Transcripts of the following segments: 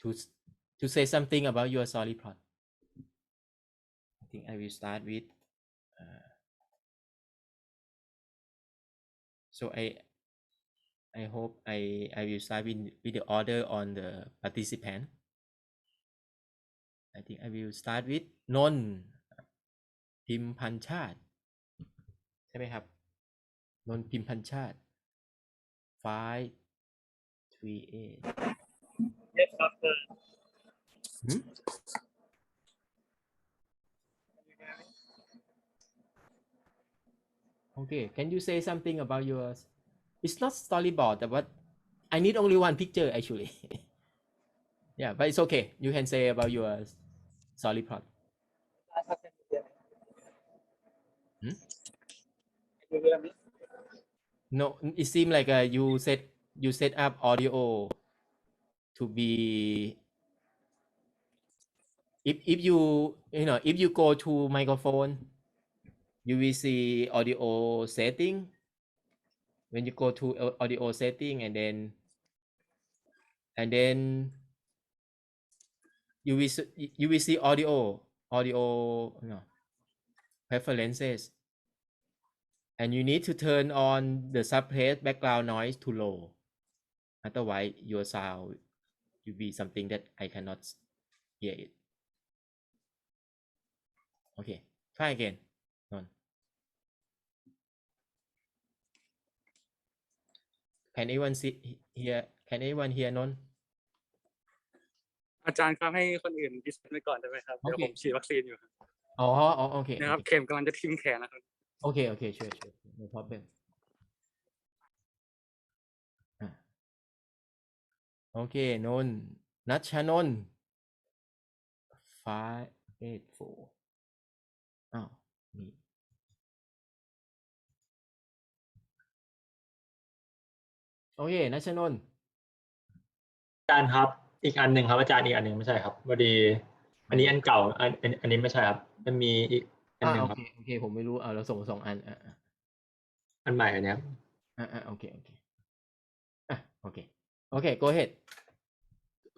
to to say something about your story plot. I think I will start with so I hope I will start with the order on the participant. I think I will start with นนท์พิมพันชาติใช่ไหมครับนนท์พิมพันชาติ 538 Yes, doctor. Okay, can you say something about yours? It's not storyboard, but I need only one picture actually. Yeah, but it's okay. You can say about your story plot. Can you hear me? No, it seems like you set up audio to be if if you go to microphone, you will see audio setting. When you go to audio setting and then you will see audio preferences, and you need to turn on the suppress background noise to low. Otherwise, your sound will be something that I cannot hear it. Okay, try again. Non. Can anyone hear? Can anyone hear Non? อาจารย์ครับให้คนอื่นดิสไปก่อนได้ไหมครับเดี๋ยวผมฉีดวัคซีนอยู่ครับ อ๋อโอเค นะครับเข็มกำลังจะทิ่มแขนนะครับ โอเค sure no problem โอเคนนท์นัชชนนท์584อ้าวนี่โอเคนัชชนนท์ อาจารย์ครับอีกอันหนึ่งครับอาจารย์อีกอันหนึ่งไม่ใช่ครับพอดีอันนี้อันเก่าอันนี้ไม่ใช่ครับมันมีอีกอันหนึ่งครับโอเคผมไม่รู้เราส่ง2อันอันใหม่อันนี้โอเคโอเค go ahead.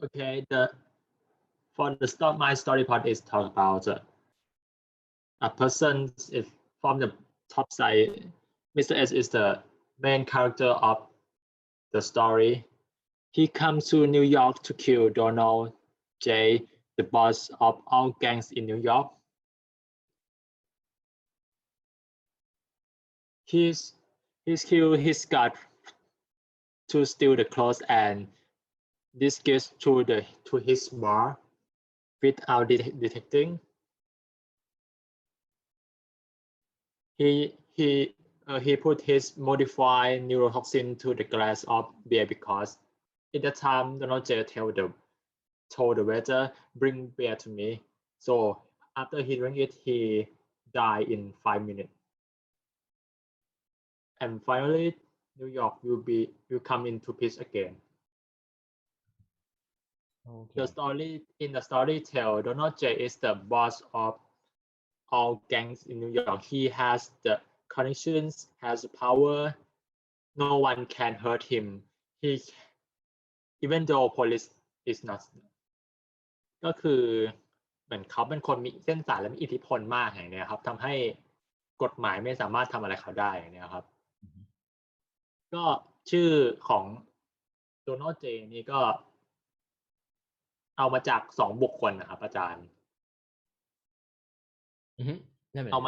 Okay, my story part is talk about a person is from the top side. Mr. S is the main character of the story. He comes to New York to kill Donald J, the boss of all gangs in New York. He's killed his guard to steal the clothes, and this gets to his bar without detecting. He put his modified neurotoxin to the glass of beer because at the time Donald J told the waiter, bring beer to me. So after he drank it, he died in 5 minutes. And finally, New York will come into peace again. Okay. In the story tell, Donald J is the boss of all gangs in New York. He has the connections, has the power. No one can hurt him. Even though police is not. ก็คือเหมือนเขาเป็นคนมีเส้นสายและมีอิทธิพลมากอย่างนี้ครับทำให้กฎหมายไม่สามารถทำอะไรเขาได้อย่างนี้ครับก็ชื่อของโดนัลด์เจนี่ก็เอามาจาก2 บุคคลนะครับอาจารย์เอา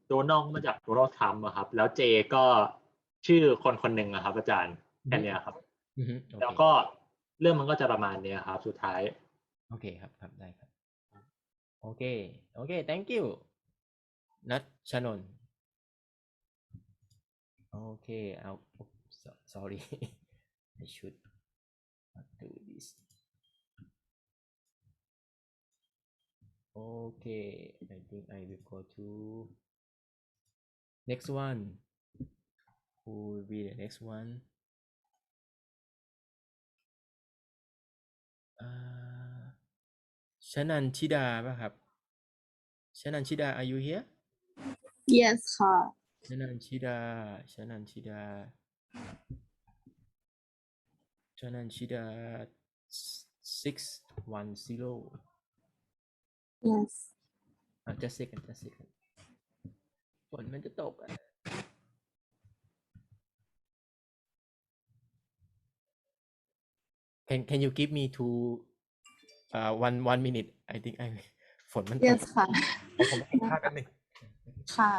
โดนัลด์มาจากโดนัลด์ทรัมป์ครับแล้วเจก็ชื่อคนหนึ่งนะครับอาจารย์แค่นี้ครับแล้วก็เรื่องมันก็จะประมาณนี้ครับสุดท้ายโอเคครับได้ครับโอเค thank you นัชชนนท์โอเคเอา sorry I should not do this. Okay, I think I will go to next one. Who will be the next one? Shananchida ป่ะครับ Shananchida are you here? Yes ค่ะ Shananchida 610 Yes. just second ฝนมันจะตกอ่ะ can you give me two one minute I think ฝนมันตก Yes ค่ะ ผมไปกินข้าวแป๊บนึง ค่ะ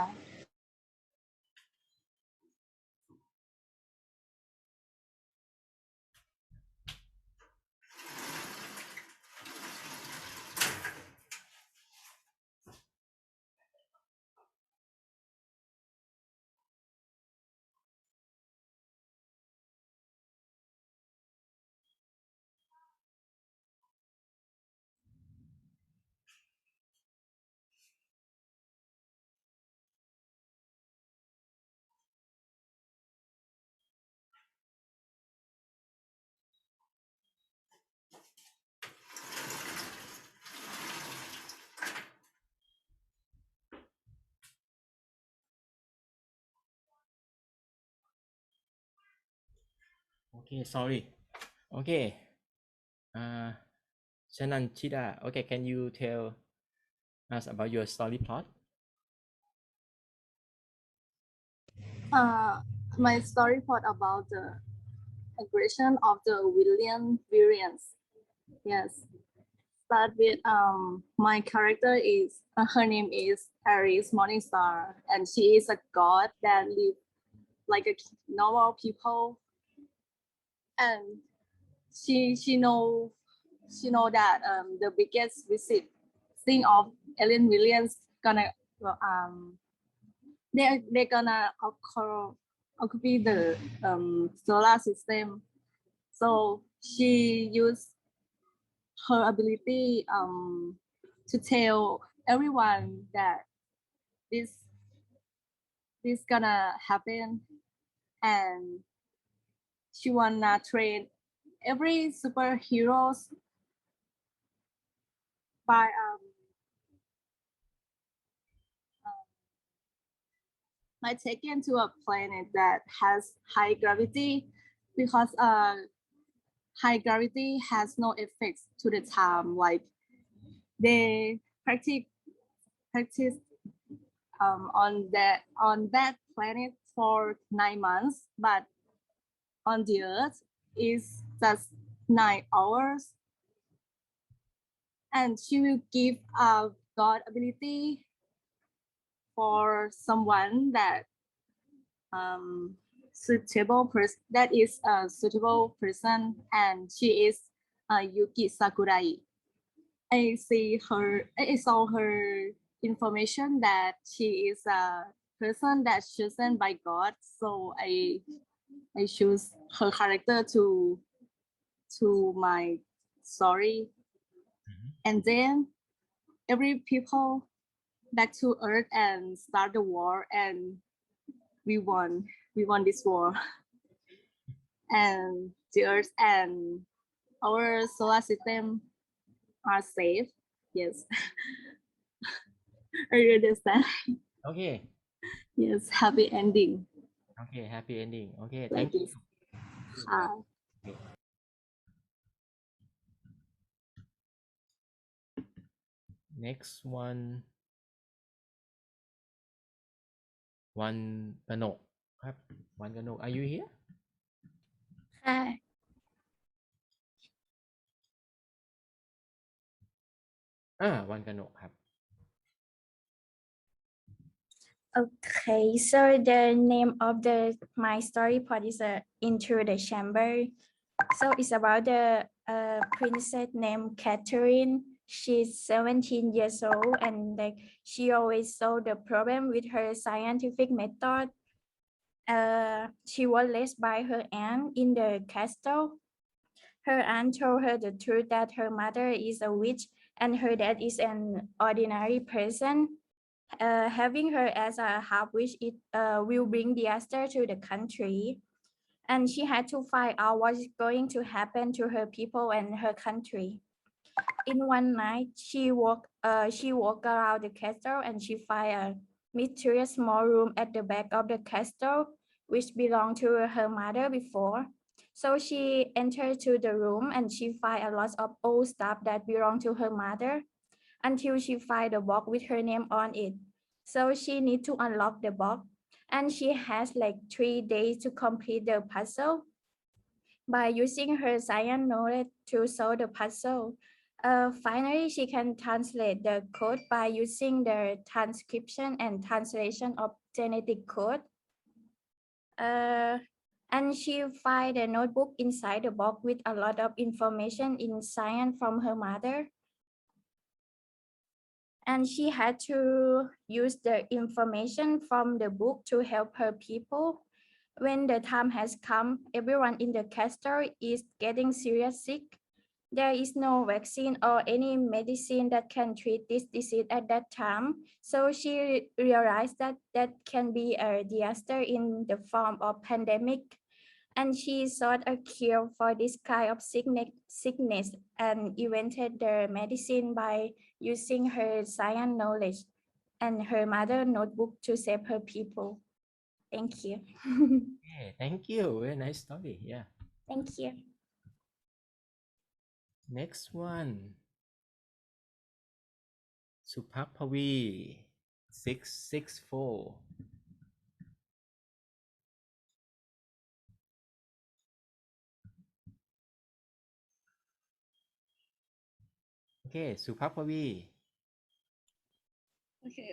Okay, sorry. Okay. Shananchida, okay, can you tell us about your story plot? My story part about the aggression of the William variants. Yes. Start with my character is her name is Aries Morningstar, and she is a god that live like a normal people, and she know that the biggest visit thing of alien Williams gonna they're gonna occupy the solar system. So she used her ability to tell everyone that this gonna happen, and she wanna train every superheroes by by taken to a planet that has high gravity, because high gravity has no effects to the time. Like they practice on that planet for 9 months, but on the Earth is just 9 hours. And she will give a God ability for someone that suitable person, that is a suitable person, and she is Yuki Sakurai. I saw her information that she is a person that's chosen by God, so I choose her character to my story. And then every people back to Earth and start the war, and we won this war. And the Earth and our solar system are safe. Yes. Are you understand? Okay. Yes, happy ending. Okay, happy ending. Okay, Like thank you. this. Hi. Okay. Next one วันกนกครับวันกนก Are you here? ค่ะ วันกนกครับ Okay, so the name of my story part is Into the Chamber. So it's about the princess named Catherine. She's 17 years old, and like she always solved the problem with her scientific method. She was raised by her aunt in the castle. Her aunt told her the truth that her mother is a witch and her dad is an ordinary person. Having her as a half-witch, it will bring disaster to the country. And she had to find out what is going to happen to her people and her country. In one night, she walked around the castle and she found a mysterious small room at the back of the castle, which belonged to her mother before. So she entered to the room and she find a lot of old stuff that belong to her mother until she find a box with her name on it. So she need to unlock the box and she has like 3 days to complete the puzzle. By using her science knowledge to solve the puzzle, finally she can translate the code by using the transcription and translation of genetic code. And she find a notebook inside the box with a lot of information in science from her mother. And she had to use the information from the book to help her people. When the time has come, everyone in the castle is getting serious sick. There is no vaccine or any medicine that can treat this disease at that time. So she realized that that can be a disaster in the form of pandemic. And she sought a cure for this kind of sickness and invented the medicine by using her science knowledge and her mother notebook to save her people. Thank you. Okay, thank you. Very nice story. Yeah. Thank you. Next one. Supakpavi 664. Okay, Supakpavi. Okay,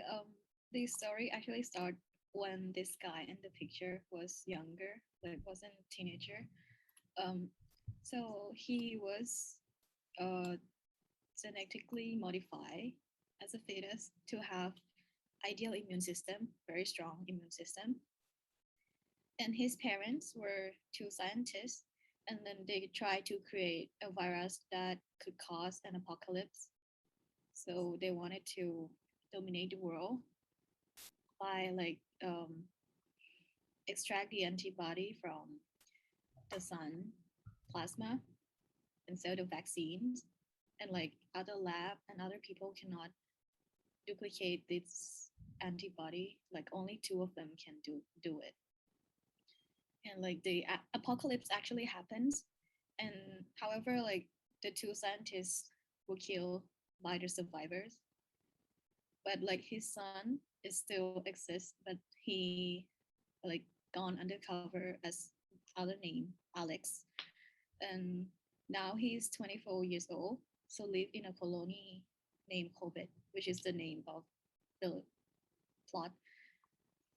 the story actually started when this guy in the picture was younger, like wasn't a teenager. So he was genetically modified as a fetus to have ideal immune system, very strong immune system. And his parents were two scientists, and then they tried to create a virus that could cause an apocalypse. So they wanted to dominate the world by like extract the antibody from the sun plasma and sell the vaccines, and like other lab and other people cannot duplicate this antibody, like only two of them can do it. And like the apocalypse actually happens, and however like the two scientists were killed by the survivors, but like his son is still exists, but he like gone undercover as other name Alex, and now he's 24 years old, so live in a colony named Hobbit, which is the name of the plot.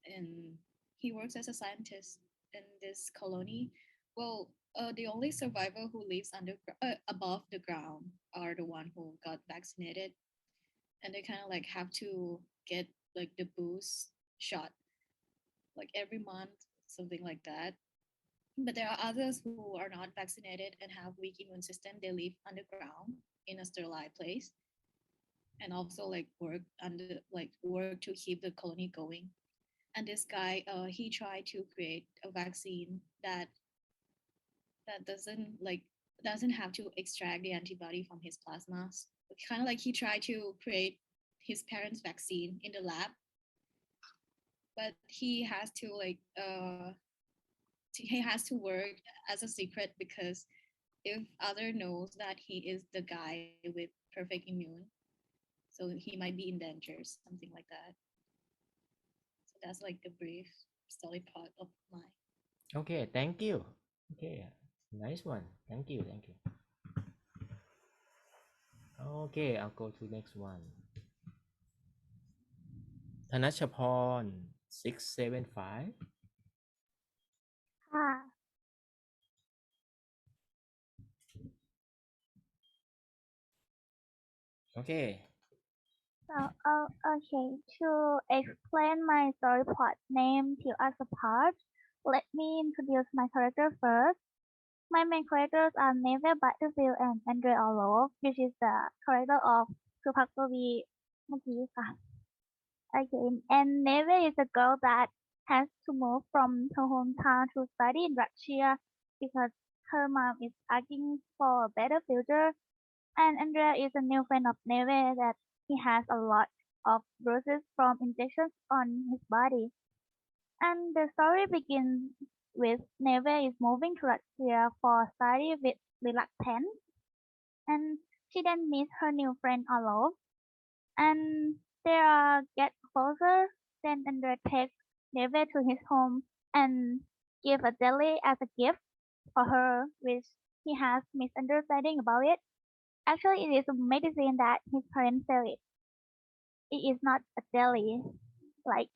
And he works as a scientist in this colony. Well, the only survivor who lives above the ground are the one who got vaccinated, and they kind of like have to get like the boost shot like every month, something like that. But there are others who are not vaccinated and have weak immune system. They live underground in a sterile place, and also like work to keep the colony going. And this guy, he tried to create a vaccine that doesn't have to extract the antibody from his plasma. Kind of like he tried to create his parents' vaccine in the lab, but he has to work as a secret, because if other knows that he is the guy with perfect immune, so he might be in danger, something like that. So that's like the brief story part of mine. Okay, thank you. Okay, nice one. Thank you. Thank you. Okay, I'll go to next one. Thanachapon 675. ค่ะ Okay. So, okay, to explain my story plot name Till Us Apart, let me introduce my character first. My main characters are Neve Butterfield and Andre Orlov, which is the character of Supakpavi เมื่อกี้ค่ะ Okay, and Neve is a girl that has to move from her hometown to study in Russia because her mom is asking for a better future. And Andrea is a new friend of Neve that he has a lot of bruises from injections on his body. And the story begins with Neve is moving to Russia for study with reluctance, and she then meets her new friend Olof, and they get closer. Then Andre takes Neve to his home and give a jelly as a gift for her, which he has misunderstanding about it. Actually, it is a medicine that his parents sell it. It is not a jelly, like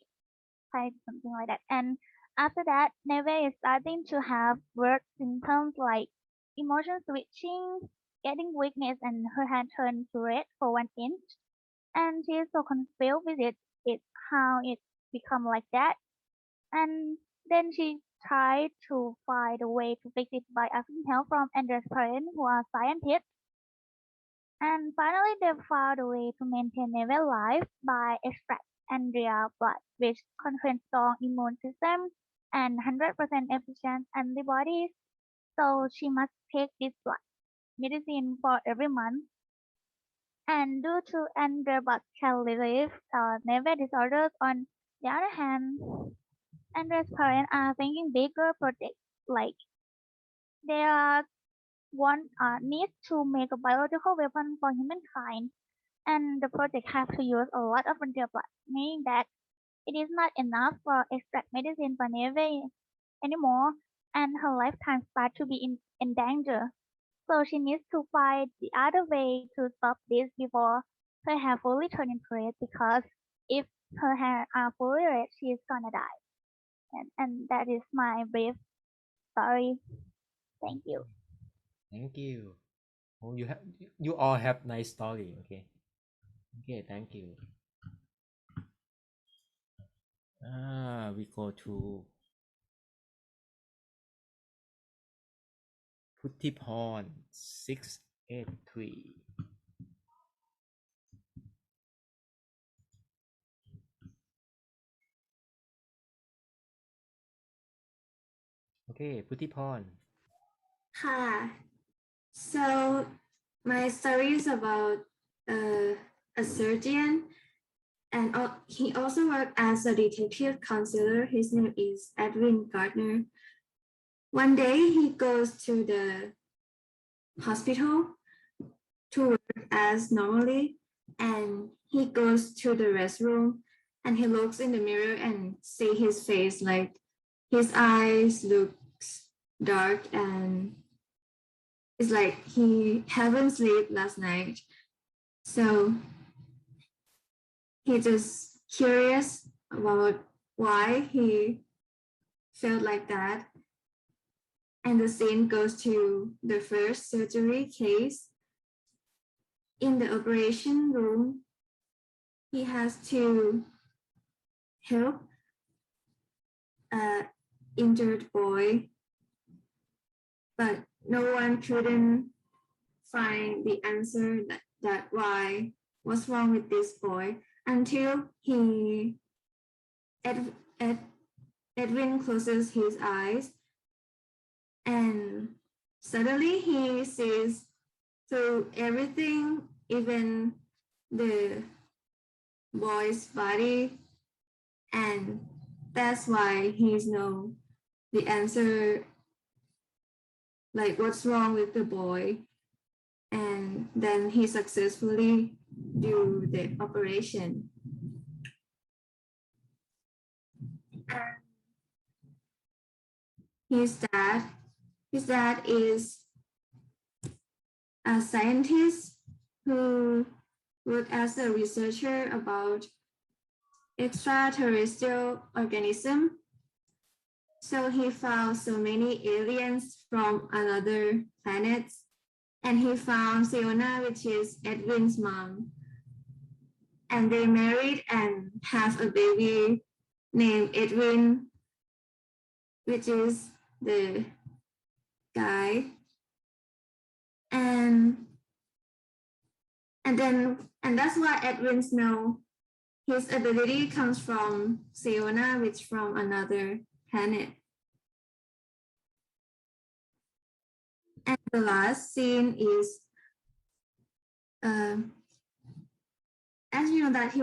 something like that. And after that, Neve is starting to have work symptoms like emotion switching, getting weakness, and her hand turned to red for 1 inch. And she is so confused with it. It's how it become like that. And then she tried to find a way to fix it by asking help from Andre's parents, who are scientists. And finally, they found a way to maintain Neve's life by extract Andrea blood, which contains strong immune system and 100% efficient antibodies. So she must take this blood medicine for every month. And due to Andrea blood can relieve Neve disorders, on the other hand, Andre's parents are thinking bigger projects, like they are need to make a biological weapon for humankind, and the project has to use a lot of Andrea blood, meaning that it is not enough for extract medicine for Neve anymore, and her lifetime starts to be in danger. So she needs to find the other way to stop this before her hair fully turn into red, because if her hair are fully red, she is gonna die. And that is my brief story. Thank you. Thank you. Oh, you all have nice story. Okay. Okay, thank you. We go to Puttiporn 683. Okay, Puttiporn. Hi. So my story is about a surgeon, and he also worked as a detective counselor. His name is Edwin Gardner. One day he goes to the hospital to work as normally, and he goes to the restroom and he looks in the mirror and see his face, like his eyes looks dark, and it's like he haven't slept last night. So he just curious about why he felt like that. And the scene goes to the first surgery case. In the operation room, he has to help an injured boy, but no one couldn't find the answer that why, what's wrong with this boy, until Edwin closes his eyes, and suddenly he sees through everything, even the boy's body, and that's why he's know the answer, like what's wrong with the boy. And then he successfully do the operation. His dad is a scientist who worked as a researcher about extraterrestrial organisms. So he found so many aliens from another planets, and he found Siona, which is Edwin's mom. And they married and have a baby named Edwin, which is the guy. And that's why Edwin's know his ability comes from Siona, which from another planet. And the last scene is, as you know, that he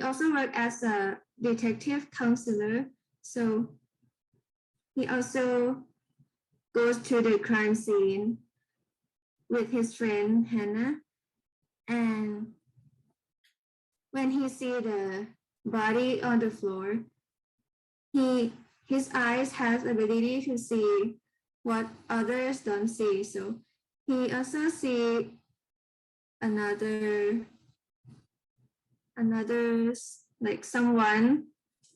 also worked as a detective counselor. So he also goes to the crime scene with his friend Hannah, and when he see the body on the floor, his eyes has ability to see what others don't see. So he also see another like someone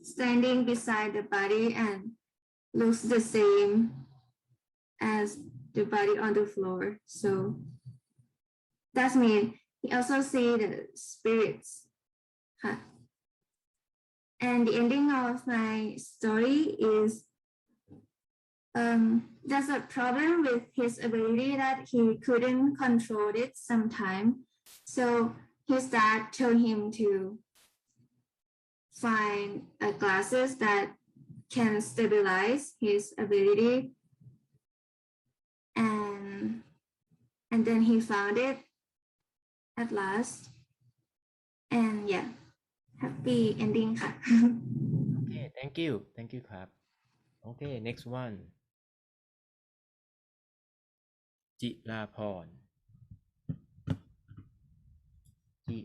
standing beside the body and looks the same as the body on the floor. So that's mean he also see the spirits. Huh. And the ending of my story is there's a problem with his ability that he couldn't control it sometime. So his dad told him to find glasses that can stabilize his ability. And then he found it at last. And yeah, happy ending ค่ะ Okay, thank you ครับ Okay, next one จิราพร 7-1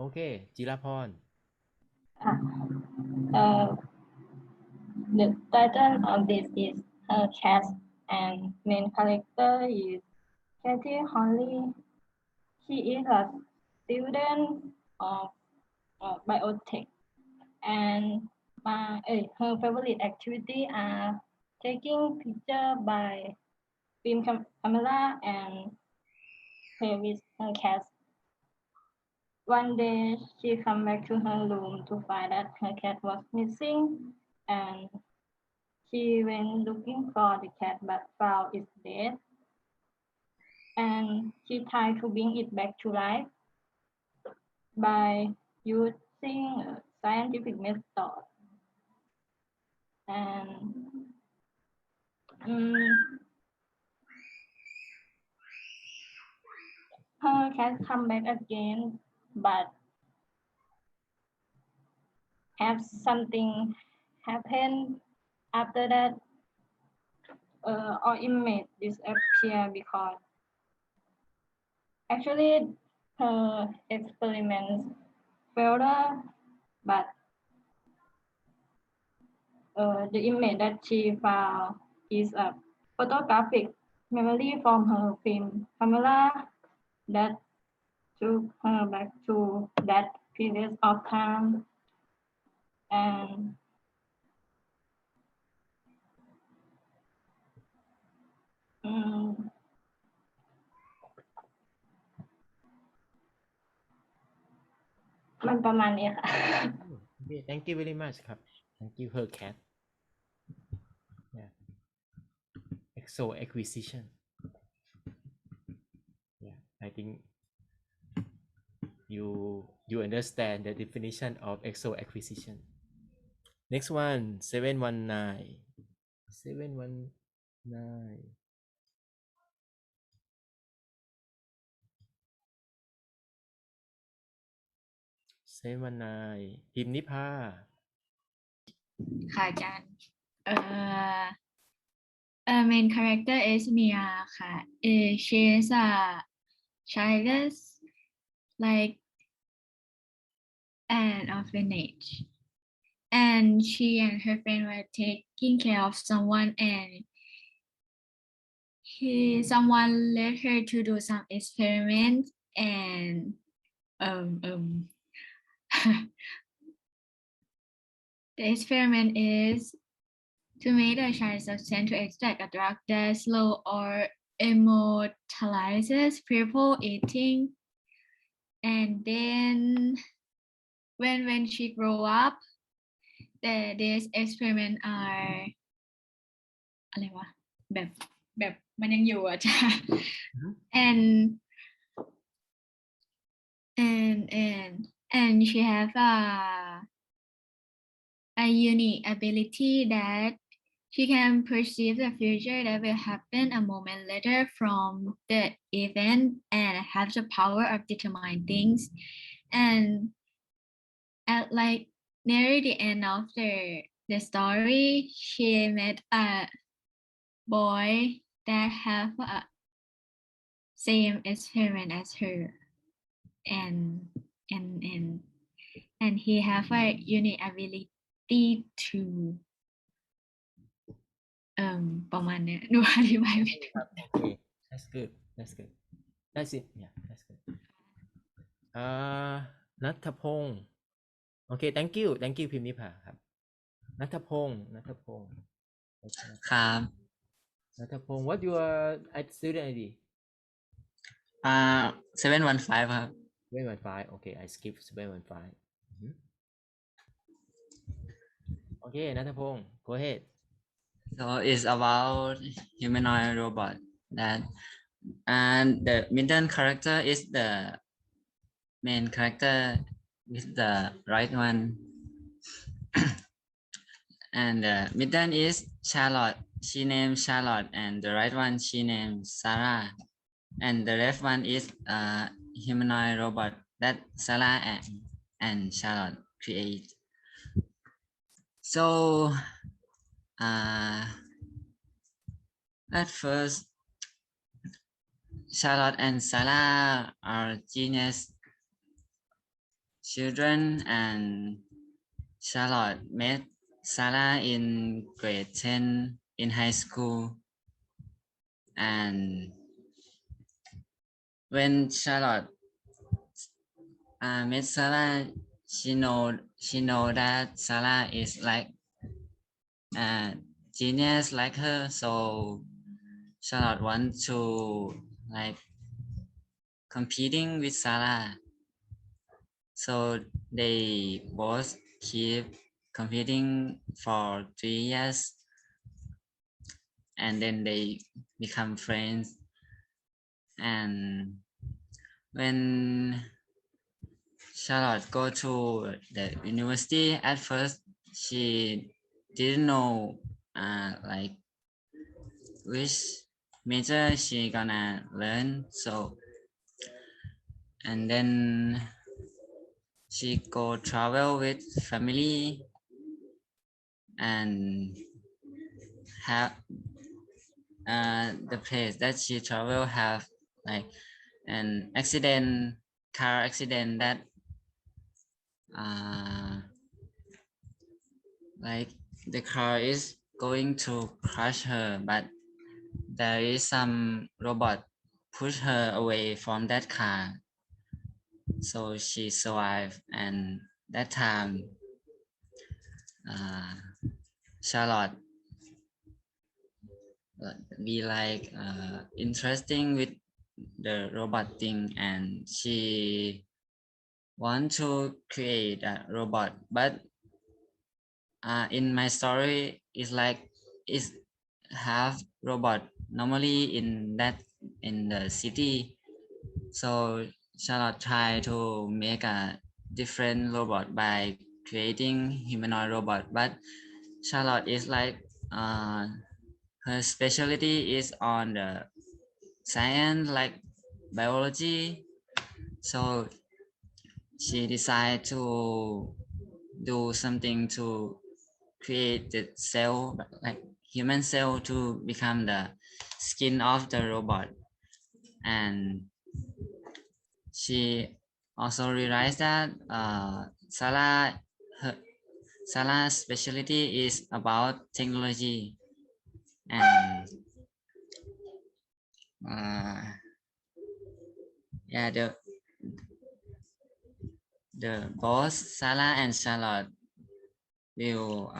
Okay จิราพร The title of this is Her Cat, and main character is Katie Holly. She is a student of biotech, and her favorite activity are taking picture by film camera and play with her cat. One day, she come back to her room to find that her cat was missing, and she went looking for the cat but found it dead. And she tried to bring it back to life by using a scientific method. And her cat come back again, but have something happen after that. Our image disappear because actually her experiments failed, but the image that she found is a photographic memory from her film camera that took her back to that period of time. Andมันประมาณนี้ค่ะ Okay, thank you very much ครับ Thank you her cat yeah exo acquisition yeah I think you understand the definition of exo acquisition. Next one 719 พิมพ์นิพา ค่ะอาจารย์ main character is Mia ค่ะ she is a childless like an orphanage, and she and her friend were taking care of someone, and someone let her to do some experiments, and the experiment is to make the child substance to extract a drug that slow or immortalizes people eating. And then when she grow up, this experiment are อะไรวะแบบมันยังอยู่อาจารย์ and she have a unique ability that She can perceive the future that will happen a moment later from the event and have the power of determining things. And at like near the end of the story, she met a boy that have a same experience as her, and and and and he have a unique ability to ประมาณเนี้ยหนูอธิบายไม่ถูก Okay, that's good. That's good. That's it. Yeah, that's good. นัทพงศ์โอเค thank you พิมพ์นิพาครับนัทพงศ์ ครับ นัทพงศ์ what your student ID 715 ครับ 715 okay I skip 715 okay นัทพงศ์ go ahead So it's about humanoid robot that, and the middle character is the main character with the right one. And the middle is Charlotte. She named Charlotte, and the right one she named Sarah. And the left one is humanoid robot that Sarah and Charlotte create. So at first, Charlotte and Sarah are genius children, and Charlotte met Sarah in grade 10 in high school. And when Charlotte met Sarah, she know that Sarah is like genius like her, so Charlotte wants to like competing with Sarah. So they both keep competing for 3 years, and then they become friends. And when Charlotte go to the university, at first she didn't know like which major she gonna learn. So, and then she go travel with family and have the place that she travel have like an car accident that like the car is going to crush her, but there is some robot push her away from that car, so she survived. And that time Charlotte be like interesting with the robot thing, and she want to create a robot. But in my story is like is have robot normally in the city, so Charlotte try to make a different robot by creating humanoid robot. But Charlotte is like her specialty is on the science like biology, so she decided to do something to create the cell like human cell to become the skin of the robot. And she also realized that Sarah's specialty is about technology, and yeah, the boss Sarah and Charlotte will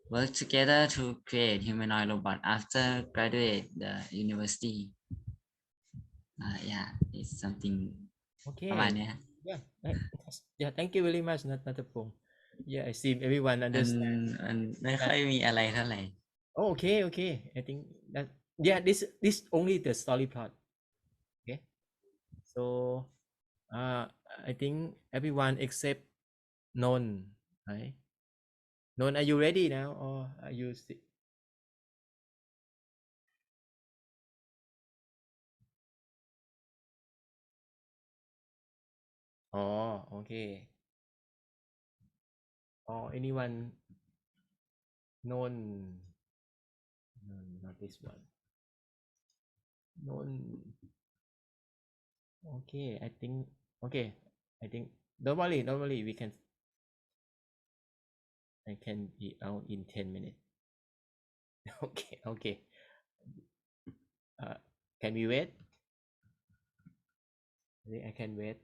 work together to create humanoid robot after graduate the university. Yeah, it's something โอเค ประมาณเนี้ย yeah thank you very much นัทพงศ์ yeah I see everyone understand มันไม่ค่อยมีอะไรเท่าไหร่ oh, okay I think that yeah this only the story plot okay so I think everyone except Non, right? None, are you ready now or are you okay or anyone None not this one None okay I think okay I think don't worry we can I can be out in 10 minutes okay can we wait I think I can wait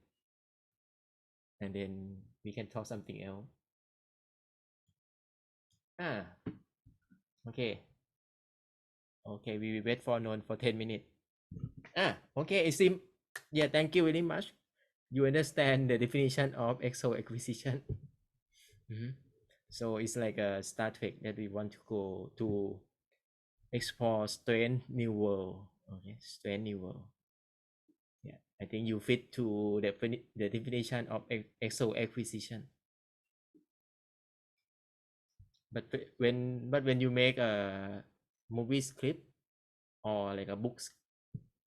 and then we can talk something else okay we will wait for None for 10 minutes okay it seems yeah thank you very much you understand the definition of exo acquisition so it's like a Star Trek that we want to go to explore strange new world okay strange new world yeah I think you fit to the definition of exo acquisition but when you make a movie script or like a books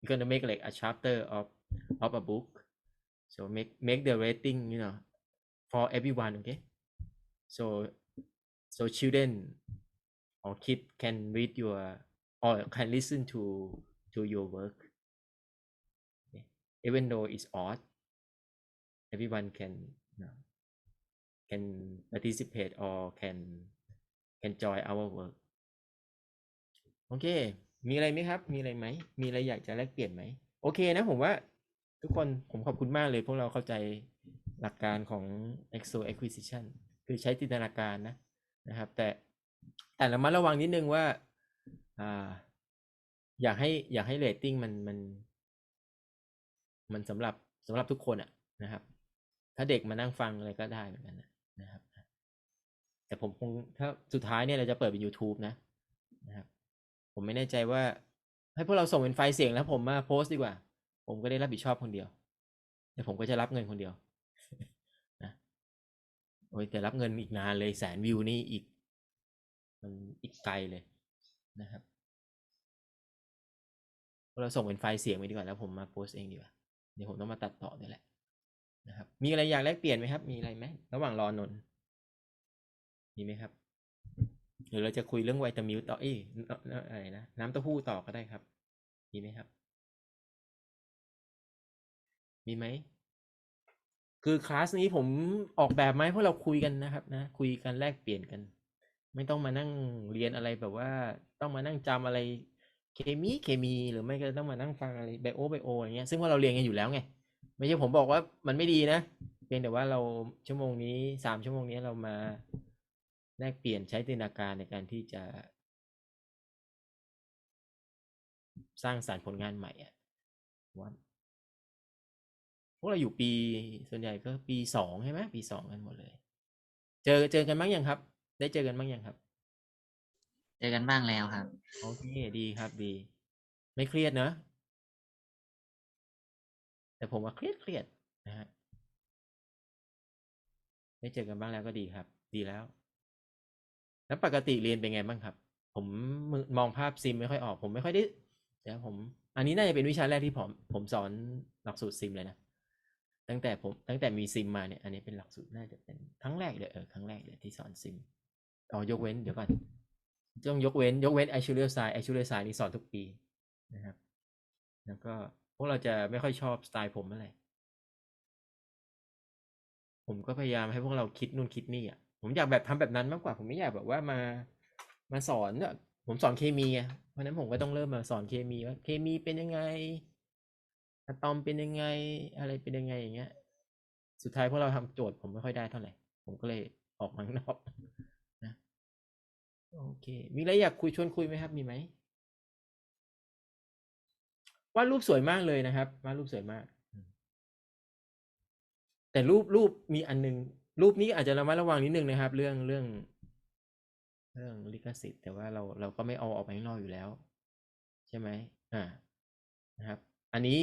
you're gonna make like a chapter of a book so make the rating for everyone okay so children or kid can read your or can listen to your work okay? Even though it's odd everyone can participate or can join our work โอเคมีอะไรไหมครับมีอะไรไหมมีอะไรอยากจะแลกเปลี่ยนไหมโอเคนะผมว่าทุกคนผมขอบคุณมากเลยพวกเราเข้าใจหลักการของ exo acquisition คือใช้จินตนาการนะครับแต่ระมัดระวังนิดนึงว่าอยากให้เรตติ้งมันสำหรับทุกคนนะครับถ้าเด็กมานั่งฟังอะไรก็ได้เหมือนกันนะครับแต่ผมคงถ้าสุดท้ายเนี่ยเราจะเปิดเป็น YouTube นะครับผมไม่แน่ใจว่าให้พวกเราส่งเป็นไฟล์เสียงแล้วผมมาโพสต์ดีกว่าผมก็ได้รับผิดชอบคนเดียวแต่ผมก็จะรับเงินคนเดียวนะโอ้ยแต่รับเงินอีกนานเลย100,000 วิวนี่มันอีกไกลเลยนะครับเราส่งเป็นไฟล์เสียงไปดีกว่าแล้วผมมาโพสต์เองดีกว่าเดี๋ยวผมต้องมาตัดต่อด้วยแหละนะครับมีอะไรอยากแลกเปลี่ยนไหมครับมีอะไรไหมระหว่างรอนนมีไหมครับหรือเราจะคุยเรื่องไวตามิลต่ออะไรนะน้ำเต้าหู้ต่อก็ได้ครับมีไหมครับมีไหมคือคลาสนี้ผมออกแบบมาให้พวกเราคุยกันนะครับนะคุยกันแลกเปลี่ยนกันไม่ต้องมานั่งเรียนอะไรแบบว่าต้องมานั่งจำอะไรเคมีหรือไม่ก็ต้องมานั่งฟังอะไรไบโออย่างเงี้ยซึ่งว่าเราเรียนกันอยู่แล้วไงไม่ใช่ผมบอกว่ามันไม่ดีนะเพียงแต่ว่าเราชั่วโมงนี้3 ชั่วโมงนี้เรามาแลกเปลี่ยนใช้จินตนาการในการที่จะสร้างสรรค์ผลงานใหม่ว่าพวกเราอยู่ปีส่วนใหญ่ก็ปี2ใช่ไหมปี2กันหมดเลยเจอกันบ้างยังครับได้เจอกันบ้างยังครับเจอกันบ้างแล้วครับโอเคดีครับดีไม่เครียดเนอะแต่ผมว่าเครียดนะฮะได้เจอกันบ้างแล้วก็ดีครับดีแล้วปกติเรียนเป็นไงบ้างครับผมมองภาพซิมไม่ค่อยออกผมไม่ค่อยได้เดี๋ยวผมอันนี้น่าจะเป็นวิชาแรกที่ผมสอนหลักสูตรซิมเลยนะตั้งแต่มีซิมมาเนี่ยอันนี้เป็นหลักสูตรน่าจะเป็นครั้งแรกเลยครั้งแรกเลยที่สอนซิมยกเว้นเดี๋ยวก่อนต้องยกเว้นActuarial Scienceนี่สอนทุกปีนะครับแล้วก็พวกเราจะไม่ค่อยชอบสไตล์ผมอะไรผมก็พยายามให้พวกเราคิดนู่นคิดนี่ผมอยากแบบทำแบบนั้นมากกว่าผมไม่อยากแบบว่ามาสอนผมสอนเคมีเพราะนั้นผมก็ต้องเริ่มมาสอนเคมีว่าเคมีเป็นยังไงอะตอมเป็นยังไงอะไรเป็นยังไงอย่างเงี้ยสุดท้ายพวกเราทำโจทย์ผมไม่ค่อยได้เท่าไหร่ผมก็เลยออกมาข้างนอกนะโอเคมีอะไรอยากชวนคุยไหมครับมีไหมวาดรูปสวยมากเลยนะครับวาดรูปสวยมากแต่รูปมีอันนึงรูปนี้อาจจะระมัดระวังนิดนึงนะครับเรื่องลิขสิทธิ์แต่ว่าเราก็ไม่เอาออกไปข้างนอกอยู่แล้วใช่ไหมนะครับอันนี้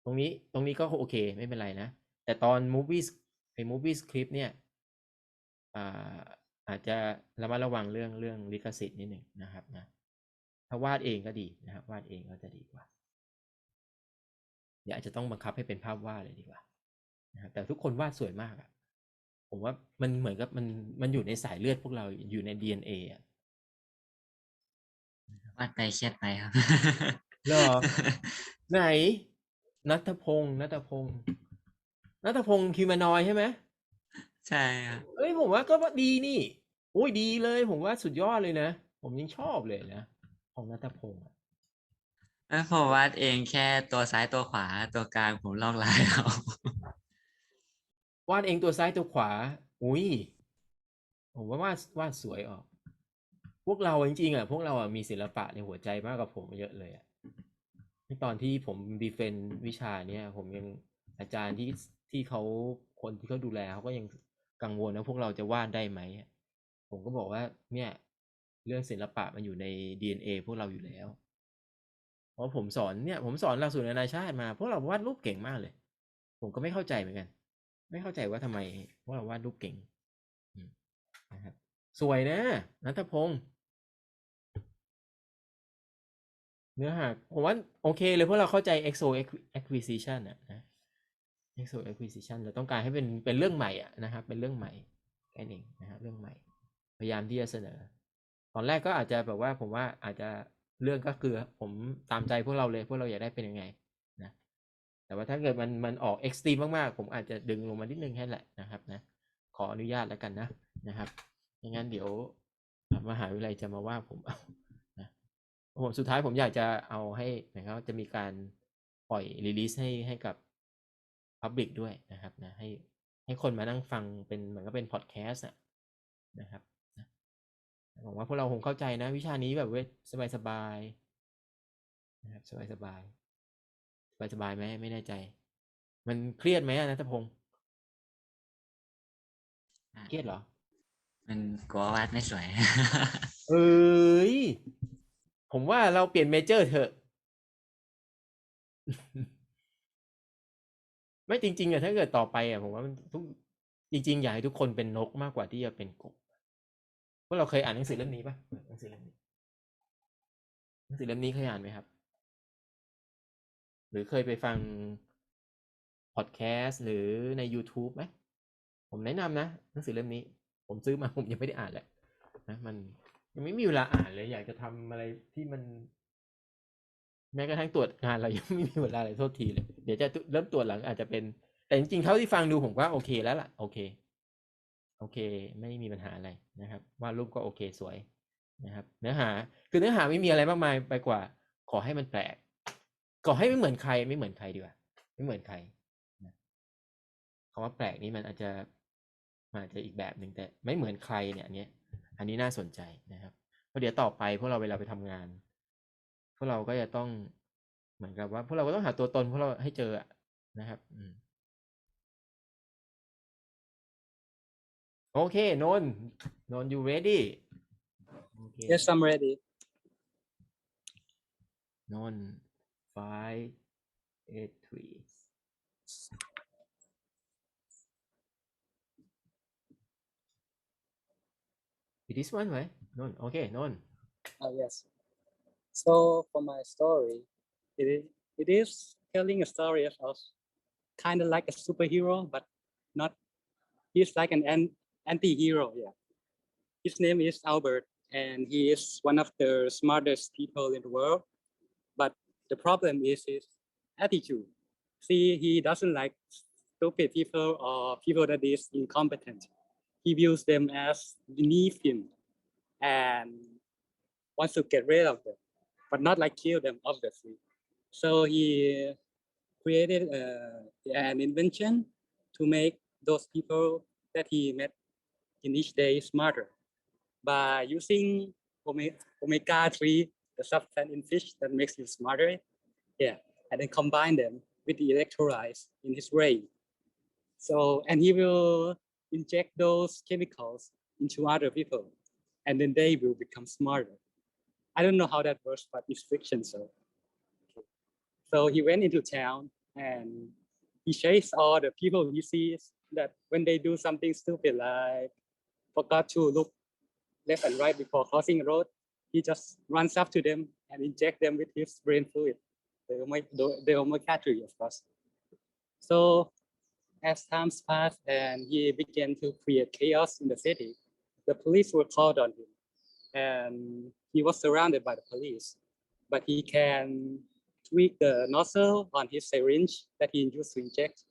ตรงนี้ก็โอเคไม่เป็นไรนะแต่ตอนmovie script เนี่ย อาจจะระมัดระวังเรื่องลิขสิทธิ์นิดหนึ่งนะครับนะถ้าวาดเองก็ดีนะครับวาดเองก็จะดีกว่าเดี๋ยวอาจจะต้องบังคับให้เป็นภาพวาดเลยดีกว่านะครับแต่ทุกคนวาดสวยมากอะผมว่ามันเหมือนกับมันอยู่ในสายเลือดพวกเราอยู่ใน DNA อ่ะ วาดไปเครียดไปครับ เหรอ ไหนนัทพงศ์คิวมานอยใช่ไหม ใช่ครับ เอ้ยผมว่าก็ว่าดีนี่โอ้ยดีเลยผมว่าสุดยอดเลยนะผมยังชอบเลยนะของนัทพงศ์อะ แล้วผมวาดเองแค่ตัวซ้ายตัวขวาตัวกลางผมลอกลายเอา วาดเองตัวซ้ายตัวขวาอุ้ยผมว่าวาดสวยออก พวกเราจริงๆอ่ะพวกเราอ่ะมีศิลปะในหัวใจมากกว่าผมเยอะเลยอ่ะตอนที่ผมดีเฟนต์วิชาเนี่ยผมยังอาจารย์ที่เขาคนที่เขาดูแลเขาก็ยังกังวลนะพวกเราจะวาดได้ไหมผมก็บอกว่าเนี่ยเรื่องศิลปะมันอยู่ใน DNA พวกเราอยู่แล้วเพราะผมสอนหลักสูตรนานาชาติมาพวกเราวาดรูปเก่งมากเลยผมก็ไม่เข้าใจเหมือนกันไม่เข้าใจว่าทำไมพวกเราวาดรูปเก่งนะครับสวยนะณัฐพงศ์เนื้อหาผมว่าโอเคเลยเพราะเราเข้าใจ EXO acquisition นะ EXO acquisition เราต้องการให้เป็นเรื่องใหม่อ่ะนะครับเป็นเรื่องใหม่แค่นี้นะครับเรื่องใหม่พยายามที่จะเสนอตอนแรกก็อาจจะแบบว่าผมว่าอาจจะเรื่องก็คือผมตามใจพวกเราเลยพวกเราอยากได้เป็นยังไงนะแต่ว่าถ้าเกิดมันออกเอ็กซ์ตรีมมากๆผมอาจจะดึงลงมานิดนึงแค่แหละนะครับนะขออนุญาตแล้วกันนะครับไม่งั้นเดี๋ยวมหาวิทยาลัยจะมาว่าผมเอานะผมสุดท้ายผมอยากจะเอาให้นะครับจะมีการปล่อยรีลีสให้กับ Public ด้วยนะครับนะให้คนมานั่งฟังเป็นเหมือนกับเป็นพอดแคสต์นะครับนะหวังว่าพวกเราคงเข้าใจนะวิชานี้แบบเว้ยสบายๆนะครับสบายไหมไม่แน่ใจมันเครียดไหมณัฐพงศ์เครียดเหรอ มันกลัววาดไม่สวย เอ้ยผมว่าเราเปลี่ยนเมเจอร์เถอะ ไม่จริงๆอะถ้าเกิดต่อไปอะผมว่ามันจริงๆอยากให้ทุกคนเป็นนกมากกว่าที่จะเป็นกบพวกเราเคยอ่านหนังสือเล่มนี้ปะหนังสือเล่มนี้เคยอ่านไหมครับหรือเคยไปฟังพอดแคสต์หรือใน YouTube ไหมผมแนะนำนะหนังสือเล่มนี้ผมซื้อมาผมยังไม่ได้อ่านแหละนะมันยังไม่มีเวลาอ่านเลยอยากจะทำอะไรที่มันแม้กระทั่งตรวจงานเรายังไม่มีเวลาเลยโทษทีเลยเดี๋ยวจะเริ่มตรวจหลังอาจจะเป็นแต่จริงๆเท่าที่ฟังดูผมว่าโอเคแล้วล่ะโอเคไม่มีปัญหาอะไรนะครับวาดรูปก็โอเคสวยนะครับเนื้อหาไม่มีอะไรมากมายไปกว่าขอให้มันแปลกขอให้ไม่เหมือนใครดีกว่าไม่เหมือนใครนะคำว่าแปลกนี้มันอาจจะอีกแบบหนึ่งแต่ไม่เหมือนใครเนี่ยอันนี้น่าสนใจนะครับเพราะเดี๋ยวต่อไปพวกเราเวลาไปทำงานพวกเราก็จะต้องเหมือนกับว่าพวกเราก็ต้องหาตัวตนพวกเราให้เจอนะครับโอเคนน you ready okay. Yes, I'm ready. นน 5 8 3 this one rightนน okay นน Yes. So for my story, it is telling a story of kind of like a superhero, but not. He's like an anti-hero. Yeah. His name is Albert, and he is one of the smartest people in the world. But the problem is his attitude. See, he doesn't like stupid people or people that is incompetent. He views them as beneath him and wants to get rid of them, but not like kill them, obviously. So he created an invention to make those people that he met in each day smarter by using omega-3, the substance in fish that makes you smarter. Yeah, and then combine them with the electrolytes in his brain. So, and he will inject those chemicals into other people, and then they will become smarter. I don't know how that works, but it's fiction. So he went into town and he chased all the people he sees that when they do something stupid, like forgot to look left and right before crossing the road, he just runs up to them and inject them with his brain fluid, the omega-3, of course. So as times passed and he began to create chaos in the city, the police were called on him, and he was surrounded by the police. But he can tweak the nozzle on his syringe that he used to inject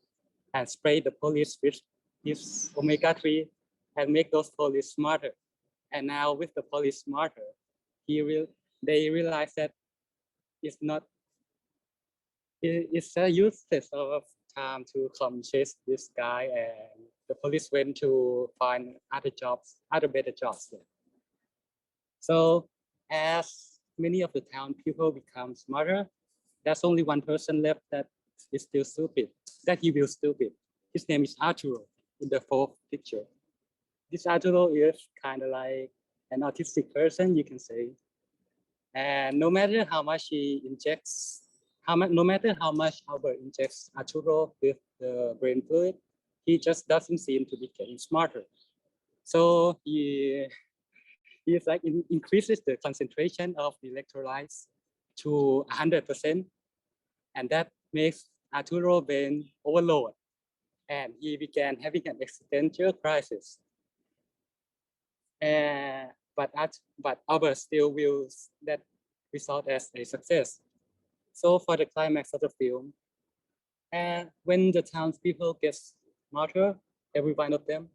and spray the police with his omega-3 and make those police smarter. And now with the police smarter, they realize that it's a useless of time to come chase this guy, and the police went to find other better jobs there. So as many of the town people become smarter, there's only one person left that is still stupid, that he will stupid. His name is Arturo in the fourth picture. This Arturo is kind of like an autistic person, you can say. And no matter how much he injects, no matter how much Albert injects Arturo with the brain fluid, he just doesn't seem to be getting smarter. So he increases the concentration of the electrolytes to 100%, and that makes Arturo brain overload, and he began having an existential crisis. But Albert still wills that result as a success. So for the climax of the film, and when the townspeople get smarter, every one of them,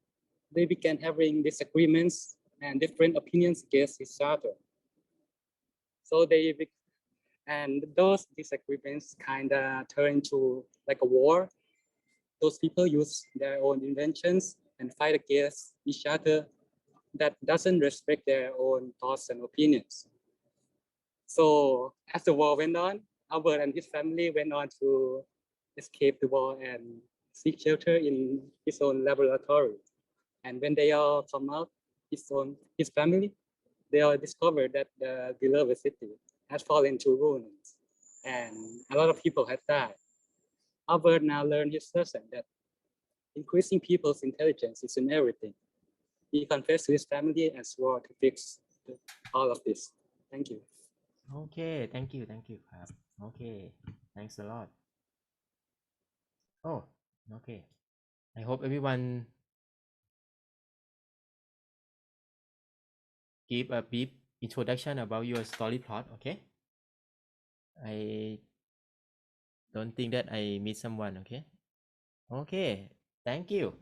they began having disagreements and different opinions against each other. So those disagreements kind of turn into like a war. Those people use their own inventions and fight against each other that doesn't respect their own thoughts and opinions. So as the war went on, Albert and his family went on to escape the war and seek shelter in his own laboratory. And when they all come out, his family, they all discovered that the beloved city has fallen to ruins and a lot of people have died. Albert now learned his lesson that increasing people's intelligence is in everything. He confessed to his family and swore to fix all of this. Thank you. Okay, thank youครับ Okay, thanks a lot. Oh, okay. I hope everyone give a brief introduction about your story plot, okay? I don't think that I miss someone, okay? Okay, thank you.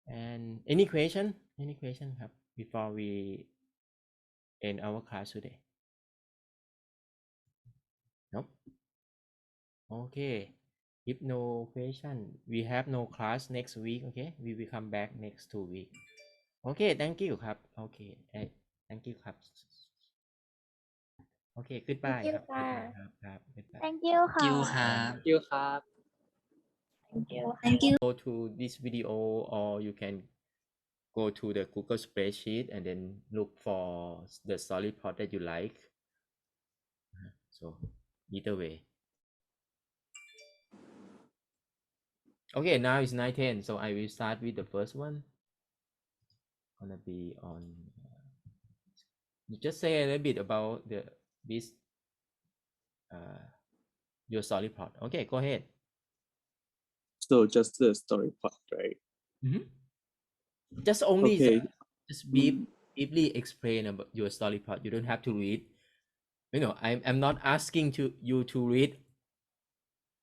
And any question? Any questionครับ before we end our class today? Nope. Okay. If no question, we have no class next week, okay? We will come back next 2 weeks. Okay, thank you ครับ Okay, thank you ครับ Okay, goodbye ครับ goodbye ครับ goodbye. Thank you ค่ะ you ครับ Thank you ครับ Thank you. Go to this video, or you can go to the Google spreadsheet and then look for the story plot that you like. So either way. Okay, now it's 9:10, so I will start with the first one. Gonna be on. Just say a little bit about this your story plot. Okay, go ahead. So just the story part, right? Just only Okay. just briefly explain about your story plot. You don't have to read. You know, I'm not asking you to read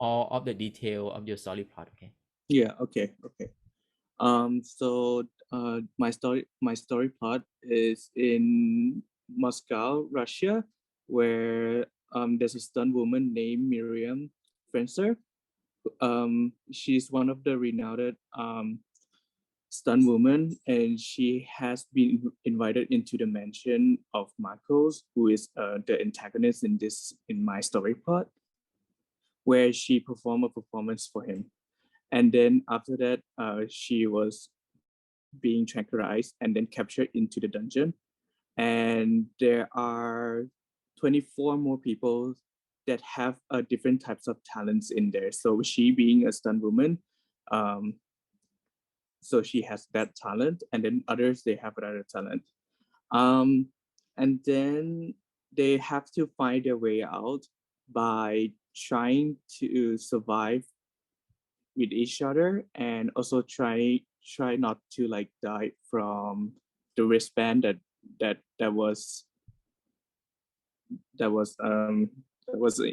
all of the detail of your story plot. Okay. Yeah. Okay. So my story plot is in Moscow, Russia, where there's a stunt woman named Miriam Frenzer. She's one of the renowned stunt woman, and she has been invited into the mansion of Marcos, who is the antagonist in my story plot, where she performed a performance for him. And then after that, she was being tranquilized and then captured into the dungeon. And there are 24 more people that have different types of talents in there. So she being a stunt woman, so she has that talent, and then others, they have another talent. And then they have to find their way out by trying to survive with each other, and also try not to like die from the wristband that was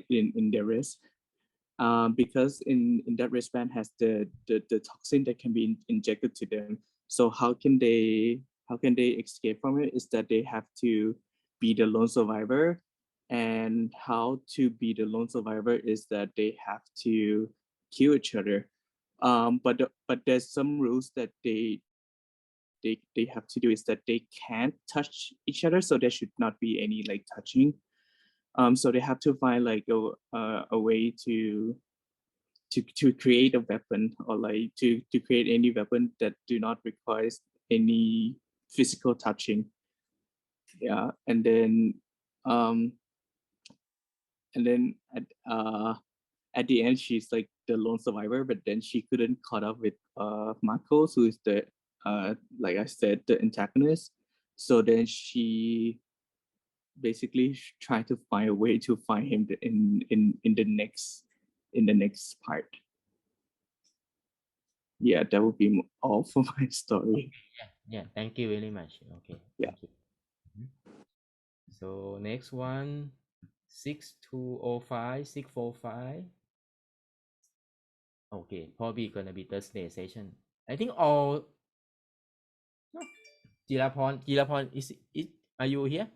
in their wrist, because in that wristband has the toxin that can be injected to them. So how can they escape from it is that they have to be the lone survivor, and how to be the lone survivor is that they have to kill each other. But there's some rules that they have to do, is that they can't touch each other, so there should not be any like touching. So they have to find like a way to create a weapon, or like to create any weapon that do not require any physical touching. Yeah, and then at the end, she's like the lone survivor, but then she couldn't caught up with Marcos, who is the like I said, the antagonist. So then she basically trying to find a way to find him in the next part. Yeah, that would be all for my story. Yeah, thank you very much. Okay. Yeah. Thank you. So next one, 6205, 645. Okay, probably gonna be Thursday session. I think all. No. Jirapon, is are you here?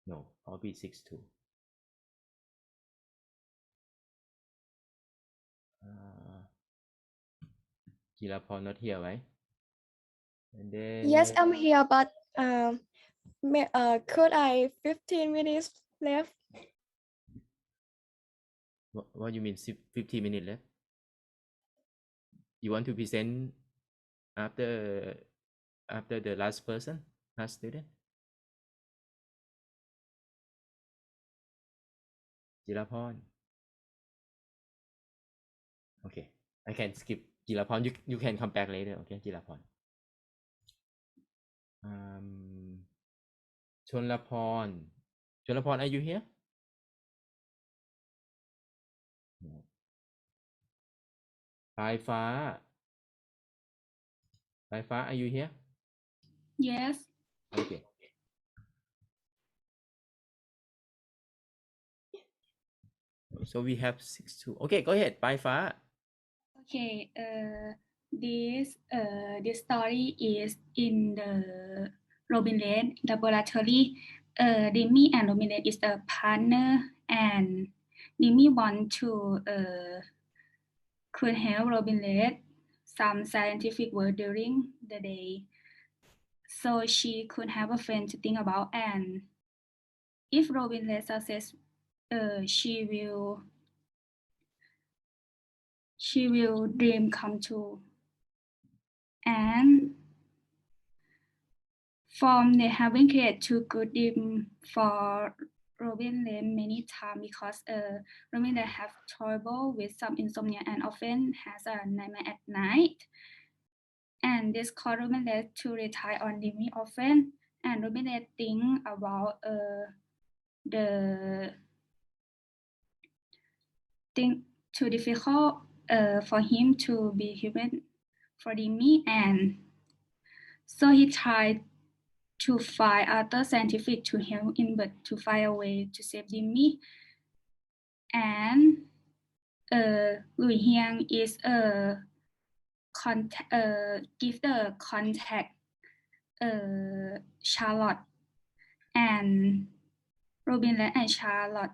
No, probably 62. Jirapon not here, right? And then Yes, I'm here, but could I 15 minutes left? What you mean 15 minutes left? You want to present after the last person, last student? Jirapon. Okay, I can skip Jirapon. You can come back later. Okay, Jirapon. Chonlapon. Chonlapon, are you here? No. Paifa. Paifa, are you here? Yes. Okay. So we have 6-2. Okay, go ahead, Paifa. Okay. This story is in the Robin Red laboratory. Demi and Robin Red is a partner, and Demi want to could help Robin Red some scientific work during the day, so she could have a friend to think about. And if Robin Red success, she will dream come true. And from they have been created two good dream for Robin Red many times, because Robin Red have trouble with some insomnia and often has a nightmare at night. And this caused Robin Red to retire on Demi often. And Robin Red think about the thing too difficult for him to be human for Demi, and so he tried to find other scientific to help him, but to find a way to save Demi. And Lui Hiang is give the contact Charlotte, and Robin and Charlotte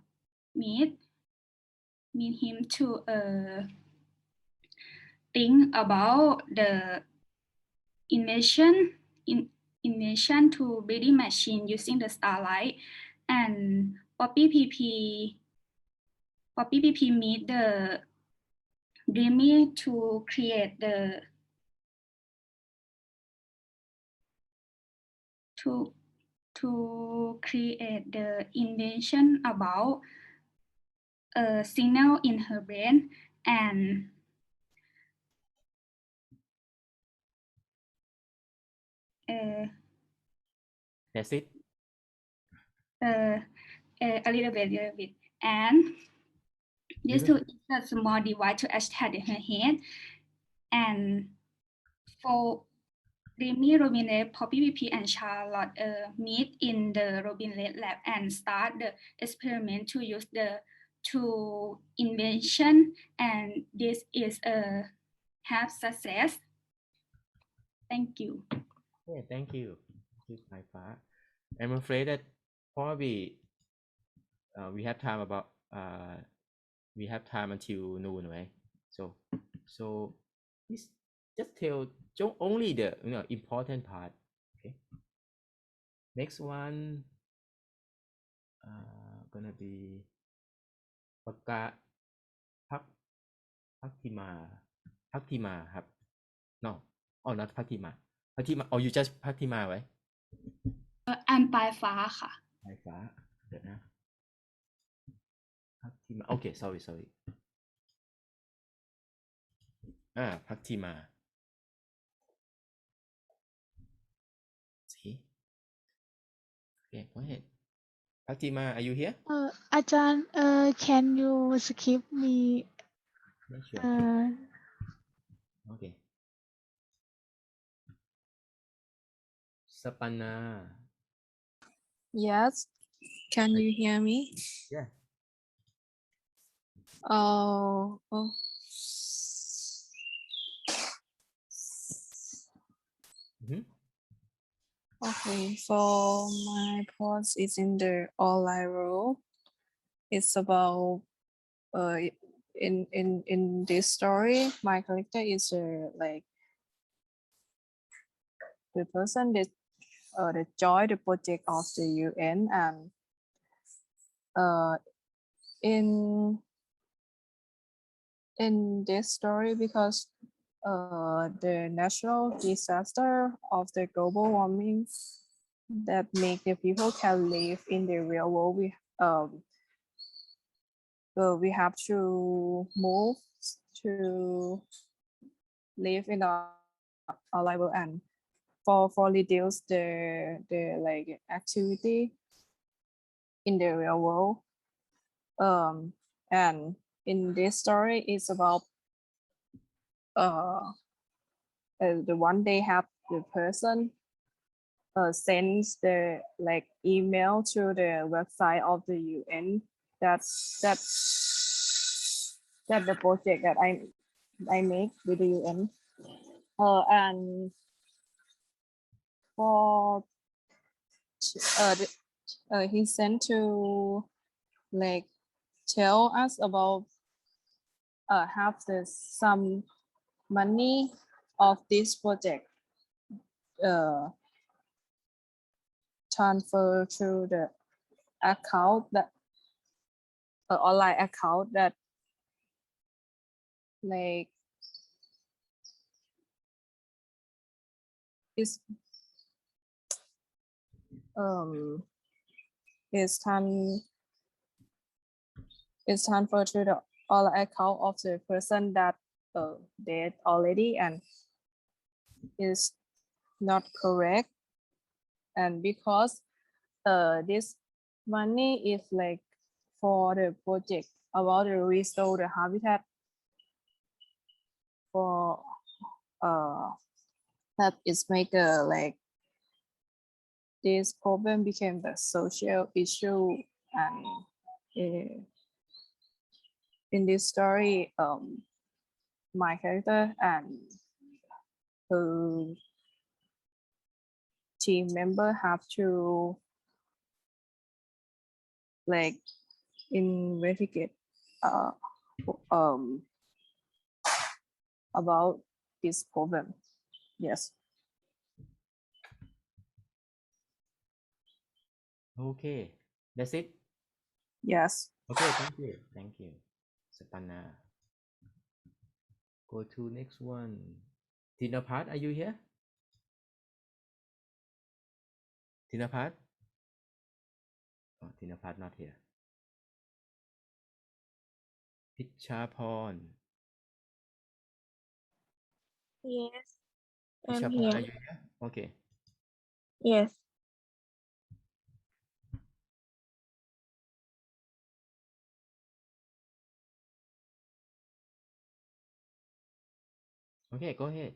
meet him to think about the invention to breeding machine using the starlight. And Poppy PP meet the Demi to create the invention about a signal in her brain. and That's it. A little bit, and this tool is a small device to attach her head, and for Demi, Robinette, Poppy, VP, and Charlotte meet in the Robinette lab and start the experiment to use the two invention, and this is a have success. Thank you. Yeah, thank you. Mai Fa. I'm afraid that probably we have time about we have time until noon, right? So please just tell only the important part. Okay. Next one gonna be Pakka Paktima ครับ no oh not Paktima oh you just Paktima ไว้ อันปลายฟ้าค่ะ ปลายฟ้าเดี๋ยวนะ Paktima okay sorry Paktima see okay go ahead Paktima are you here อาจารย์can you skip me yeah, sure. Okay Sapana Yes, can you hear me? yeah Oh. Okay, for my post is in the online role. It's about in this story, my character is like the person that joined the project of the UN, and in this story, because the natural disaster of the global warming that make the people can live in the real world, we have to move to live in our life and for reduce the like activity in the real world. And in this story it's about the one day have the person sends the like email to the website of the UN that the project that I make with the UN, and for he sent to like tell us about have some money of this project transfer to the account that online account that like is transferred to the online account of the person that dead already and is not correct, and because this money is like for the project about the restore the habitat for that is make like this problem became the social issue, and in this story my character and her team member have to like investigate about this problem. Yes. okay that's it Yes. okay thank you Sapana go to next one Tinapat are you here Tinapat oh Tinapat not here Pichaporn Yes, I'm Ishapon, here. are you here? Okay. Yes. Okay, go ahead.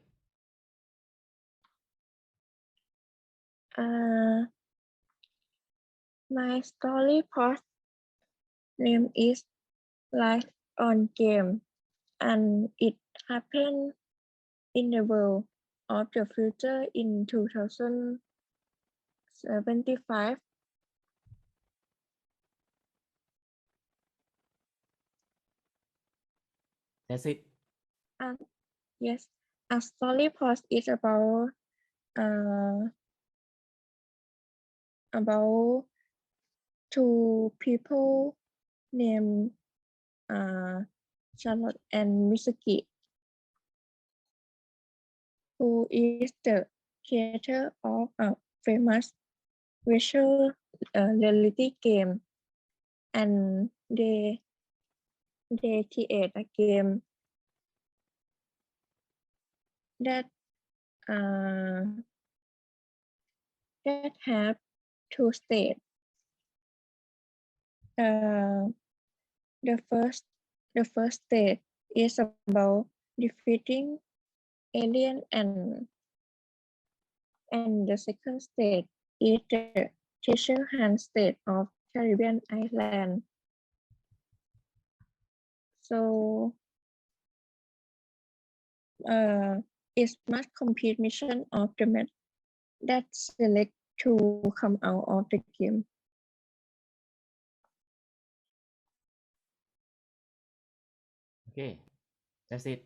My story post name is Life on Game, and it happened in the world of the future in 2075. That's it. And yes, a story post is about two people named Charlotte and Mitsuki, who is the creator of a famous virtual reality game, and they create a game that have two states. The first state is about defeating alien, and the second state is the treasure hunt state of Caribbean island. So it's must complete mission of the map that select to come out of the game. Okay, that's it.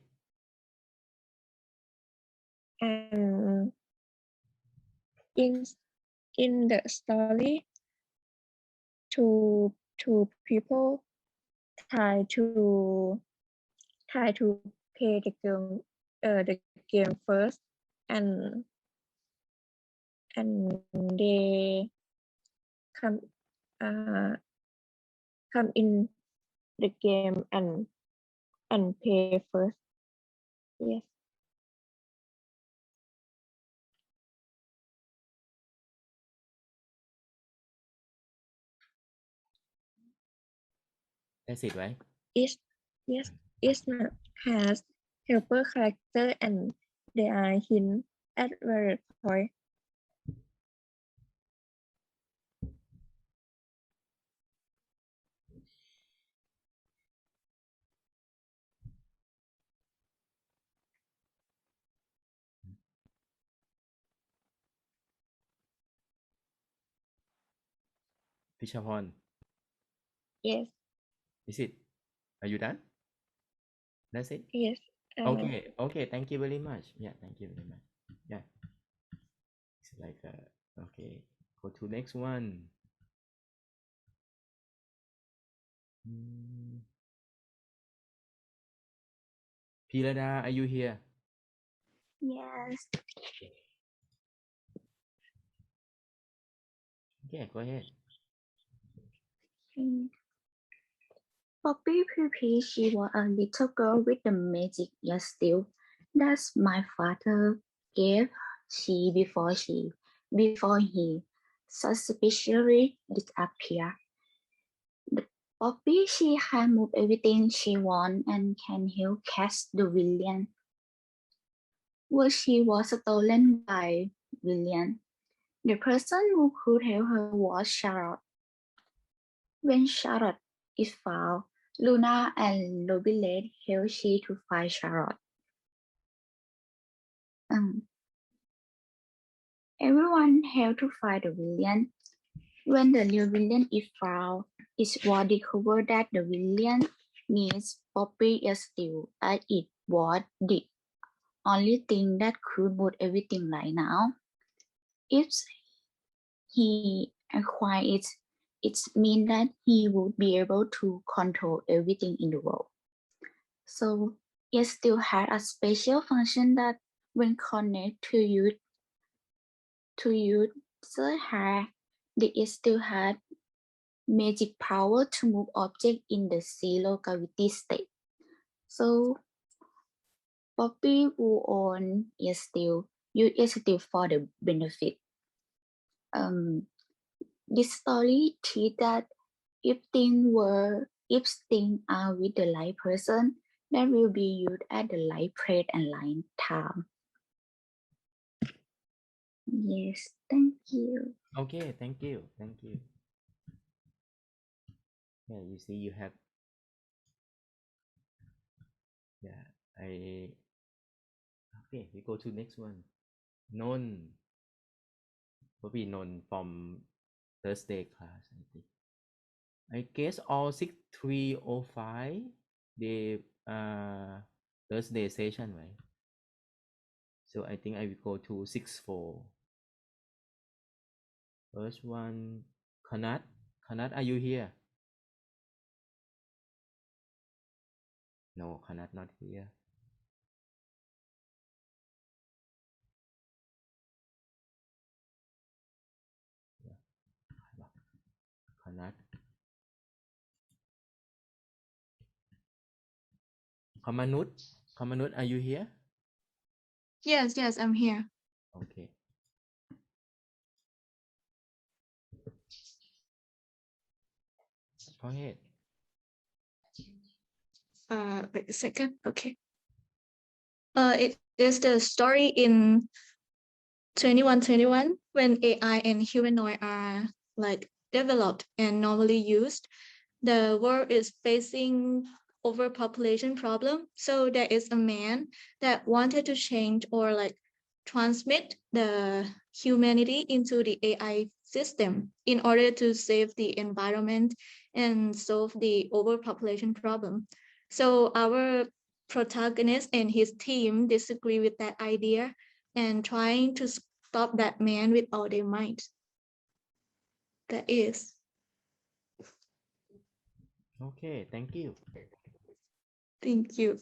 And in the story, two people try to play the game first, and they come in the game and play first. Yes. That's it, right? Each map has helper character, and there are hints at various points. Pishapon, Yes. is it? Are you done? That's it? Yes. Okay, okay, thank you very much. Yeah, thank you very much. Yeah. It's like okay, go to next one. Pilada, are you here? Yes. Okay, go ahead. Poppy Pippi, she was a little girl with the magic yes still. That's my father gave she before he suspiciously disappeared. The Poppy, she can move everything she wants and can help catch the villain. Well, she was stolen by villain. The person who could help her was Charlotte. When Charlotte is found, Luna and Lobelette help she to find Charlotte. Everyone help to find the villain. When the new villain is found, it was discovered that the villain means Poppy is still, as it was the only thing that could move everything right now. If he acquired it means that he would be able to control everything in the world. So it still had a special function that when connected to user had it still had magic power to move objects in the zero gravity state. So Poppy who own is still use it still for the benefit. This story teaches that if things are with the right person, then will be used at the right place and right time. Yes, thank you. Okay, thank you. Thank you. Yeah, you see, you have. Yeah, okay, we go to next one. Non. Probably non from Thursday class, I think. I guess all 6305 they Thursday session, right? So I think I will go to 64. First one, Kanat. Kanat, are you here? No, Kanat not here. Kanat. Kamanut. Kamanut, are you here? Yes, I'm here. Okay. Go ahead. Wait a second. Okay. It is the story in 2121 when AI and humanoid are like developed and normally used. The world is facing overpopulation problem. So there is a man that wanted to change or like transmit the humanity into the AI system in order to save the environment and solve the overpopulation problem. So our protagonist and his team disagree with that idea and trying to stop that man with all their might. That is. Okay, thank you. Thank you.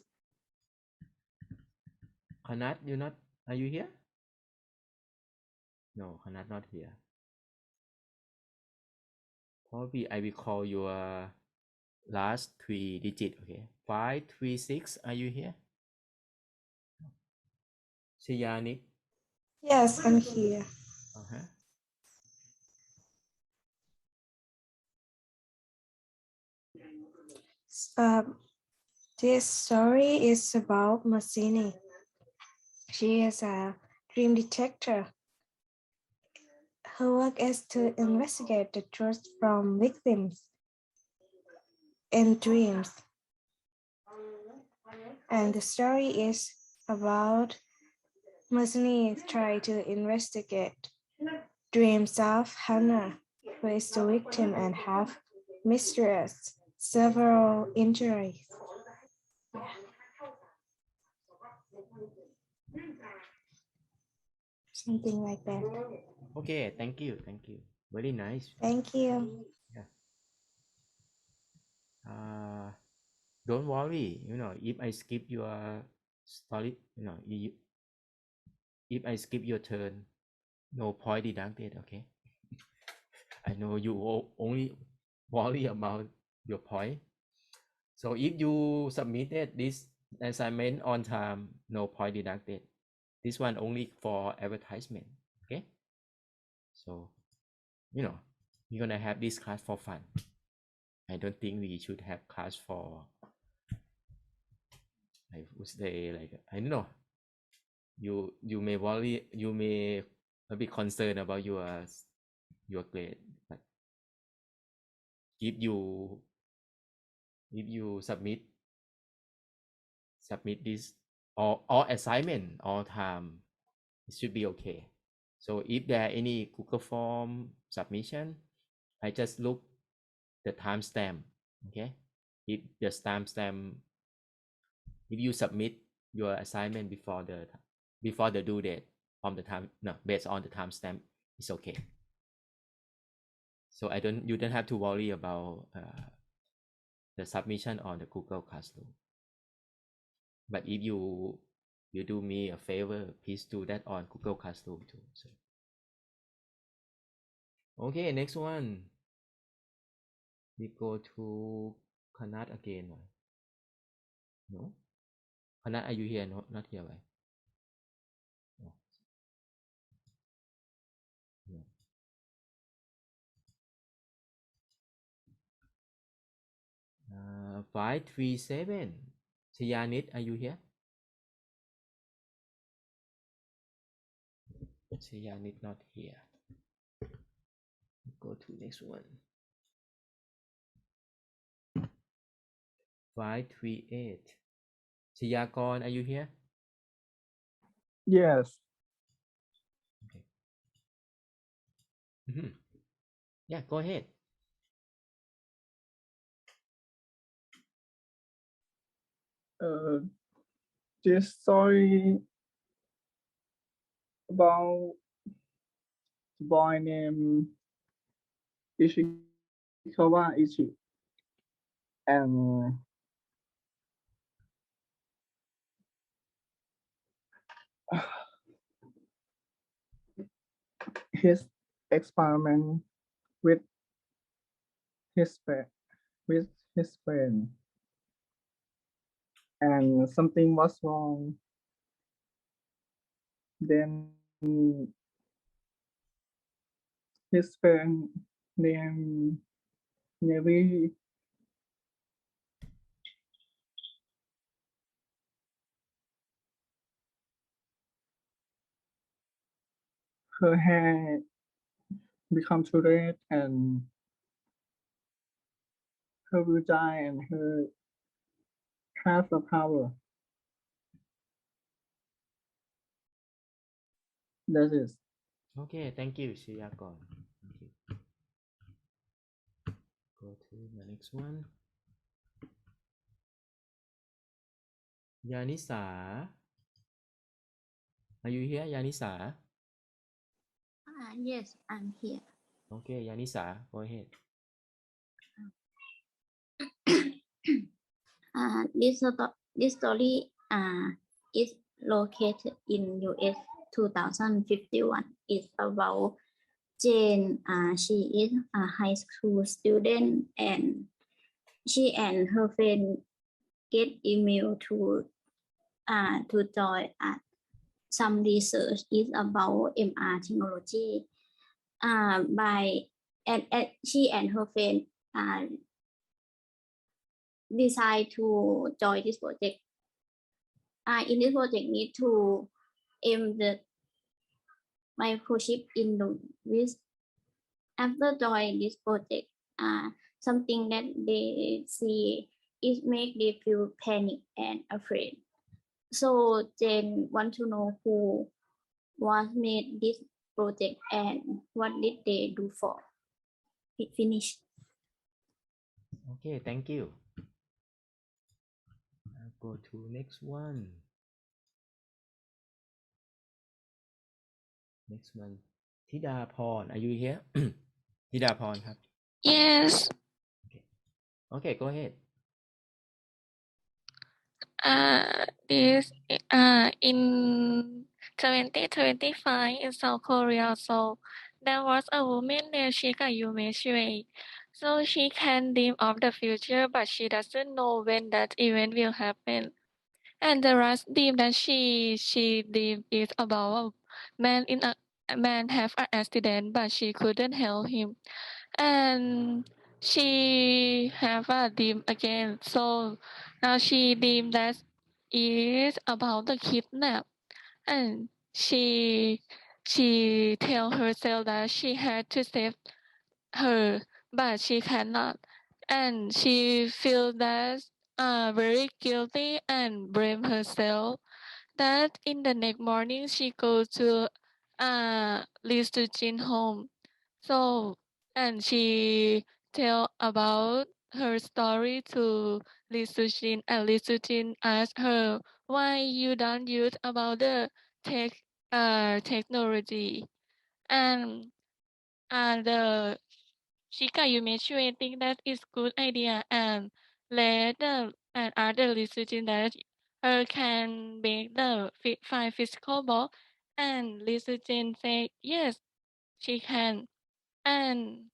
Kanat, are you here? No, Kanat not here. Probably I will call your last 3 digit, okay? 536, are you here? Siyanik. Yes, I'm here. Uh-huh. This story is about Masini. She is a dream detector. Her work is to investigate the truth from victims in dreams. And the story is about Masini trying to investigate dreams of Hannah, who is the victim and have mysterious several injuries. Something like that. Okay, thank you. Very nice. Thank you. Yeah. Don't worry, if I skip your story, if I skip your turn, no point deducted, okay? I know you only worry about your point. So if you submitted this assignment on time, no point deducted. This one only for advertisement, okay? So, we're gonna have this class for fun. I don't think we should have class for, I would say, like, I don't know. You may worry, you may be concerned about your grade, but if you submit this or assignment all time, it should be okay. So if there are any Google form submission, I just look the timestamp, okay? If the timestamp, if you submit your assignment before the due date from the time, no, based on the timestamp, it's okay. So you don't have to worry about the submission on the Google Classroom. But if you do me a favor, please do that on Google Classroom too. So. Okay, next one. We go to Kanat again. No? Anat, are you here? No, not here, right? No. No. 537. Shayanit, are you here? Shayanit not here. Go to next one. 538. Shayakon, are you here? Yes. Okay. Yeah, go ahead. This story about the boy named Ishikawa Ichi, and his experiment with his friend, with his friend, and something was wrong. Then his friend named Nevi her hair become too red and her will die and her has the power. That is. Okay, thank you, Shayakon. Thank you. Go to the next one. Yanisa, are you here, Yanisa? Yes, I'm here. Okay, Yanisa, go ahead. This story is located in US 2051. It's about Jane. She is a high school student and she and her friend get email to join some research is about MR technology. And she and her friend decide to join this project. In this project, need to aim the microchip in the wrist. After joining this project, something that they see is make they feel panic and afraid. So Jane want to know who was made this project and what did they do for it. Finished. Okay, thank you. I'll go to next one. Next one. Thidaporn, are you here? Thidaporn,ครับ. Yes. Okay, go ahead. This in 2025 in South Korea, so there was a woman named Shika Yume Shui. So she can dream of the future, but she doesn't know when that event will happen. And the last dream that she dreamed is about a man have an accident, but she couldn't help him. And she have a dream again. So now she dream that is about the kidnap, and she tell herself that she had to save her, but she cannot, and she feel that very guilty and blame herself. That in the next morning she goes to Lee Soo-jin home. So and she tell about her story to Lee Soo-jin, and Lee Soo-jin asked her why you don't use about the technology. And the Shika, you made sure I think that is good idea, and let the and other listening that her can make the five physical ball, and listening say yes, she can. And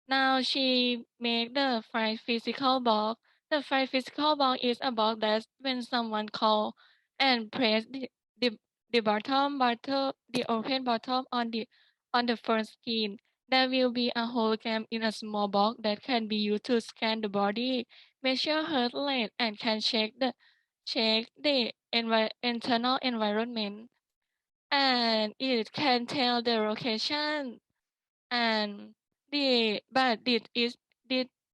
now she make the five physical ball The five physical box is about that when someone call and press the open bottom on the first screen, there will be a hologram in a small box that can be used to scan the body, measure heart rate, and can check the internal environment. And it can tell the location. And but the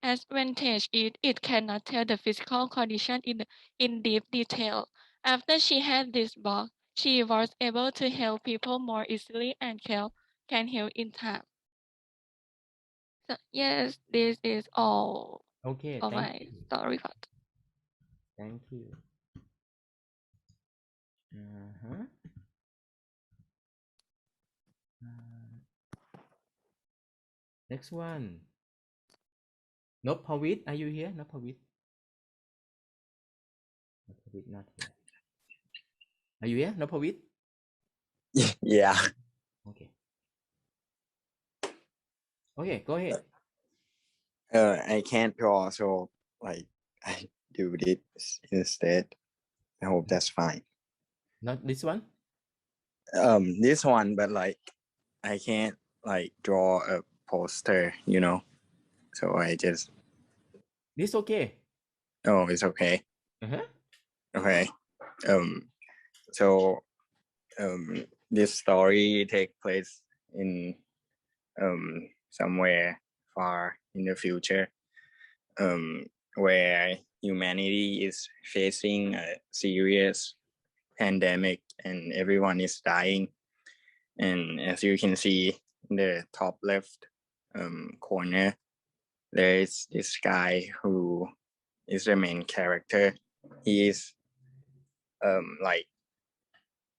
advantage is it cannot tell the physical condition in deep detail. After she had this box, she was able to help people more easily and can heal in time. So yes, this is all Okay, of thank my you. story part. Thank you. Uh-huh. Next one. Nopawit, are you here? Nopawit? Nopawit not here. Are you here? Nopawit? Yeah. Okay. Okay, go ahead. I can't draw, so like I do this instead. I hope that's fine. Not this one? This one, but like I can't like draw a poster, you know. So I just This okay. oh, it's okay. Uh-huh. Okay. So this story take place in somewhere far in the future, where humanity is facing a serious pandemic and everyone is dying. And as you can see in the top left corner, there is this guy who is the main character. He is like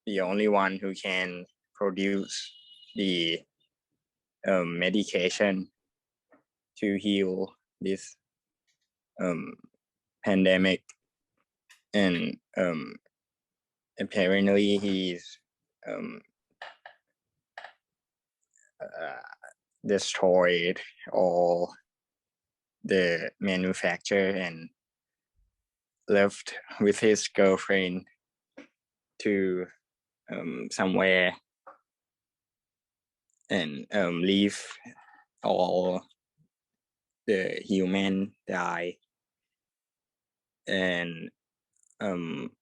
the only one who can produce the medication to heal this pandemic, and apparently he's destroyed all the manufacturer and left with his girlfriend to somewhere and leave all the human die. And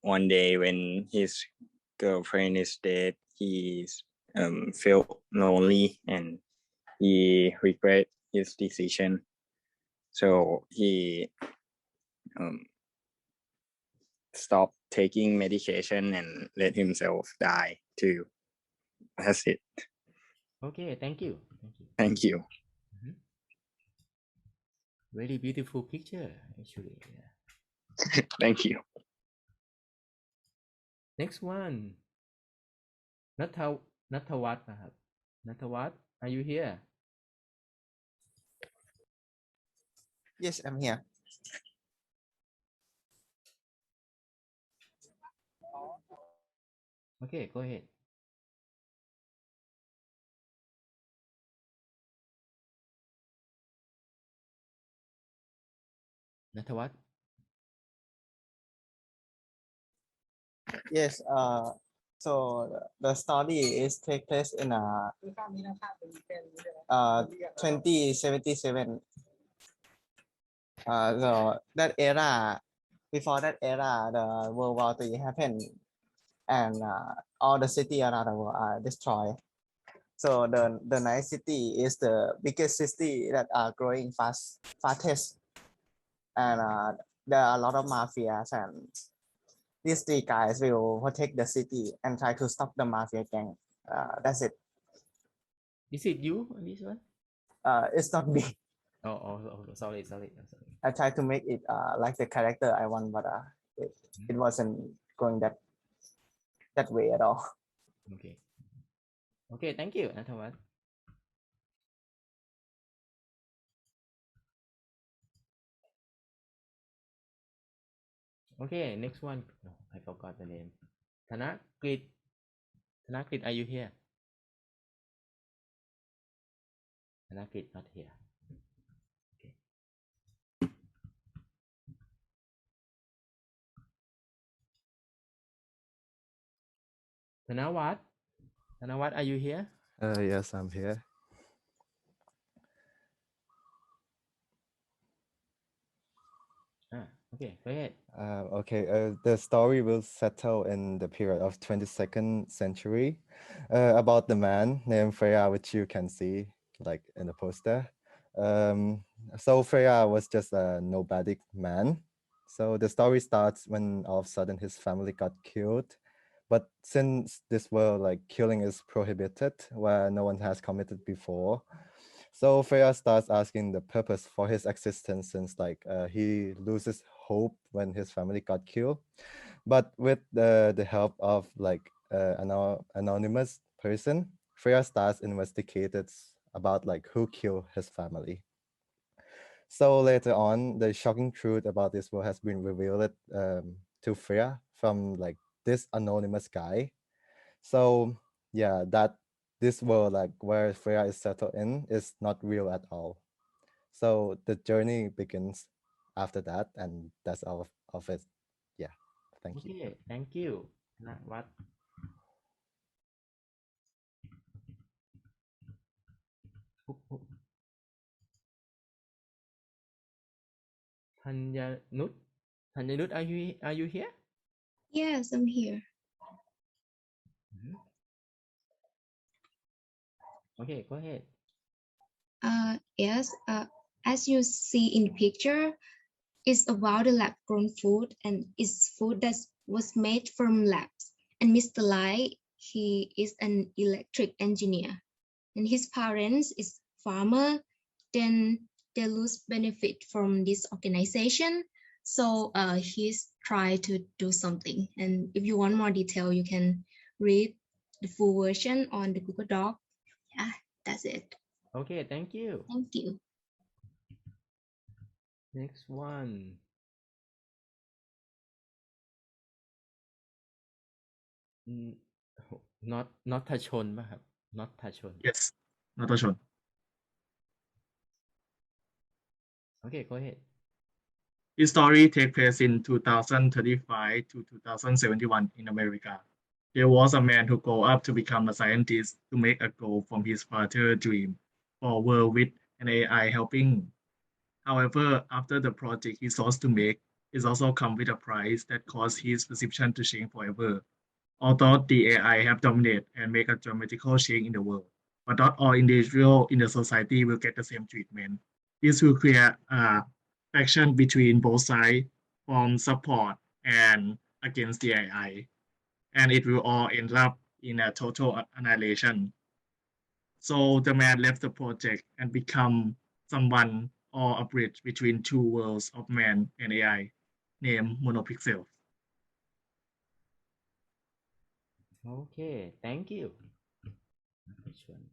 one day when his girlfriend is dead, he's felt lonely and he regret his decision. So he stopped taking medication and let himself die too. That's it. Okay, thank you. Thank you. Thank you. Very beautiful picture, actually. Yeah. Thank you. Next one. Natawat นะครับ Natawat, are you here? Yes, I'm here. Okay, go ahead. Natawat? Yes, so the story is take place in 2077. So that era, before that era, the World War III happened, and all the city around the world are destroyed. So the Night City is the biggest city that are growing fastest, and there are a lot of mafias, and these three guys will protect the city and try to stop the mafia gang. That's it. Is it you on this one? It's not me. Oh, sorry. I tried to make it like the character I want, but it wasn't going that way at all. Okay. Okay, thank you, Natawat. Okay, next one. No, I forgot the name. Thanakrit. Thanakrit, are you here? Thanakrit not here. Okay. Thanawat, are you here? Yes, I'm here. Okay, go ahead. The story will settle in the period of 22nd century about the man named Freya, which you can see like in the poster. So Freya was just a nomadic man. So the story starts when all of a sudden his family got killed. But since this world, like killing is prohibited where no one has committed before, so Freya starts asking the purpose for his existence since he loses hope when his family got killed. But with the help of an anonymous person, Freya starts investigated about who killed his family. So later on, the shocking truth about this world has been revealed to Freya from this anonymous guy. So yeah, that this world where Freya is settled in is not real at all. So the journey begins after that, and that's all of it. Yeah, thank you. Okay, thank you. Thanawat. Thanyanut, are you here? Yes, I'm here. Okay, go ahead. Yes, as you see in the picture, it's about the lab-grown food, and it's food that was made from labs. And Mr. Lai, he is an electric engineer, and his parents is farmer. Then they lose benefit from this organization, so he's try to do something. And if you want more detail, you can read the full version on the Google Doc. Yeah, that's it. Okay, thank you. Thank you. Next one. Not Tachon ป่ะครับ not Tachon Yes, Natashon. Okay, go ahead. This story takes place in 2035 to 2071 in America. There was a man who grew up to become a scientist to make a goal from his father's dream for a world with an AI helping. However, after the project he sought to make, it also come with a price that caused his perception to change forever. Although the AI have dominated and make a dramatical change in the world, but not all individuals in the society will get the same treatment. This will create a faction between both sides from support and against the AI, and it will all end up in a total annihilation. So the man left the project and become someone or a bridge between two worlds of man and AI, named Monopixel. Okay, thank you. Next one.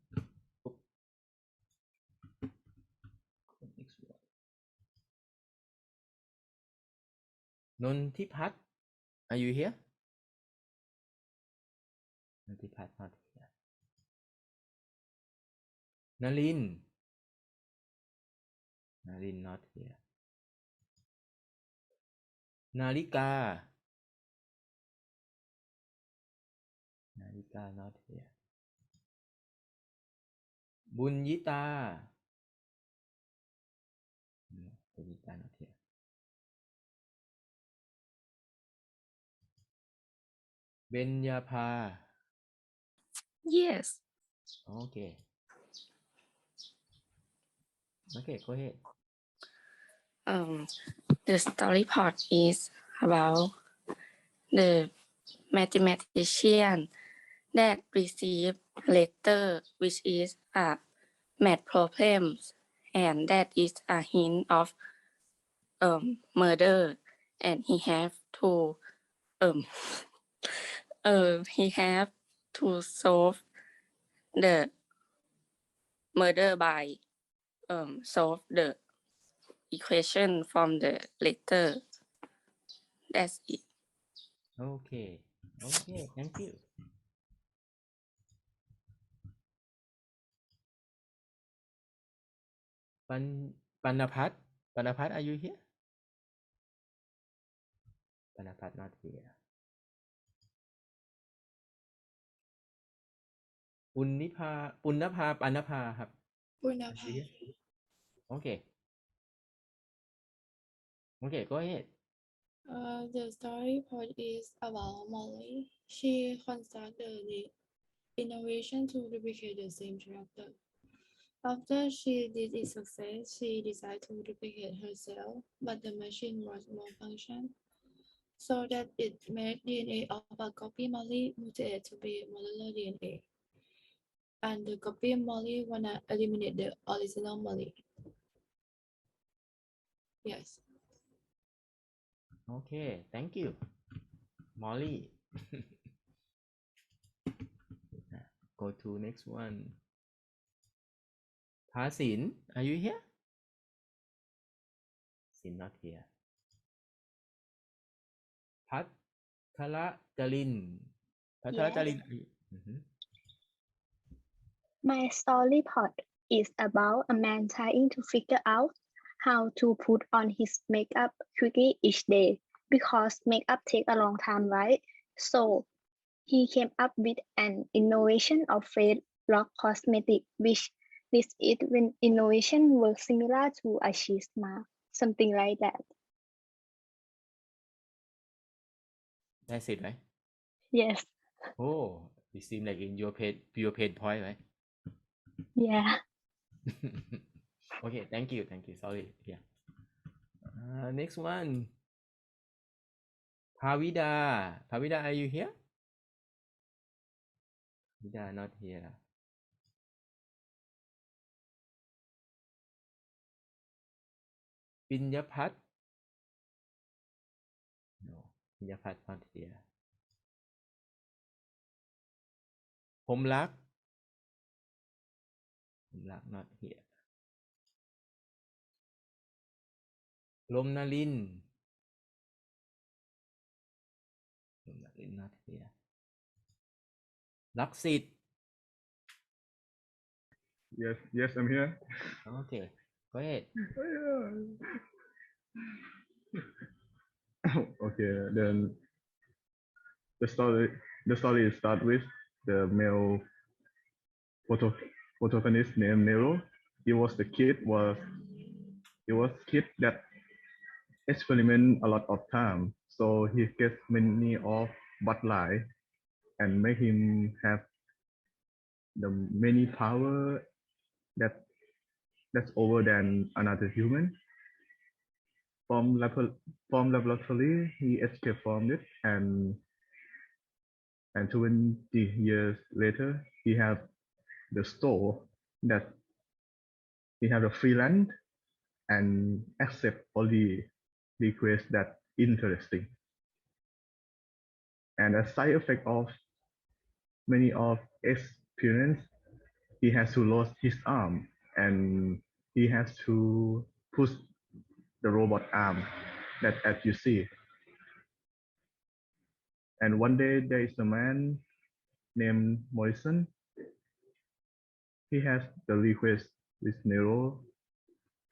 Next one. Nontipat, are you here? Nontipat not here. Nalin not here. Narika not here. Bunyita. No, Bunyita not here. Benyapa. Yes. Okay. Okay, go ahead. The story part is about the mathematician that received letter which is a math problems, and that is a hint of murder, and he have to solve the murder by solve the equation from the letter. That's it. Okay, thank you. Panapat, are you here? Panapat not here. ปุณณภาปุณณภาปานภาครับ Purnapha. Okay. Okay, go ahead. The story part is about Molly. She constructed the innovation to replicate the same character. After she did its success, she decided to replicate herself, but the machine was malfunction, so that it made DNA of a copy Molly mutated to be molecular DNA. And the copy Molly wanna eliminate the original Molly. Yes. Okay, thank you, Molly. Go to next one. Pasin, are you here? Sin not here. Pathala Jalin. Pathala Yes. Jalin. My story plot is about a man trying to figure out how to put on his makeup quickly each day because makeup takes a long time, right? So he came up with an innovation of face lock cosmetic, which this is when innovation works similar to a cheese mark, something like that. That's it, right? Yes. Oh, it seems like in your paid point, right? Yeah. Okay, thank you. Sorry. Yeah. Next one. Pavida, are you here? Pavida not here. Pinyapat. No, Pinyapat not here. Homlak. Homlak not here. Lomnalin. Lomnalin not here. Laksit. Yes, I'm here. Okay, go ahead. Okay, then the story start with the male protagonist named Nero. He was kid that experiment a lot of time, so he gets many of bad lie and make him have the many power that's over than another human. From laboratory, he escaped from it, and 20 years later, he have the store that he have a freelance and accept only requests that interesting. And a side effect of many of experience, he has to lose his arm and he has to push the robot arm that as you see. And one day there is a man named Morrison. He has the request with Nero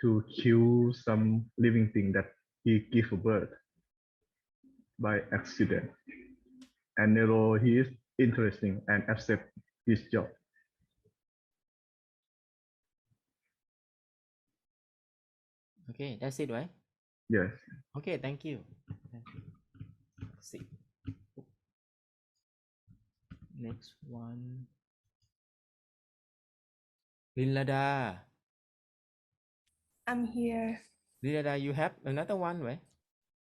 to kill some living thing that he give birth by accident. And Nero, he is interesting and accept his job. Okay, that's it, right? Yes. Okay, thank you. Let's see. Next one. Linlada. I'm here. Linlada, you have another one, right?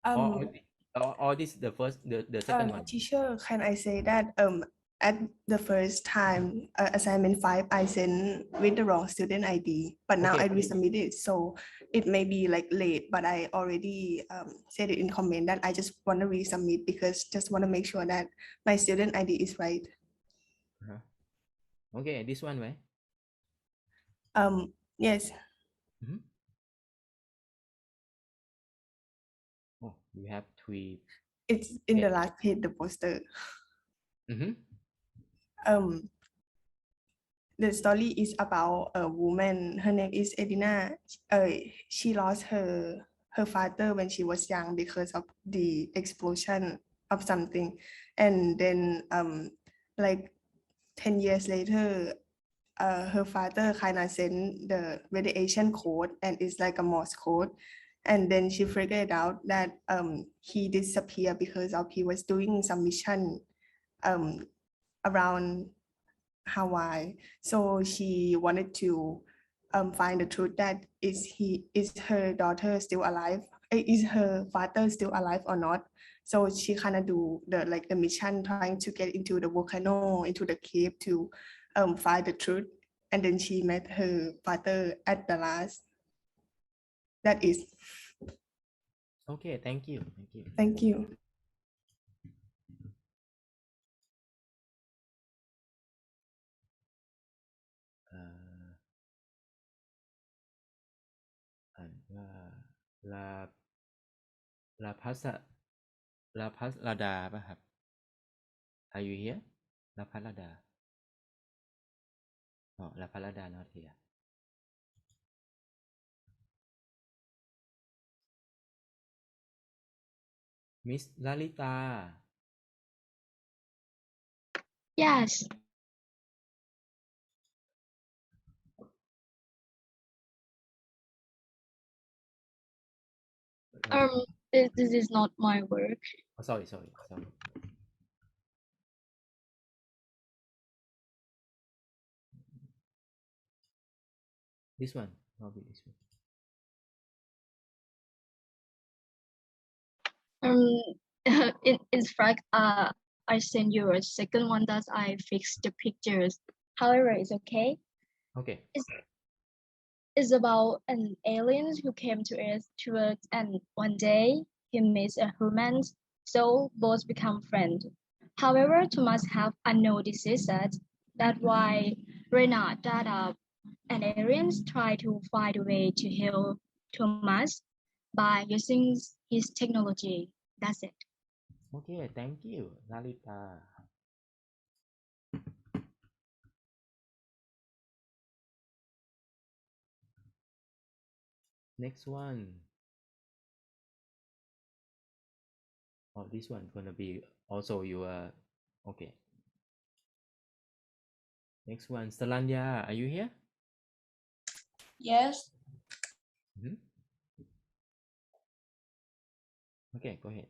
Or this is the first, the second one. Teacher, can I say that at the first time assignment 5 I sent with the wrong student ID, but now Okay. I resubmitted, so it may be like late, but I already said it in comment that I just want to resubmit because just want to make sure that my student ID is right. Okay, this one, right? Yes. Oh, you have three. It's in the last page, the poster. The story is about a woman. Her name is Edina. She lost her father when she was young because of the explosion of something, and then like 10 years later, her father kind of sent the radiation code, and it's like a Morse code. And then she figured out that he disappeared because of he was doing some mission around Hawaii. So she wanted to find the truth that is her daughter still alive? Is her father still alive or not? So she kind of do the mission trying to get into the volcano, into the cave to find the truth. And then she met her father at the last. That is. Okay, thank you. Thank you. Thank you.ลาพัสลาดาป่ะครับ Are you here ลาพัสลาดา Oh, ลาพัสลาดา not here. Miss Lalita. Yes. This is not my work. Oh, sorry. This one, probably this one. In fact, I send you a second one that I fixed the pictures. However, it's okay. Okay. It's about an alien who came to Earth, and one day he meets a human, so both become friends. However, Thomas have unknown diseases. That's why Renard and aliens try to find a way to heal Thomas by using his technology. That's it. Okay, thank you, Lalita. Next one. Oh, this one gonna be also your okay. Next one, Stalanya, are you here? Yes. Okay, go ahead.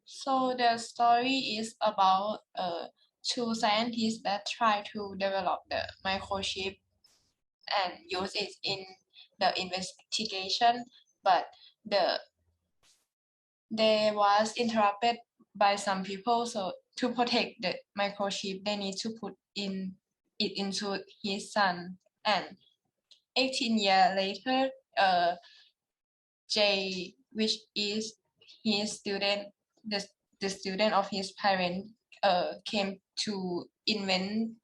So the story is about two scientists that try to develop the microchip and use it in the investigation, but they was interrupted by some people. So to protect the microchip, they need to put it into his son. And 18 years later, Jay, which is his student, the student of his parent, came to invite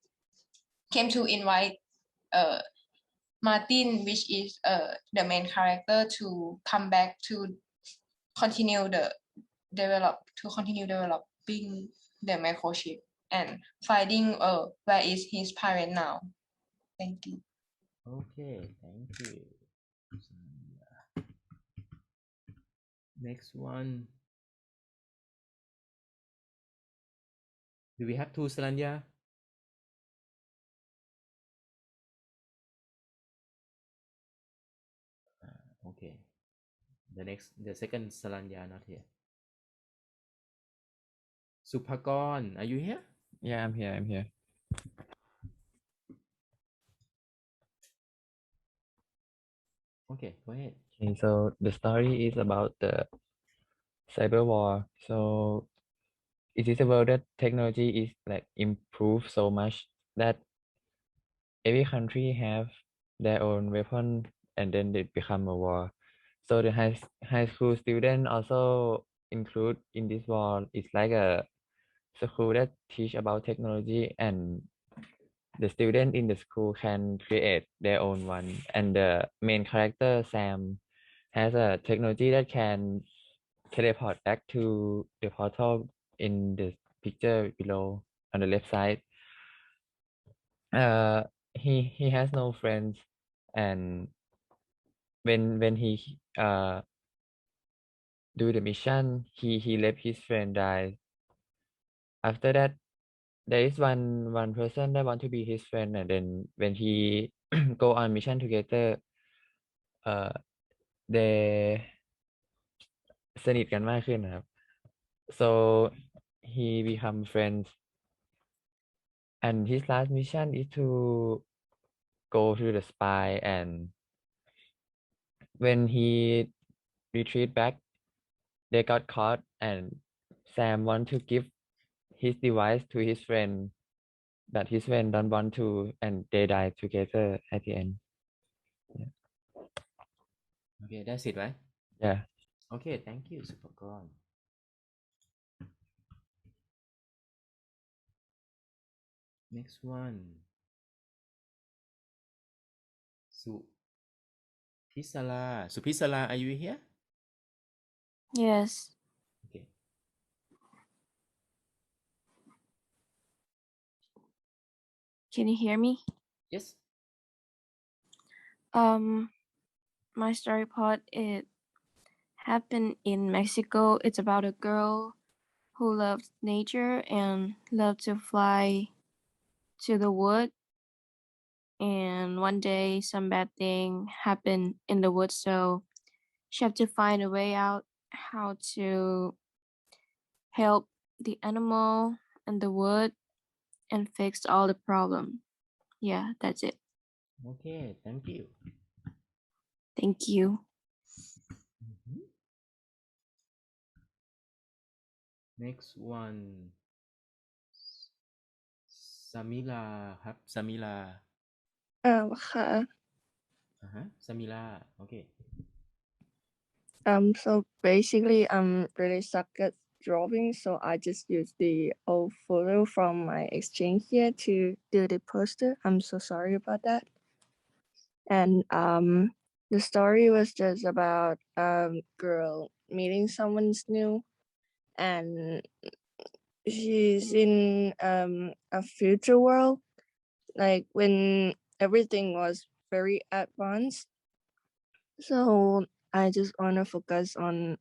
Martin, which is the main character, to come back to continue developing the microchip and finding where is his parent now. Thank you. Okay, thank you. Next one. Do we have two Stalanya? Okay. The second Stalanya not here. Supakon, are you here? Yeah, I'm here. Okay, go ahead. Okay, so the story is about the cyber war. So it is a world that technology is like improved so much that every country have their own weapon, and then it become a war. So the high school student also include in this war. It's like a school that teach about technology, and the student in the school can create their own one. And the main character Sam has a technology that can teleport back to the portal in the picture below on the left side. He has no friends, and when he do the mission, he let his friend die. After that, there is one person that want to be his friend, and then when he go on mission together, they สนิทกันมากขึ้นนะครับ so he become friends, and his last mission is to go to the spy, and when he retreat back, they got caught, and Sam want to give his device to his friend, but his friend don't want to, and they die together at the end. Okay, that's it, right? Yeah. Okay, thank you, Supakon. Next one. Supisala, are you here? Yes. Okay. Can you hear me? Yes. My story part, it happened in Mexico. It's about a girl who loves nature and loves to fly to the wood. And one day some bad thing happened in the woods, so she had to find a way out, how to help the animal and the wood and fix all the problem. Yeah, that's it. Okay, thank you. Thank you. Next one. Samila ครับ Samila ค่ะ Samila okay. So basically, I'm really suck at drawing, so I just use the old photo from my exchange here to do the poster. I'm so sorry about that. And the story was just about girl meeting someone new, and she's in a future world, like when everything was very advanced. So I just want to focus on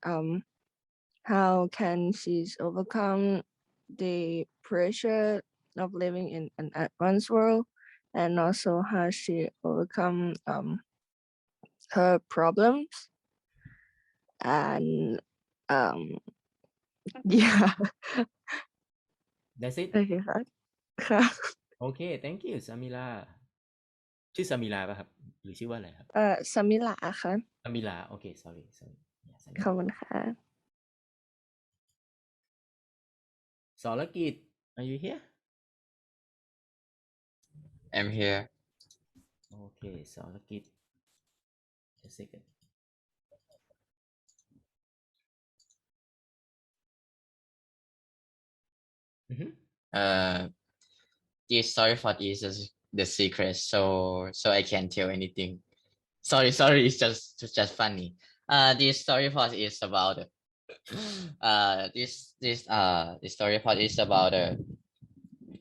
how can she overcome the pressure of living in an advanced world, and also how she overcome her problems. And yeah. That's it. Okay ค่ะ Okay, thank you, Samila ชื่อ Samila ป่ะครับ หรือชื่อว่าอะไรครับ สมิลาค่ะ Samila okay sorry Yeah, Samila. ขอบคุณค่ะ Solakit, are you here? I'm here. Okay, Solakit. Just a second. This story for this is the secret, so I can't tell anything. Sorry, it's just funny. This story part is about this story part is about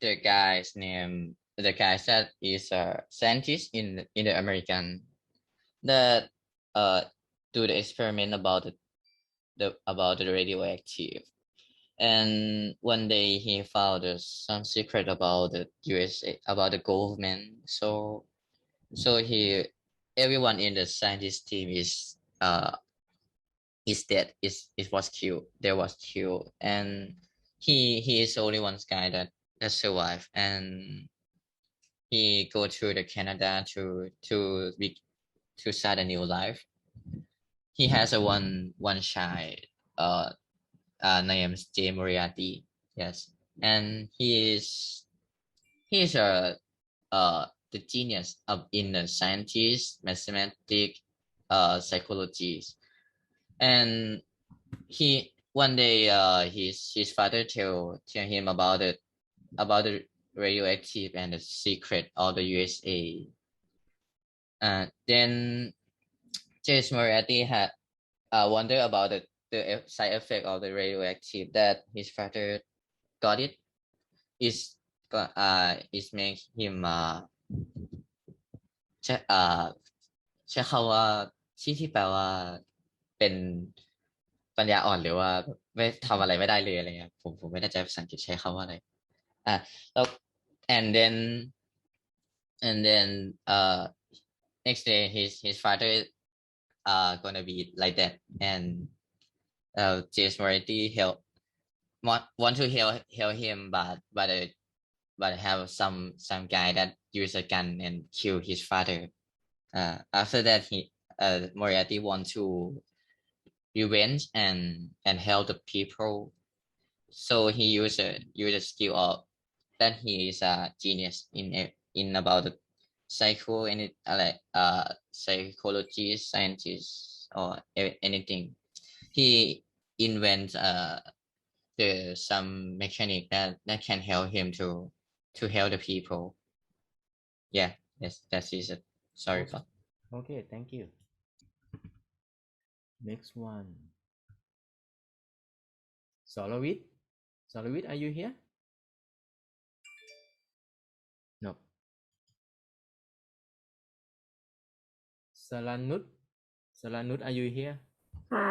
the guy's name. The guy that is a scientist in the American that do the experiment about the radioactive. And one day he found some secret about the USA, about the government. So everyone in the scientist team is dead. It was killed. There was killed, and he is the only one guy that survived. And he go to the Canada to start a new life. He has a one child. Named Jay Moriarty. Yes, and he is the genius of in the scientist, mathematics, psychologies, and he one day his father tell him about the radioactive and the secret of the USA. Then James Moriarty had wonder about the side effect of the radioactive that his father got it is make him ใช้คำว่าที่แปลว่าเป็นปัญญาอ่อนหรือว่าไม่ทำอะไรไม่ได้เลยอะไรเงี้ยผมไม่แน่ใจภาษาอังกฤษใช้คำว่าอะไร look, and then next day his father gonna be like that, and James Morty want to help him, but have some guy that use a gun and kill his father. After that, Moriarty want to revenge and help the people, so he use a skill of that he is a genius in about the psycho and like psychology, scientist, or anything. He invents some mechanic that can help him to help the people. Yeah, yes, that is it. Sorry, Okay. Okay, thank you. Next one. Solowit, are you here? No. Salanut, are you here? ค่ะ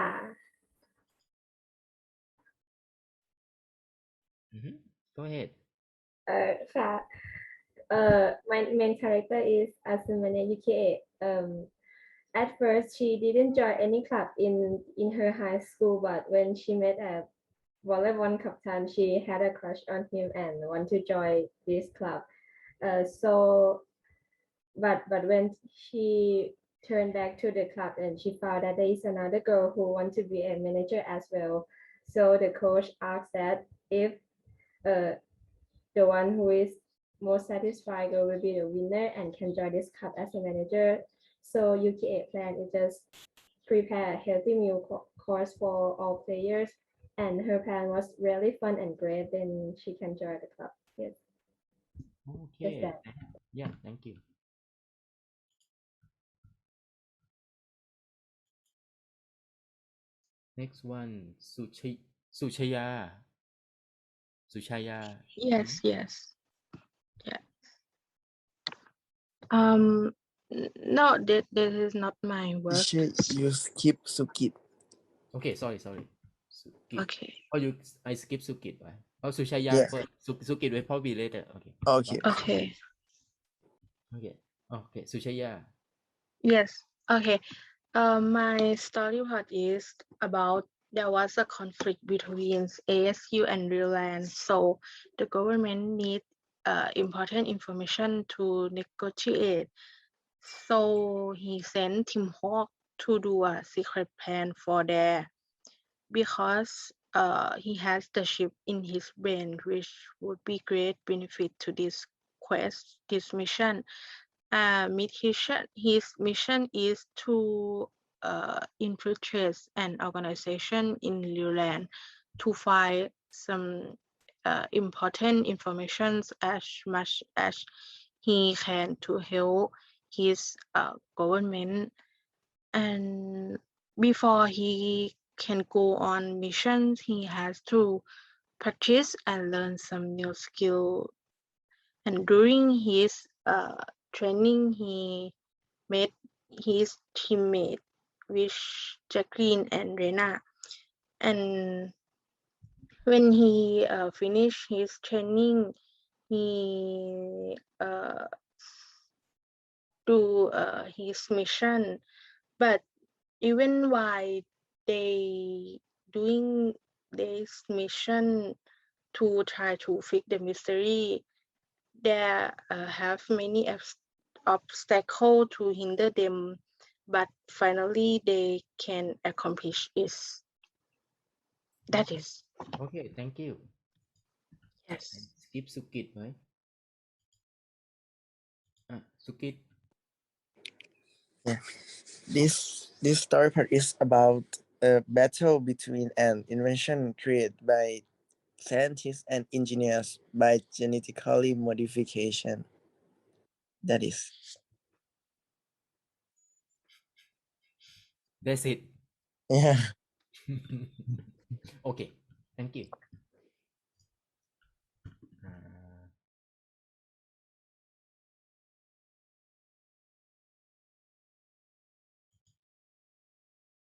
Go ahead. ค่ะ my main character is Asumane Yukie. At first she didn't join any club in her high school, but when she met a volleyball captain, she had a crush on him and want to join this club. But when she turned back to the club and she found that there is another girl who wants to be a manager as well. So the coach asked that if the one who is most satisfied girl will be the winner and can join this club as a manager. So Yuki plan is just prepare a healthy meal course for all players, and her plan was really fun and great. Then she can join the club. Yes. Okay. Just that. Yeah, thank you. Next one, Suchaya. Yes, yes. Yeah. No, this is not my work. You skip Sukit. Okay, sorry. Sukit. Okay. Oh, I skip Sukit, right? Oh, Suchaya Yeah. first. Sukit will probably later. Okay. Okay. Okay. Okay, Suchaya. Yes. Okay. My story part is about there was a conflict between ASU and Real so the government need important information to negotiate. So he sent Tim Hawk to do a secret plan for there because he has the chip in his brain, which would be great benefit to this quest, this mission. His mission is to infiltrate an organization in Leland to find some important information as much as he can to help his government. And before he can go on missions, he has to practice and learn some new skill. And during his training, he met his teammate, which Jacqueline and Rena. And when he finished his training, he do his mission. But even while they doing this mission to try to fix the mystery, there have many obstacles to hinder them, but finally they can accomplish it. That is. Okay, thank you. Yes. Skip Sukit, right? Sukit. Yeah. This story part is about a battle between an invention created by scientists and engineers by genetically modification. That is. That's it. Yeah. Okay, thank you.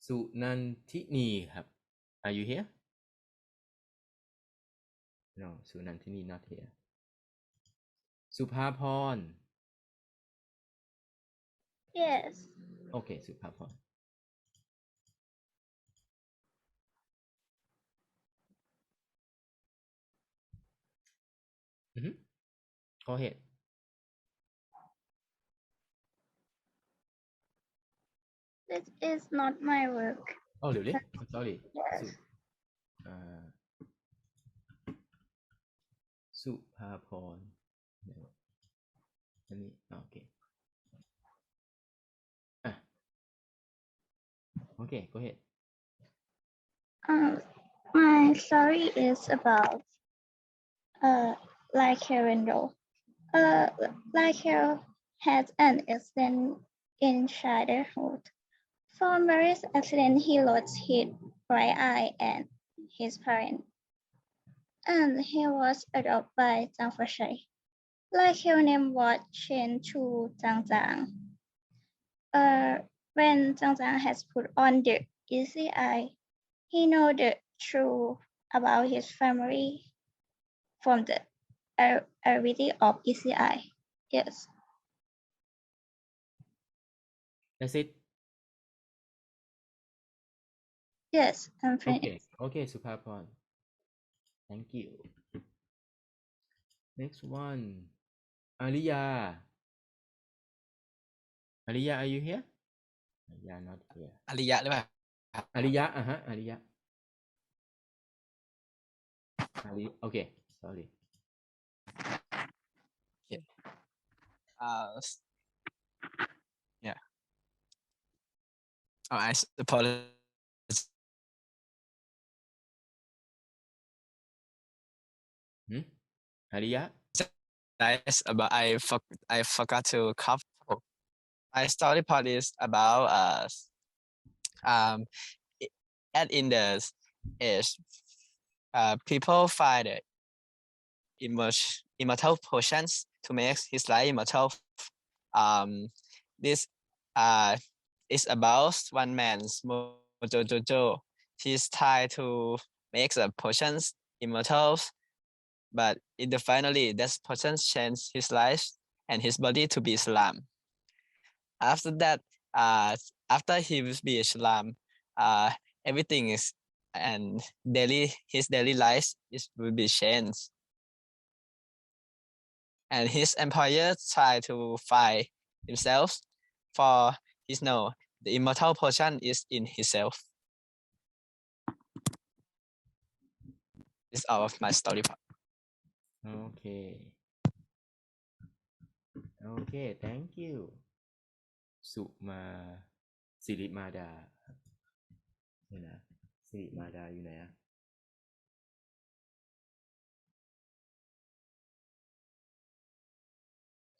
Sunantini ครับ Are you here? No, Sunantini not here. สุภาพร Yes. โอเค สุภาพร Go ahead. This is not my work. Oh, really? Oh, sorry. Yes. สุภาพรอันนี้โอเคโอเค go ahead. My story is about Lyca Randall. Lyca had an accident in childhood. From various accidents, he lost his right eye and his parents, and he was adopted by Zhang Fashai. Lyca's name was changed to Zhang Zhang. When Zhang Zhang has put on the easy eye, he know the truth about his family from the ability of easy eye. Yes. That's it. Yes, I'm finished. Okay. Okay, Suphapon. Thank you. Next one. Aliya. Aliya, are you here? Aliya not here. อริยะหรือเปล่า Aliya, Aliya. Okay, sorry. Yeah. I apologize. Aliya? But I forgot to cover. My story part is about at in the age people find immortal potions to make his life immortal. This is about one man's Mojojojo. He's trying to make the potions immortal, but in the finally, that potions change his life and his body to be Islam. After that, after he will be Islam, everything is and his daily life will be changed. And his employer try to find himself for his the immortal portion is in himself. This is all of my story part. Okay. Okay, thank you. สิริมาดานี่นะสิริมาดาอยู่ไหนอะ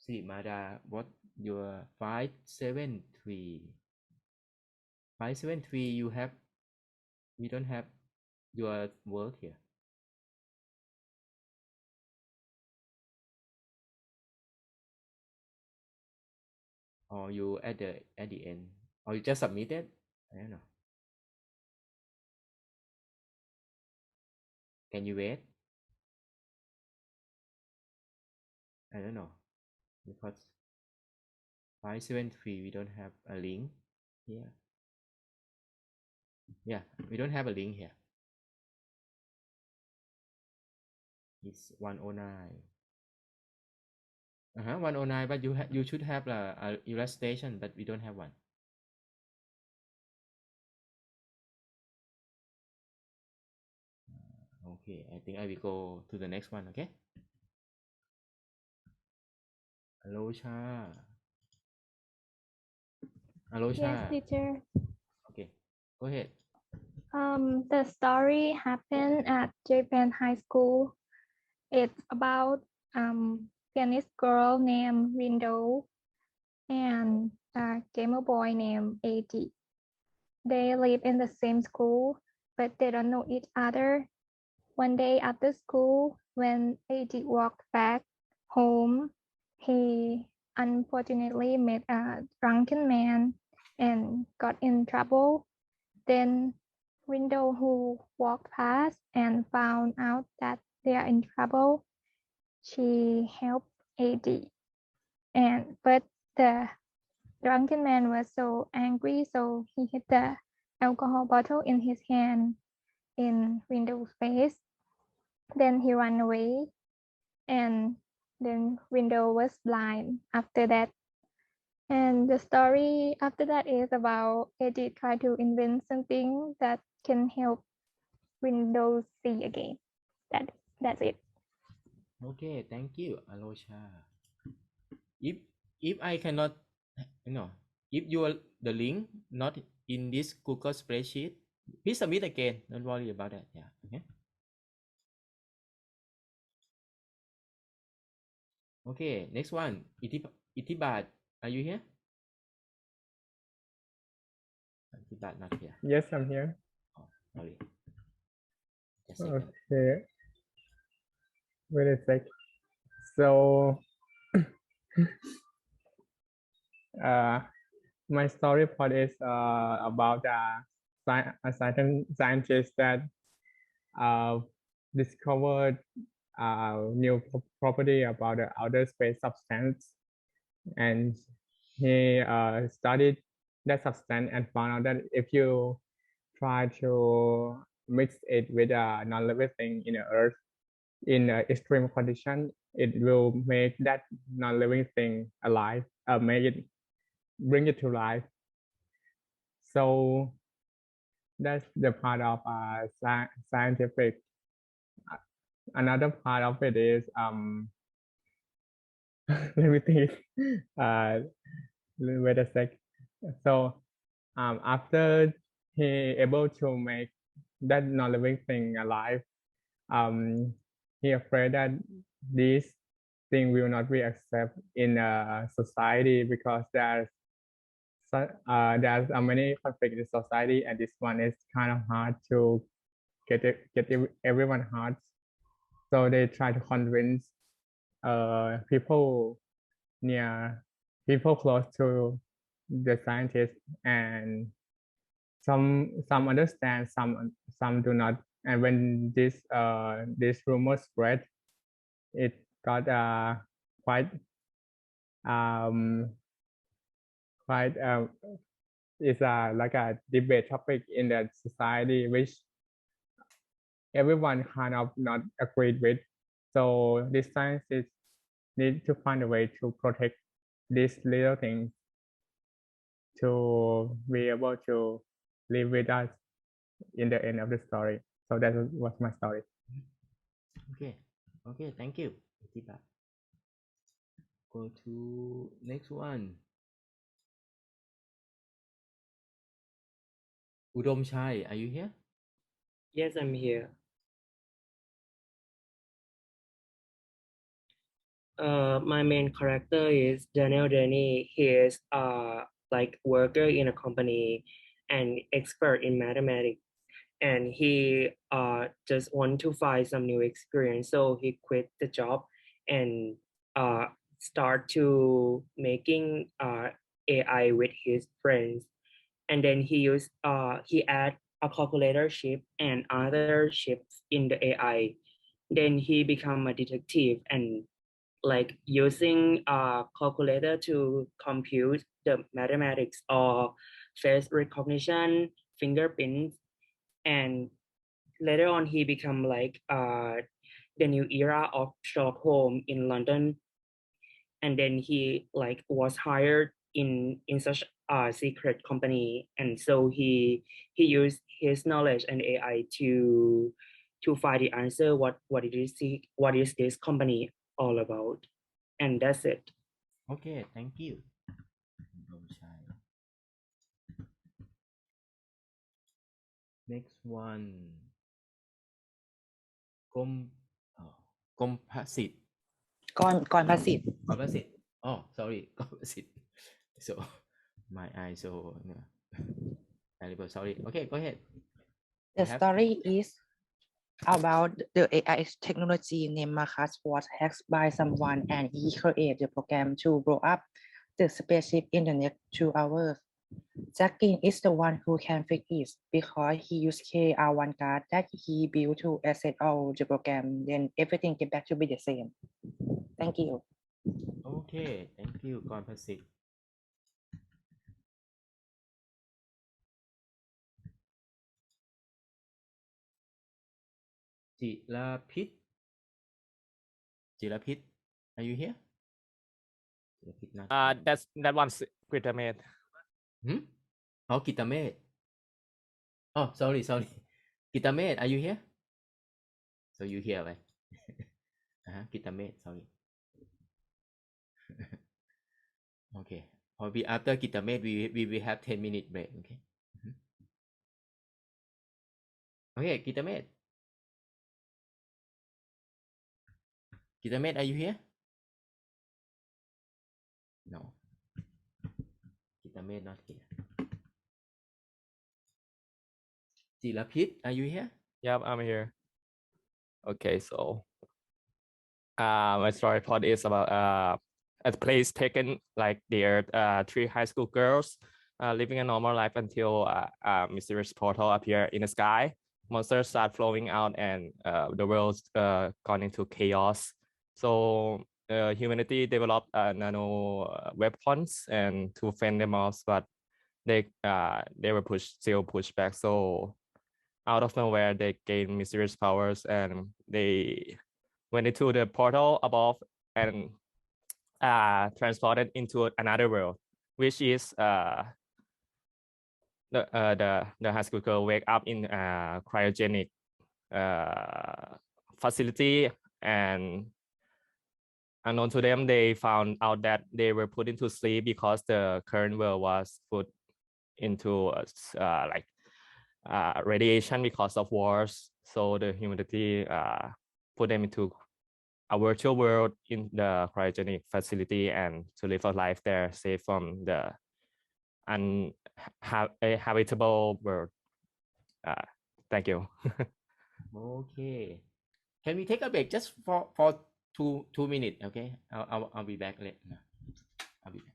สิริมาดา what your 573 you have we don't have your work here. Or you at the end, or you just submitted? I don't know. Can you wait? I don't know, because 573 we don't have a link here. Yeah, we don't have a link here. It's 109. 109, but you should have a illustration, but we don't have one. Okay, I think I will go to the next one. Okay. Alosha. Yes, teacher. Okay, go ahead. The story happened at Japan High School. It's about pianist girl named Rindo and a gamer boy named AD. They live in the same school, but they don't know each other. One day after school, when AD walked back home, he unfortunately met a drunken man and got in trouble. Then Rindo, who walked past and found out that they are in trouble, she helped AD. But the drunken man was so angry, so he hit the alcohol bottle in his hand in Window's face. Then he ran away, and then Window was blind after that. And the story after that is about Eddie trying to invent something that can help Windows see again. That's it. Okay, thank you, Alosha. If I cannot, if the link not in this Google spreadsheet, please submit again. Don't worry about that. Yeah. Okay. Okay. Next one, Itibat. Are you here? Itibat not here. Yes, I'm here. Oh, sorry. Just a second. Okay. Wait a sec. So, my story part is about a scientist that discovered new property about the outer space substance, and he studied that substance and found out that if you try to mix it with a non-living thing in the earth in extreme condition, it will make that non-living thing alive, bring it to life. So that's the part of scientific. Another part of it is let me think. Wait a sec. So after he able to make that non-living thing alive, he afraid that this thing will not be accepted in a society because there's many conflicts in society, and this one is kind of hard to get everyone hearts. So they try to convince people close to the scientist, and some understand, some do not. And when this rumor spread, it got quite it's like a debate topic in the society, which everyone kind of not agreed with. So this scientists need to find a way to protect these little things to be able to live with us in the end of the story. So that was my story. Okay, thank you. Go to next one. Udom Chai, are you here? Yes, I'm here. My main character is Daniel Denny. He is like worker in a company and expert in mathematics, and he just want to find some new experience. So he quit the job and start to making AI with his friends, and then he add a calculator chip and other chips in the AI. Then he become a detective and like using a calculator to compute the mathematics or face recognition, fingerprints, and later on he become like the new era of Sherlock Holmes in London, and then he like was hired in such a secret company, and so he used his knowledge and AI to find the answer what is this company all about, and that's it. Okay, thank you. Udom Chai. Next one. Composite. Composite. Oh, sorry, composite. So my eyes so terrible. Sorry. Okay, go ahead. The story is about the AI technology named Marcus was hacked by someone, and he created the program to blow up the spaceship in the next 2 hours. Jack King is the one who can fix it because he used KR1 card that he built to reset all the program. Then everything get back to be the same. Thank you. Okay, thank you กรประสิทธิ์จิรพิษ are you here จิรพิษนะ that one's Gitamed. อ๋อกิตเมธ oh sorry กิตเมธ are you here so you here ไหม กิตเมธ sorry okay probably after กิตเมธ we will have 10-minute break okay okay กิตเมธ are you here no กิตเมธ not here จิรพิษ are you here Yep, I'm here. Okay, so my story plot is about a place taken like there three high school girls living a normal life until a mysterious portal appear in the sky. Monsters start flowing out and the world's gone into chaos. So humanity developed nano weapons and to fend them off, but they were still pushed back. So out of nowhere, they gain mysterious powers and they went into the portal above and transported into another world, which is the high school girl wake up in a cryogenic facility, and unknown to them, they found out that they were put into sleep because the current world was put into radiation because of wars. So the humanity put them into a virtual world in the cryogenic facility and to live a life there, safe from the uninhabitable world. Thank you. Okay. Can we take a break just for 2 minutes? Okay. I'll be back later. I'll be back.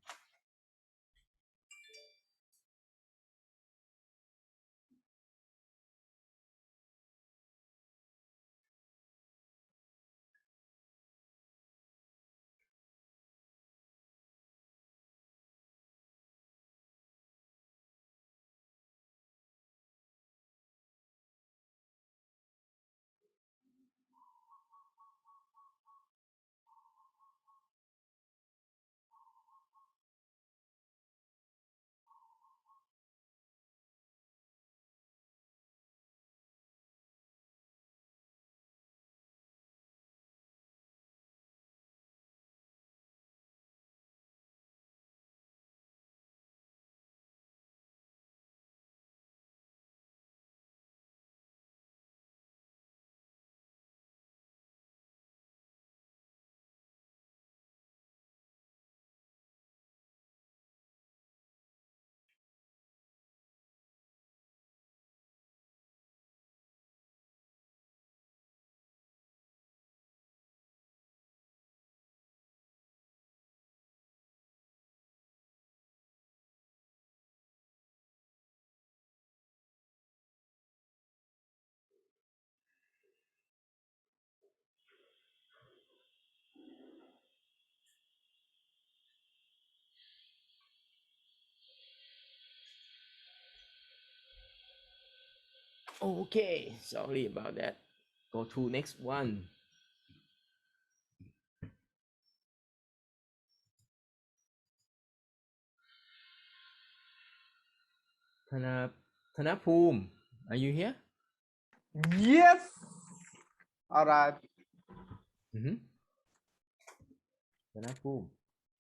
Okay, sorry about that. Go to next one. Thanapoom, are you here? Yes. All right. Thanapoom.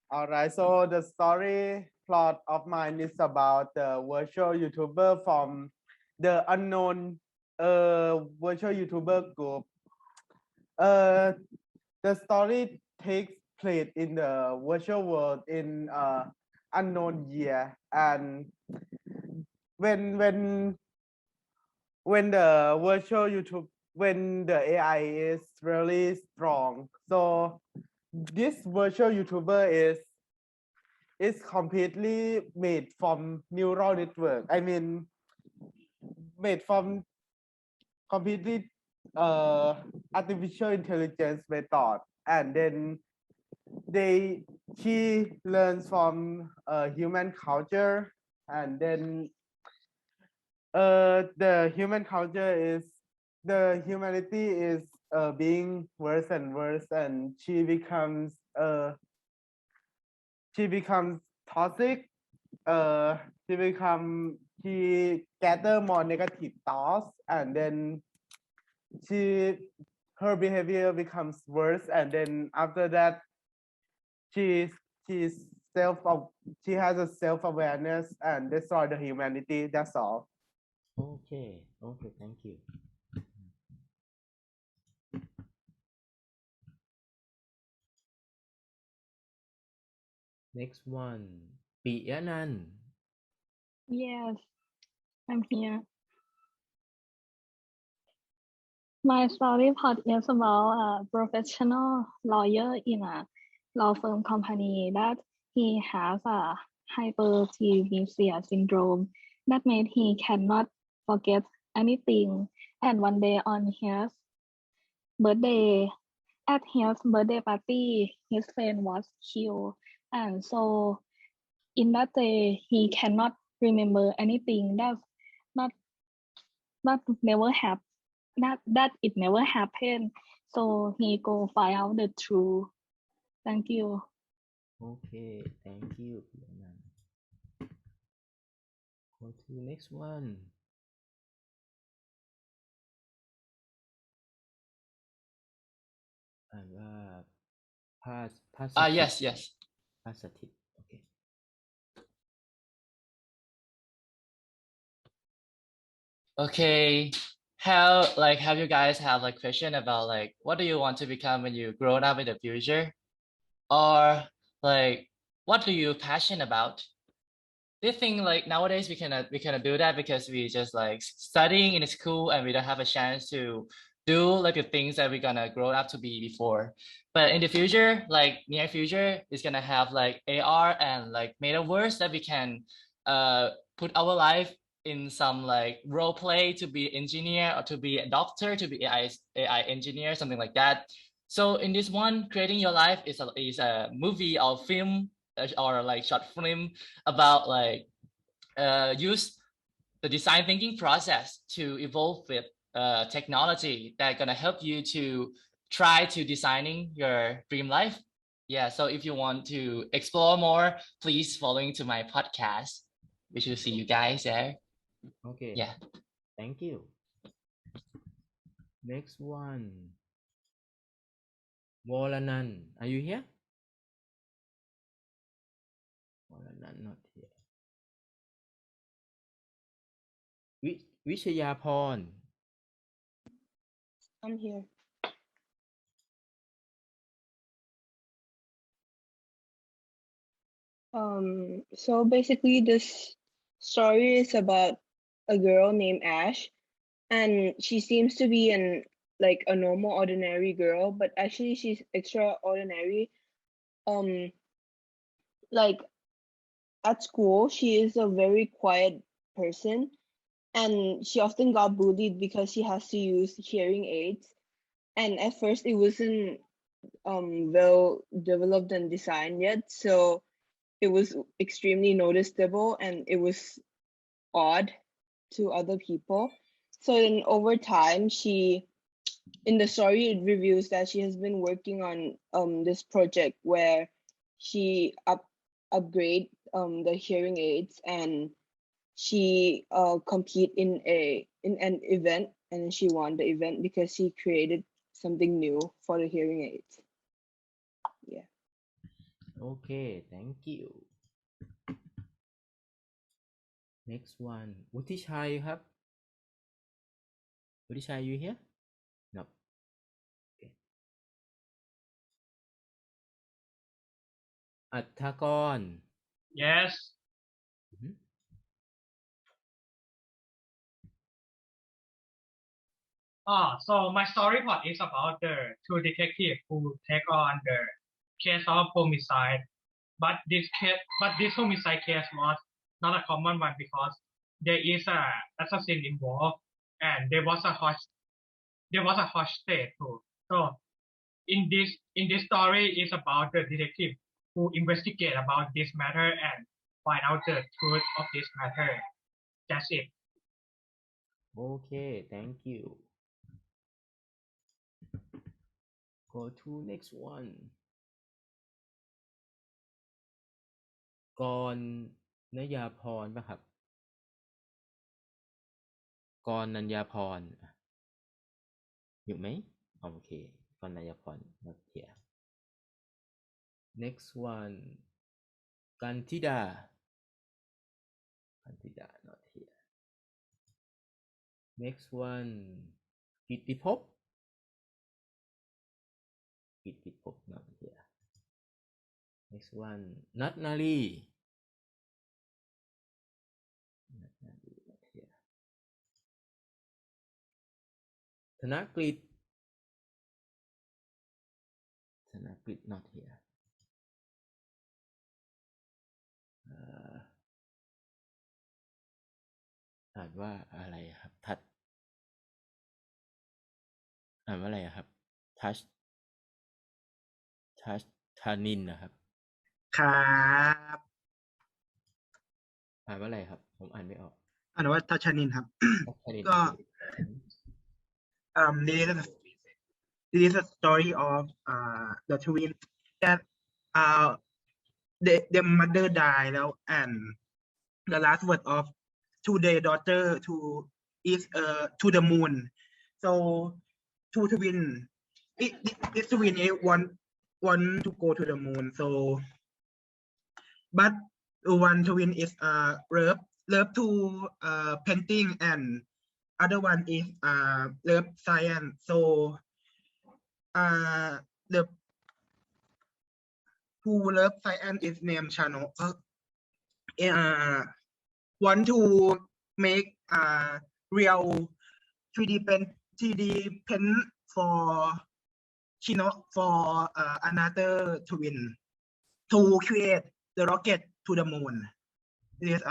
All right. So the story plot of mine is about the virtual YouTuber from the unknown virtual YouTuber group. The story takes place in the virtual world in unknown year, and when the virtual YouTube, when the AI is really strong, so this virtual YouTuber is completely made from neural network. I mean, made from completely artificial intelligence method, and then she learns from human culture, and then the human culture is the humanity is being worse and worse, and she becomes toxic. She gather more negative thoughts, and then her behavior becomes worse, and then after that she's self she has a self-awareness and destroy the humanity. That's all. Okay, okay, thank you. Next one, Piyanan. Yes, I'm here. My story part is about a professional lawyer in a law firm company that he has a hyperthymesia syndrome that made he cannot forget anything. And one day on his birthday, at his birthday party, his friend was killed. And so in that day, he cannot remember anything not that never happened. That it never happened. So he go find out the truth. Thank you. Okay, thank you, Piyanan. Go to next one. Pasatit. Yes. Pasatit. Okay. Okay. Have you guys have like question about like what do you want to become when you grow up in the future? Or like what do you passionate about? Do you think like nowadays we cannot do that because we just like studying in school and we don't have a chance to do like the things that we're gonna grow up to be before? But in the future, like near future, it's gonna have like AR and like metaverse that we can put our life in some like role play to be engineer or to be a doctor, to be AI engineer, something like that. So in this one, creating your life is a movie or film or like short film about like use the design thinking process to evolve with technology that gonna help you to try to designing your dream life. Yeah, so if you want to explore more, please following to my podcast. We should see you guys there. Okay. Yeah. Thank you. Next one. Wolanan, are you here? Wolanan not here. Vishayaporn. I'm here. So basically this story is about a girl named Ash, and she seems to be a normal ordinary girl, but actually she's extraordinary. Like at school, she is a very quiet person, and she often got bullied because she has to use hearing aids. And at first it wasn't well developed and designed yet, so it was extremely noticeable and it was odd to other people. So then over time, in the story it reveals that she has been working on this project where she upgrade the hearing aids, and she compete in an event, and she won the event because she created something new for the hearing aids. Yeah. Okay, thank you. Next one. Utishai, you have? Utishai, you here? No. Okay. Attagon. Yes. Mhm. So my story plot is about the two detectives who take on the case of homicide, but this homicide case was not a common one because there is a assassin involved and there was a hostage too. So in this story is about the detective who investigate about this matter and find out the truth of this matter. That's it. Okay, thank you. Go to next one. กรณยาพรป่ะครับกรณัญญาพรอยู่ไหมโอเคกรณัญญาพร not here next one กันธิดา not here next one กิตติภพ not here next one นัทนาลี not here ธนกฤษ not here อ่านว่าอะไรครับอ่านว่าอะไรครับทัชธานินนะครับ ครับ อ่านว่าอะไรครับผมอ่านไม่ออก อ่านว่าทัชนินครับ ทัชนิน ก็ this is a story of the twins that their mother died แล้ว and the last word of to their daughter is to the moon so two twin this twin want to go to the moon so but one twin is love to painting and other one is love science so the who love science is named Chano want to make real 3D pen for Chino for another twin to create the rocket to the moon. This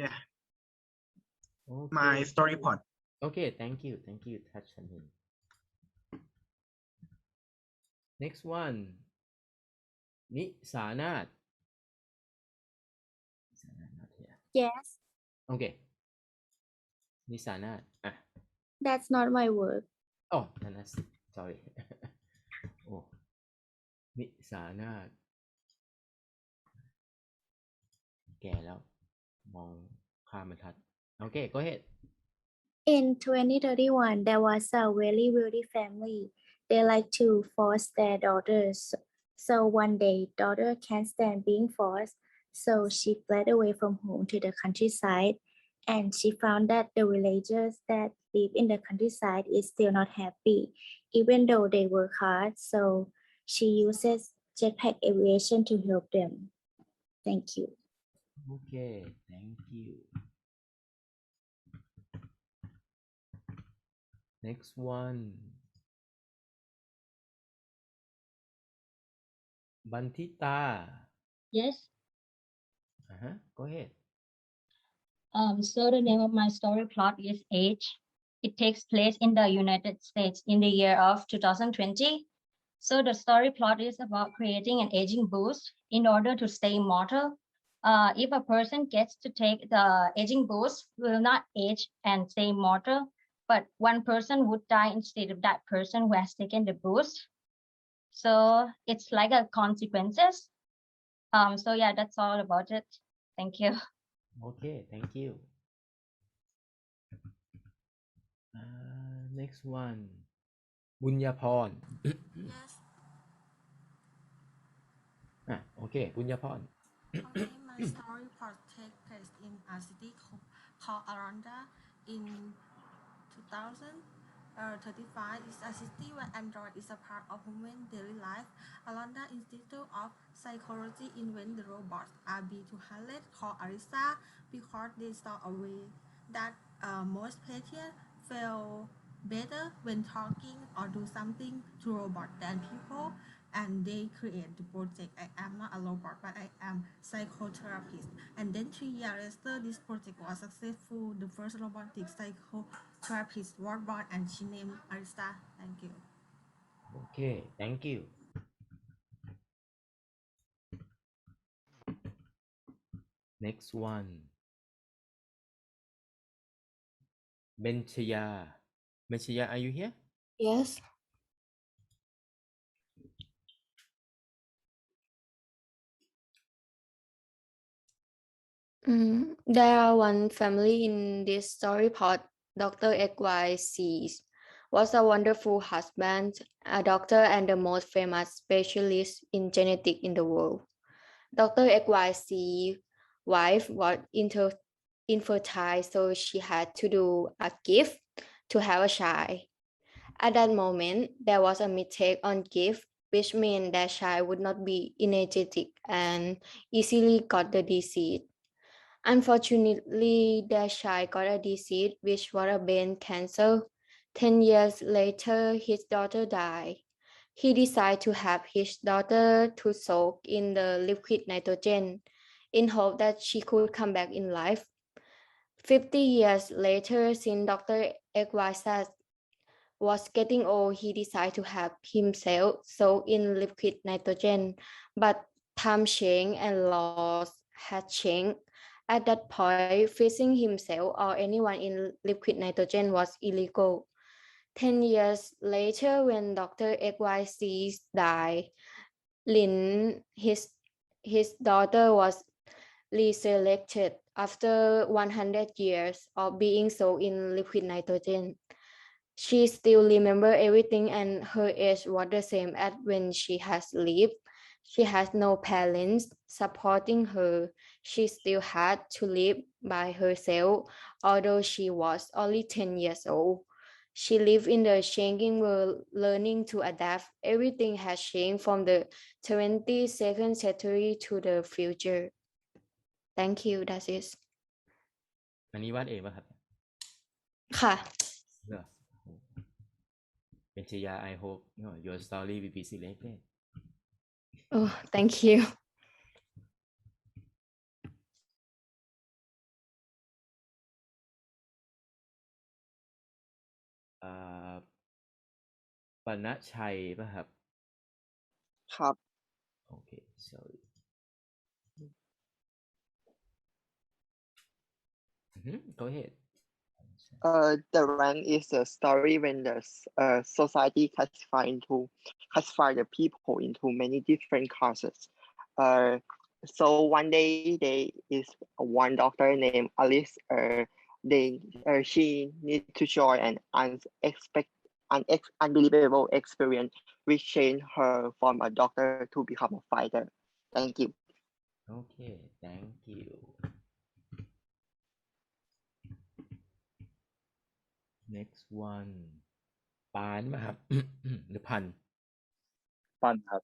yeah my story part. Okay, thank you Tachanin. Next one นิสานาถ not here Yes, okay นิสานาถอ่ะ that's not my word. oh นั่นนะ sorry โอ้นิสานาถแก่แล้วมองข้ามบรรทัด okay go ahead In 2031, there was a very wealthy family. They like to force their daughters. So one day, daughter can't stand being forced. So she fled away from home to the countryside. And she found that the villagers that live in the countryside is still not happy, even though they work hard. So she uses jetpack aviation to help them. Thank you. okay thank you next one บันทิตา Yes. Go ahead. So the name of my story plot is Age. It takes place in the United States in the year of 2020. So the story plot is about creating an aging boost in order to stay immortal. If a person gets to take the aging boost, will not age and stay immortal, but one person would die instead of that person who has taken the boost. So it's like a consequences. So yeah, that's all about it. Thank you. Okay, thank you. Next one บุญญาพร Yes. Okay บุญญาพร Okay, my story part takes place in a city called Aranda in 2035. It's a city where Android is a part of human daily life. Aranda Institute of Psychology invent the robots RB200 called Arisa because they saw a way that most patients feel better when talking or do something to robots than people. And they create the project. I am not a robot, but I am psychotherapist. And then 3 years later, this project was successful. The first robotic psychotherapist was born, and she named Arista. Thank you. Okay, thank you. Next one. Benchaya. Benchaya, are you here? Yes. There are one family in this story pod. Dr. XYZ was a wonderful husband, a doctor, and the most famous specialist in genetics in the world. Dr. XYZ's wife was infertile, so she had to do a gift to have a child. At that moment, there was a mistake on gift, which meant that child would not be energetic and easily got the disease. Unfortunately, their child got a disease which was a brain cancer. 10 years later, his daughter died. He decided to have his daughter to soak in the liquid nitrogen in hope that she could come back in life. 50 years later, since Dr. XYZ was getting old, he decided to have himself soaked in liquid nitrogen, but time changed and laws had changed. At that point, freezing himself or anyone in liquid nitrogen was illegal. 10 years later, when Dr. XYZ died, Lin, his daughter, was resurrected after 100 years of being soaked in liquid nitrogen. She still remembers everything and her age was the same as when she has lived. She has no parents supporting her. She still had to live by herself, although she was only 10 years old. She lived in the changing world, learning to adapt. Everything has changed from the 22nd century to the future. Thank you, that's it. อันนี้วาดเองป่ะครับ ค่ะ เหรอBenchaya, I hope your story will be selected. Oh, thank you. Panachai ป่ะครับ ครับ Okay, sorry. Go ahead. The rank is a story when the society classify the people into many different classes. So one day there is one doctor named Alice. She needs to join an unbelievable experience which changed her from a doctor to become a fighter. Thank you. Okay, thank you. Next one ปานป่ะครับ หรือพัน ปันครับ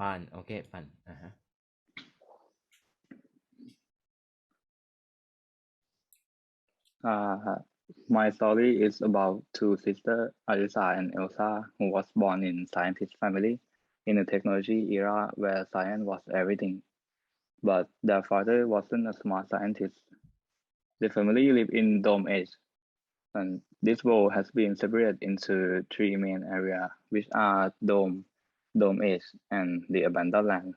ปานโอเคปันMy story is about two sisters, Alisa and Elsa, who was born in scientist family in a technology era where science was everything. But their father wasn't a smart scientist. The family lived in Dome Age, and this world has been separated into three main areas, which are Dome Age, and the Abandoned Land.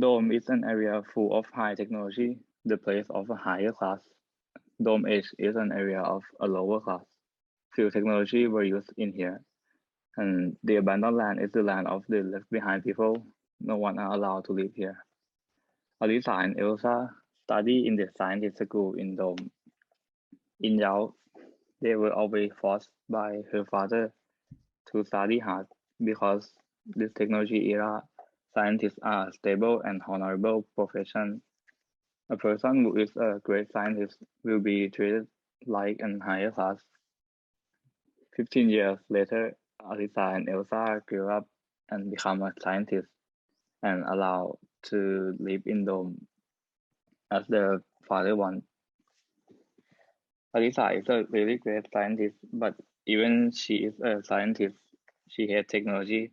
Dome is an area full of high technology, the place of a higher class. Dome Age is an area of a lower class. Few technology were used in here. And the Abandoned Land is the land of the left behind people. No one are allowed to live here. Alisa and Elsa study in the scientist school in Dome. In Yao, they were always forced by her father to study hard because this technology era, scientists are a stable and honorable profession. A person who is a great scientist will be treated like an higher class. 15 years later, Alisa and Elsa grew up and become a scientist and allowed to live in Dome as their father wanted. Alisa is a really great scientist, but even she is a scientist, she hates technology.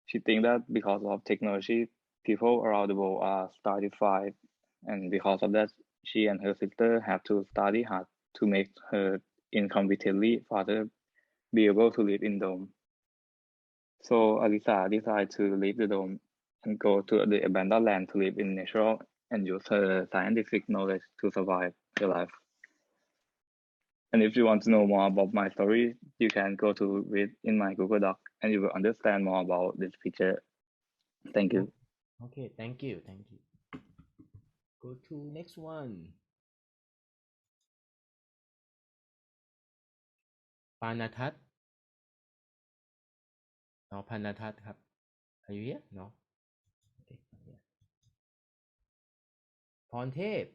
She thinks that because of technology, people around the world are stratified, and because of that, she and her sister have to study hard to make her incompetently father be able to live in Dome. So Alisa decided to leave the dome and go to the abandoned land to live in nature and use her scientific knowledge to survive her life. And if you want to know more about my story, you can go to read in my Google Doc and you will understand more about this picture. Thank you. Okay, thank you. Go to next one. Panatat. No, Panatat ครับ Are you here? No. Okay, yeah. Pontep.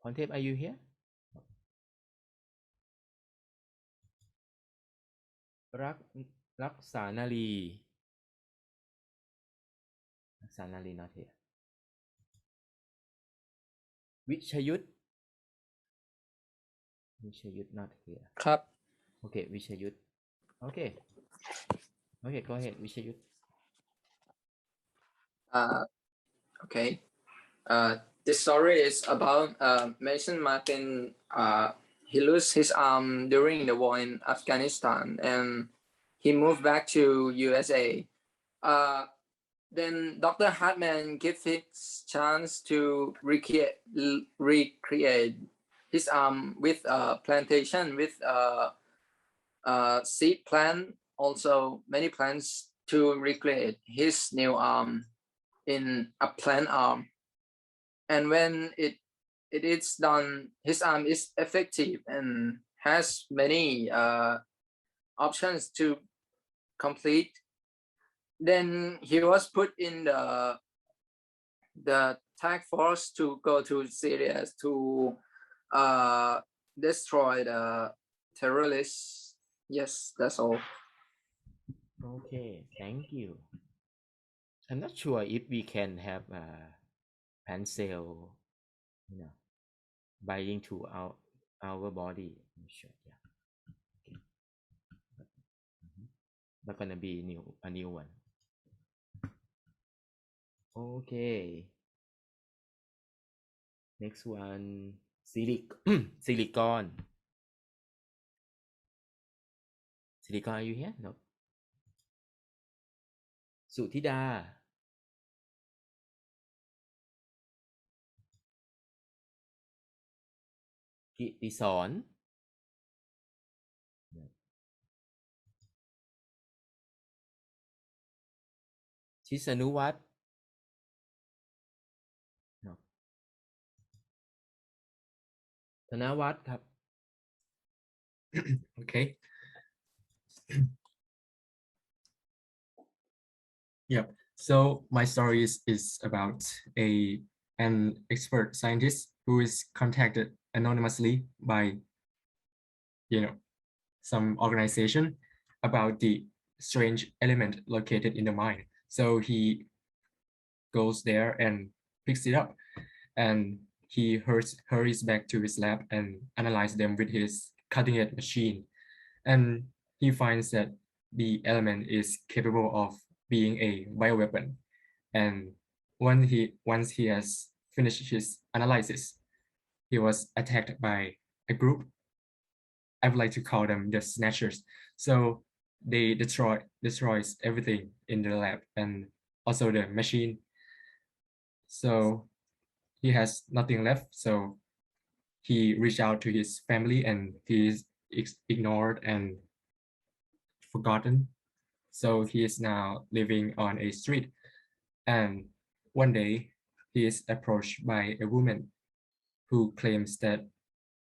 Pontep, are you here? รักษานารี not here. วิชยุทธ not here. ครับ Okay, วิชยุทธ Okay, go ahead, วิชยุทธ Okay. This story is about Mason Martin. He lost his arm during the war in Afghanistan, and he moved back to USA. Then Dr. Hartman gave his chance to recreate his arm with a plantation with seed plant, also many plants to recreate his new arm in a plant arm. And when it is done, his arm is effective and has many options to complete. Then he was put in the task force to go to Syria to destroy the terrorists. Yes, that's all. Okay, thank you. I'm not sure if we can have plant cell, binding to our body. I'm sure, yeah. Okay. But gonna be a new one. Okay. Next one, silicon. Silicon, are you here? No. Suthida. Kitisorn. Chisanuwat. No. Thanawat ครับ Okay. Yep. So my story is about an expert scientist who is contacted anonymously by some organization about the strange element located in the mind. So he goes there and picks it up, and he hurries back to his lab and analyzes them with his cutting-edge machine. And he finds that the element is capable of being a bioweapon. And once he has finished his analysis, he was attacked by a group. I would like to call them the Snatchers. So they destroys everything in the lab and also the machine. So he has nothing left. So he reached out to his family and he is ignored and forgotten. So he is now living on a street. And one day he is approached by a woman who claims that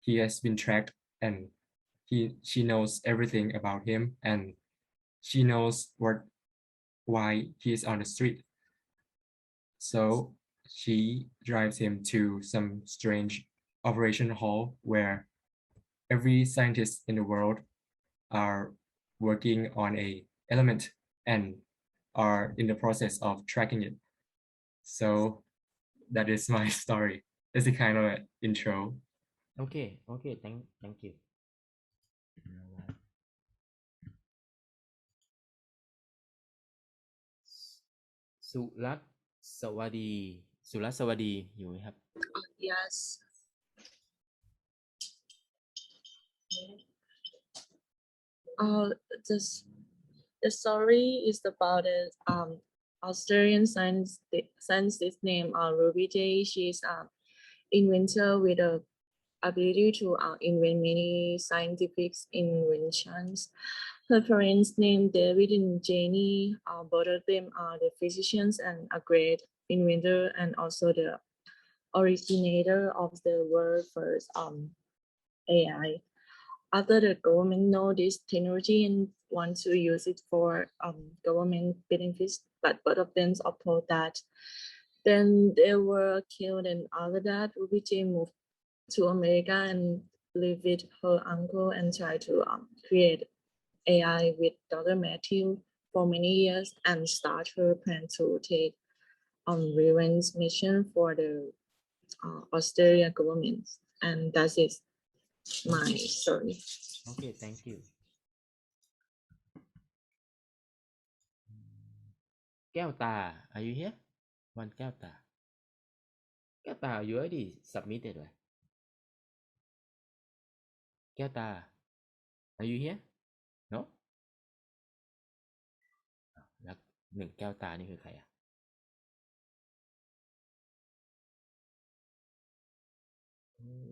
he has been tracked and she knows everything about him and she knows why he is on the street. So she drives him to some strange operation hall where every scientist in the world are working on a element and are in the process of tracking it. So that is my story. It's a kind of an intro. Okay, thank you. Surat Sawadi อยู่ไหมครับ Yes. Uh, this the story is about an Australian scientist named Ruby J. She's an inventor with a ability to invent many scientific inventions. Her parents named David and Jenny. Both of them are the physicians and a great inventor, and also the originator of the world's first AI. After the government know this technology and want to use it for government benefits, but both of them opposed that. Then they were killed, and after that, Ruby J moved to America and lived with her uncle and tried to create AI with Dr. Matthew for many years and start her plan to take revenge mission for the Australian government. And that is my story. Okay, thank you. แก้วตา are you here? One แก้วตา แก้วตา you already submitted เลย แก้วตา are you here? No? แล้วหนึ่งแก้วตานี่คือใครอ่ะ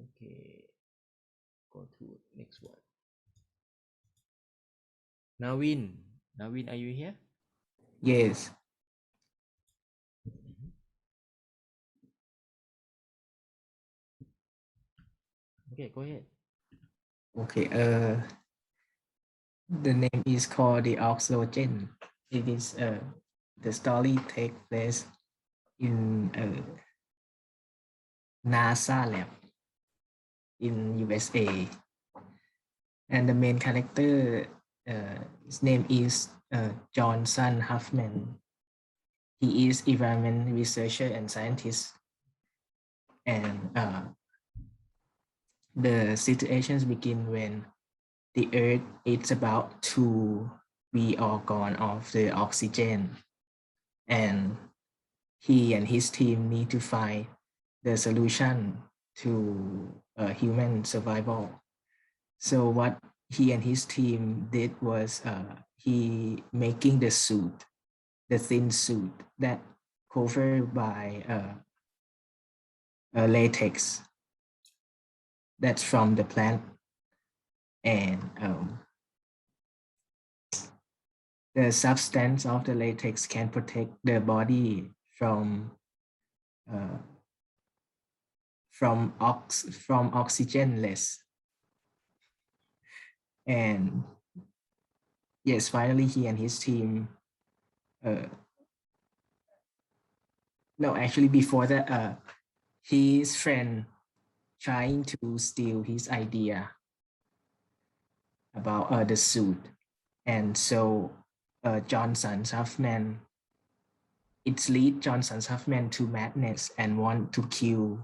Okay, go to next one. Navin, are you here? Yes. Okay, go ahead. Okay. The name is called the Oxygen. It is the story take place in NASA lab in USA, and the main character his name is Johnson Huffman. He is environment researcher and scientist, and the situations begin when the Earth is about to be all gone of the oxygen, and he and his team need to find the solution to human survival. So what he and his team did was he making the suit, the thin suit that covered by latex that's from the plant, and the substance of the latex can protect the body from oxygenless. And yes, finally he and his team no, actually before that his friend trying to steal his idea about the suit, and so Johnson Huffman, it's lead Johnson Huffman to madness and want to kill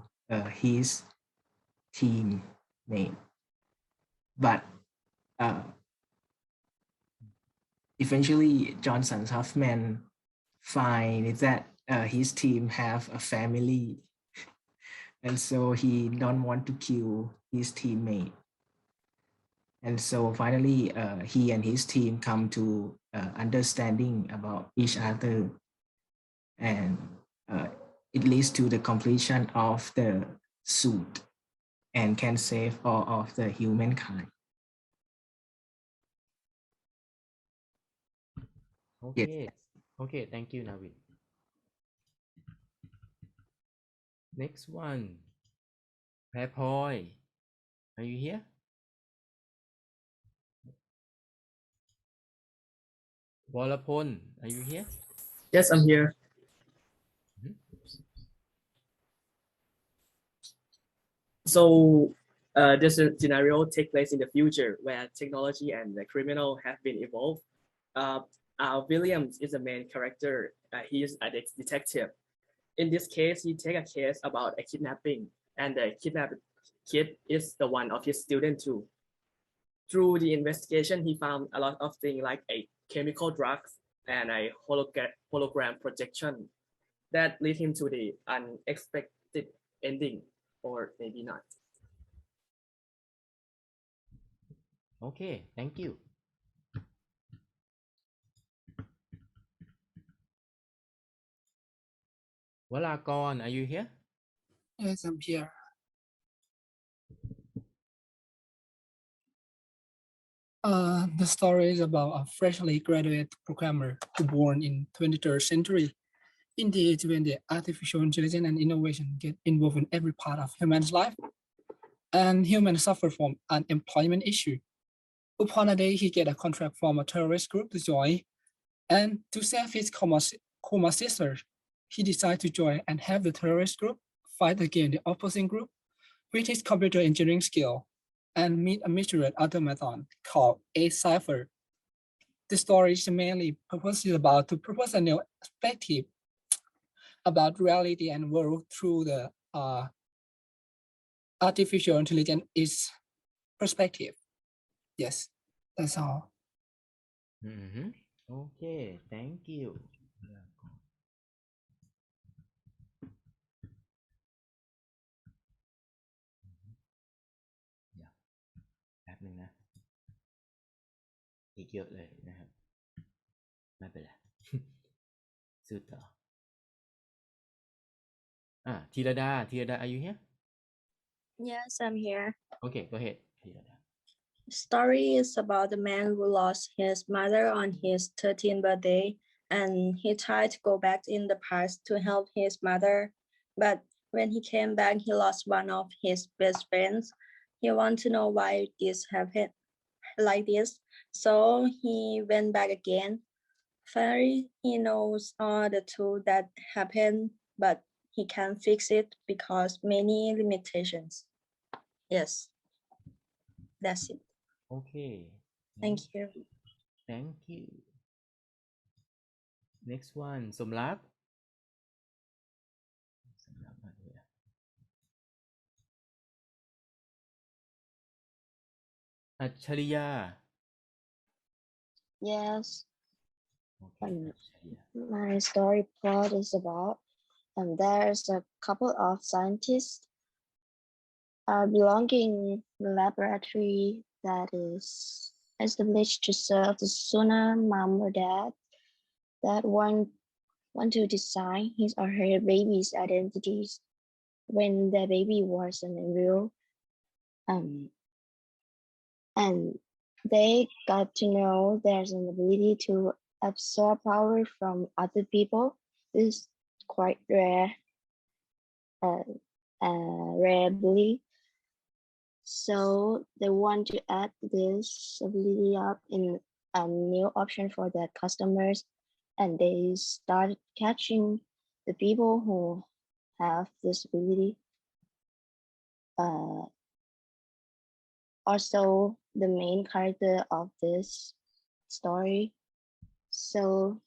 his teammate, but eventually Johnson Huffman find that his team have a family, and so he don't want to kill his teammate. And so finally, he and his team come to understanding about each other, and it leads to the completion of the suit and can save all of the humankind. Okay, okay, thank you, Navin. Next one, Poi, are you here? Walapon, are you here? Yes, I'm here. So this scenario take place in the future where technology and the criminal have been evolved. Williams is the main character. He is a detective. In this case, he take a case about a kidnapping, and the kidnapped kid is the one of his student too. Through the investigation, he found a lot of things like a chemical drugs and a hologram projection that lead him to the unexpected ending, or maybe not. Okay, thank you. Walakon, are you here? Yes, I'm here. The story is about a freshly graduate programmer who born in 23rd century, in the age when the artificial intelligence and innovation get involved in every part of human's life, and humans suffer from unemployment issue. Upon a day, he get a contract from a terrorist group to join, and to save his coma sister, he decided to join and have the terrorist group fight against the opposing group with his computer engineering skill and meet a mysterious automaton called A-Cipher. The story is mainly purpose is about to propose a new perspective about reality and world through the artificial intelligence is perspective. Yes, that's all. Okay, thank you. แป๊บนึงนะ อีกเยอะเลยนะครับ ไม่เป็นไร สู้ต่อ Tirada, are you here? Yes, I'm here. Okay, go ahead, Tirada. Story is about the man who lost his mother on his 13th birthday, and he tried to go back in the past to help his mother. But when he came back, he lost one of his best friends. He wanted to know why this happened like this, so he went back again. Finally, he knows all the truth that happened, but he can't fix it because many limitations. Yes, that's it. Okay. Thank you. Thank you. Next one, Somlak. Not here. Achariya. Yes. Okay, My story plot is about there's a couple of scientists belonging to the laboratory that is established to serve the sooner mom or dad that want to design his or her baby's identities when the baby was an embryo. And they got to know there's an ability to absorb power from other people. This is quite rare, rarely. So they want to add this ability up in a new option for their customers, and they start catching the people who have this ability. Also, the main character of this story, so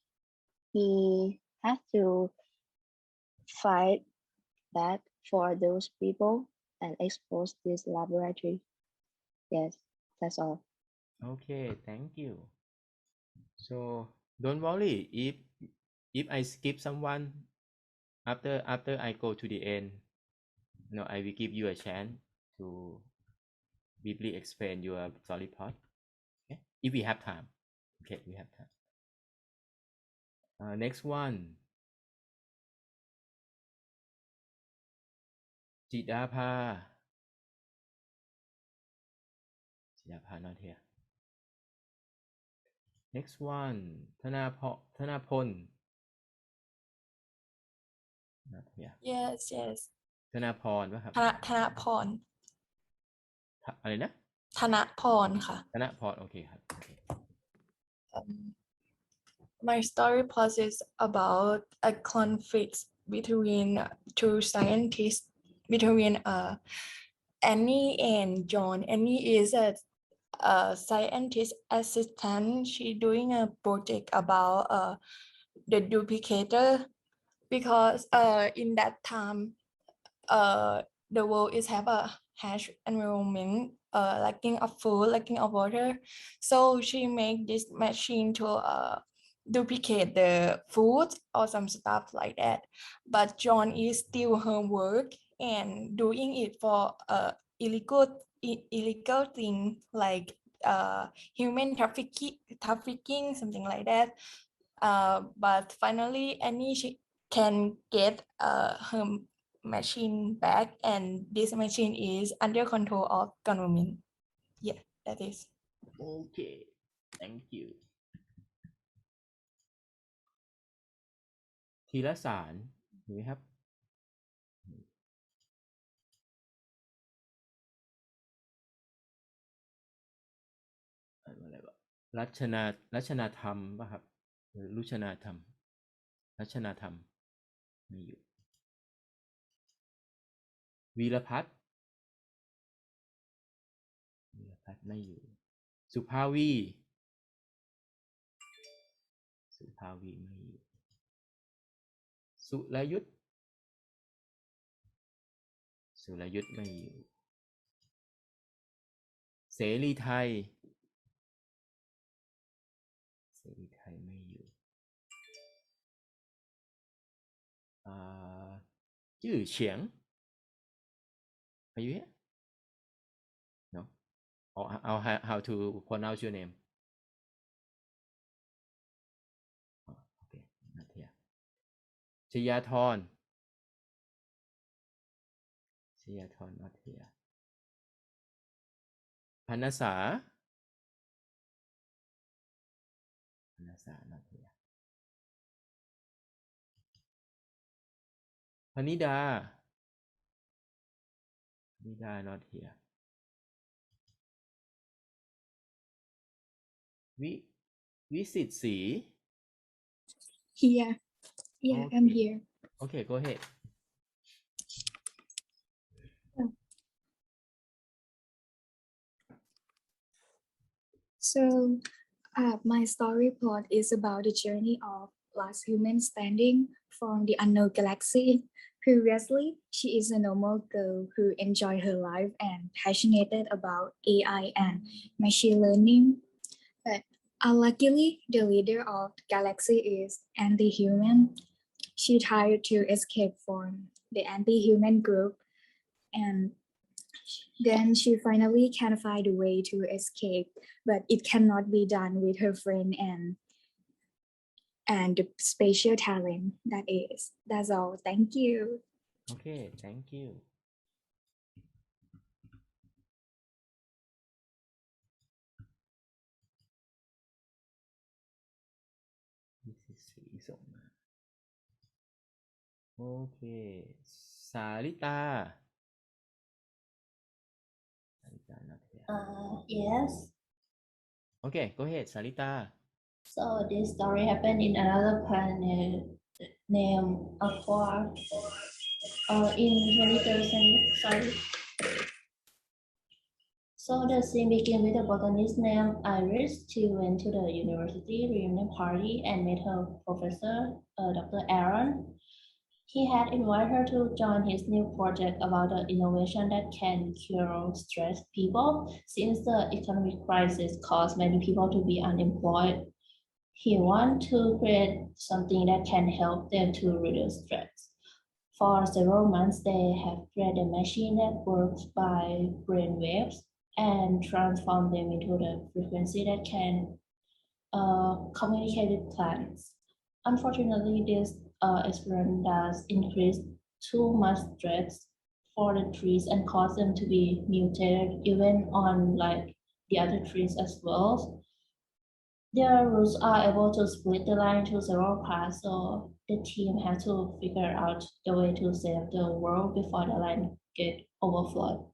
he has to fight back for those people and expose this laboratory. Yes, that's all. Okay, thank you. So don't worry if I skip someone after I go to the end. I will give you a chance to briefly explain your story part. Okay, if we have time. Okay, we have time. Next one. Jidapha. Not here. Next one. Thanapon. Not here. Yes, yes. ธนาพรป่ะครับ ธนพร อะไรนะ ธนพรค่ะ ธนพรโอเคครับ My story plot is about a conflict between two scientists, between Annie and John. Annie is a scientist assistant. She's doing a project about the duplicator, because in that time the world is have a harsh environment, lacking of food, lacking of water. So she make this machine to duplicate the food or some stuff like that. But John is still her work and doing it for illegal thing like human trafficking, something like that. But finally Annie she can get her machine back, and this machine is under control of government. Yeah, that is. Okay, thank you ธีรสาร do we have อะไรวะรัชนาธรรมป่ะครับหรือรุชนาธรรมรัชนาธรรมไม่อยู่วีรพัฒน์ไม่อยู่สุภาวีไม่อยู่สุรยุทธไม่อยู่เสรีไทยไม่อยู่จื่อเฉียง Are you here? No. Or how to pronounce your name? Oh, okay, not here. ชยาธร not here. พรรณษา not here. พนิดา not here. วิสิตศรี Here. Yeah, I'm here. Okay, go ahead. So, my story plot is about the journey of last human standing from the unknown galaxy. Previously, she is a normal girl who enjoyed her life and passionate about AI and machine learning. But unluckily, the leader of the galaxy is anti-human. She tried to escape from the anti-human group, and then she finally can find a way to escape, but it cannot be done with her friend and the spatial talent. That's all. Thank you. Okay, thank you. This is สีส่งมา Okay, สาริตา not here. Yes. Okay, go ahead, Sarita. So this story happened in another planet named Aqua. In 23rd century. Sorry. So the scene began with a botanist named Iris. She went to the university reunion party and met her professor, Dr. Aaron. He had invited her to join his new project about the innovation that can cure stressed people. Since the economic crisis caused many people to be unemployed, he wanted to create something that can help them to reduce stress. For several months, they have created a machine that works by brain waves and transform them into the frequency that can communicate with plants. Unfortunately, this experiment does increase too much stress for the trees and cause them to be mutated even on like the other trees as well. Their roots are able to split the line into several parts, so the team had to figure out the way to save the world before the line get overflowed.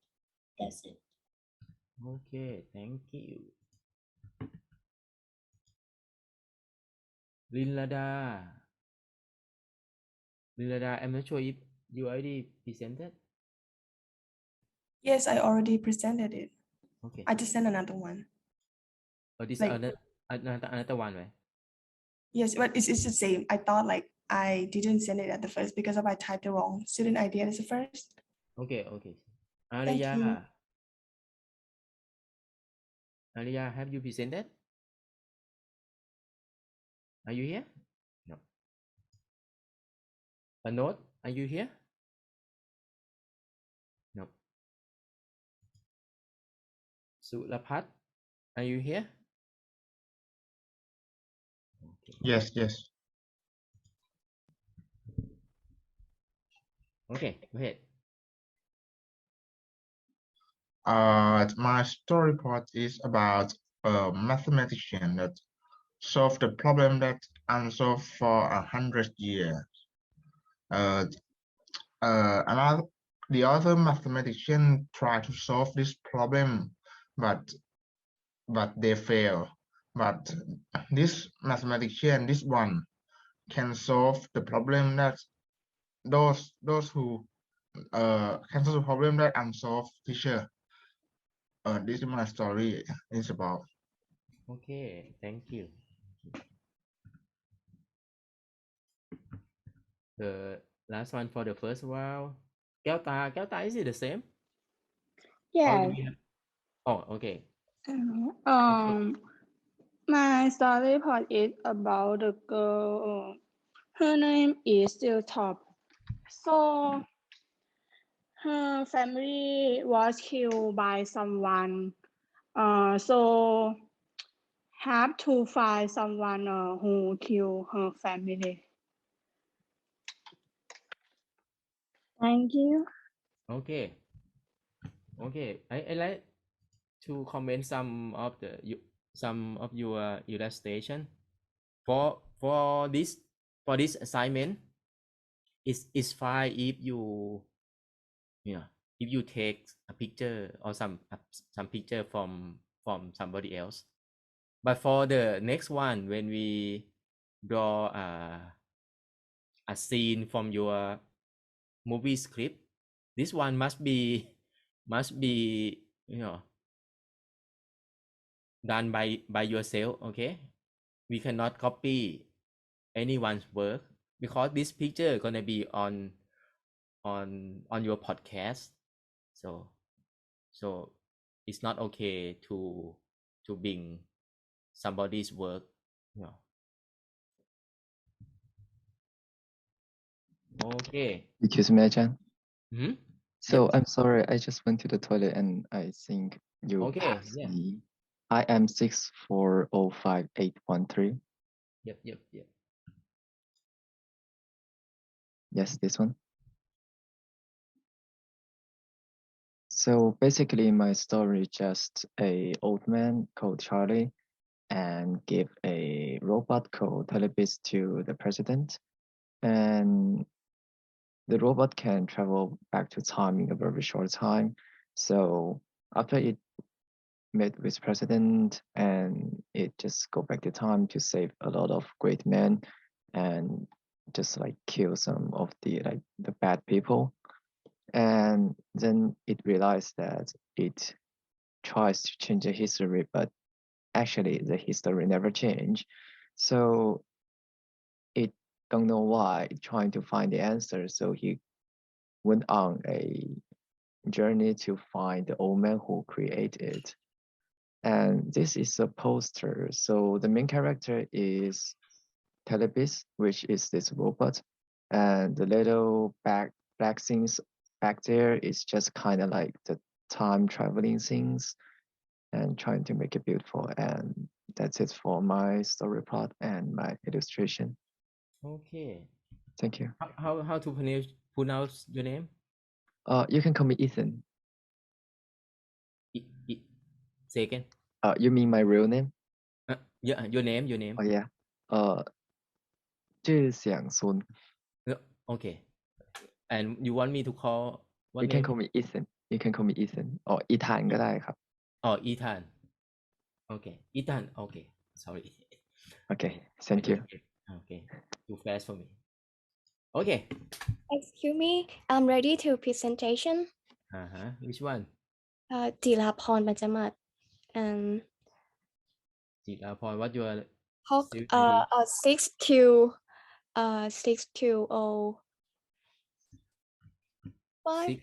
That's it. Okay, thank you. Linlada, I'm not sure if you already presented. Yes, I already presented it. Okay. I just sent another one. Oh, this Like- another one, right? Yes, but it's the same. I thought like I didn't send it at the first because I typed the wrong student ID as the first. Okay. Thank you. Aria, have you presented? Are you here? No. Anod, are you here? No. Sulapat, are you here? Okay. Yes. Okay, go ahead. My story part is about a mathematician that solved the problem that unsolved for 100 years. The other mathematician tried to solve this problem, but they fail. But this mathematician, this one, can solve the problem that those who can solve the problem that unsolved teacher. This is my story is about. Okay, thank you. The last one for the first round. Kéo ta, is it the same? Or do Yeah. we have... Oh, okay. My story part is about the girl. Her name is still Top. So her family was killed by someone. So have to find someone who killed her family. Thank you. Okay. Okay. I like to comment some of your illustration. For this assignment, it's fine if you take a picture or some picture from somebody else. But for the next one, when we draw a scene from your movie script, this one must be done by yourself. Okay, we cannot copy anyone's work, because this picture gonna be on your podcast, so it's not okay to bring somebody's work. Okay. Excuse me, Ajahn. Hmm? So I'm sorry, I just went to the toilet and I think you Okay, passed yeah. me. I am 6405813. Yep. Yes, this one. So basically my story just a old man called Charlie and give a robot called Telepis to the president. And the robot can travel back to time in a very short time. So after it met with president and it just go back to time to save a lot of great men and just like kill some of the bad people. And then it realized that it tries to change the history, but actually the history never changed. So it don't know why, trying to find the answer. So he went on a journey to find the old man who created it. And this is a poster. So the main character is Telepis, which is this robot. And the little black things back there is just kind of like the time traveling things and trying to make it beautiful. And that's it for my story plot and my illustration. Okay. Thank you. How to pronounce your name? You can call me Ethan. Say again. You mean my real name? Yeah, your name. Oh yeah. Zhi Xiang Sun. Okay. And you want me to call what You name? can call me Ethan. You can call me Ethan. Or อีธานก็ได้ครับ Oh, Ethan. Okay, Ethan. Okay, sorry. Okay, thank you. Okay, too fast for me. Okay. Excuse me, I'm ready to presentation. Which one? Jilaporn Panchamat. Jilaporn, what your Hawk, student ID? 6205.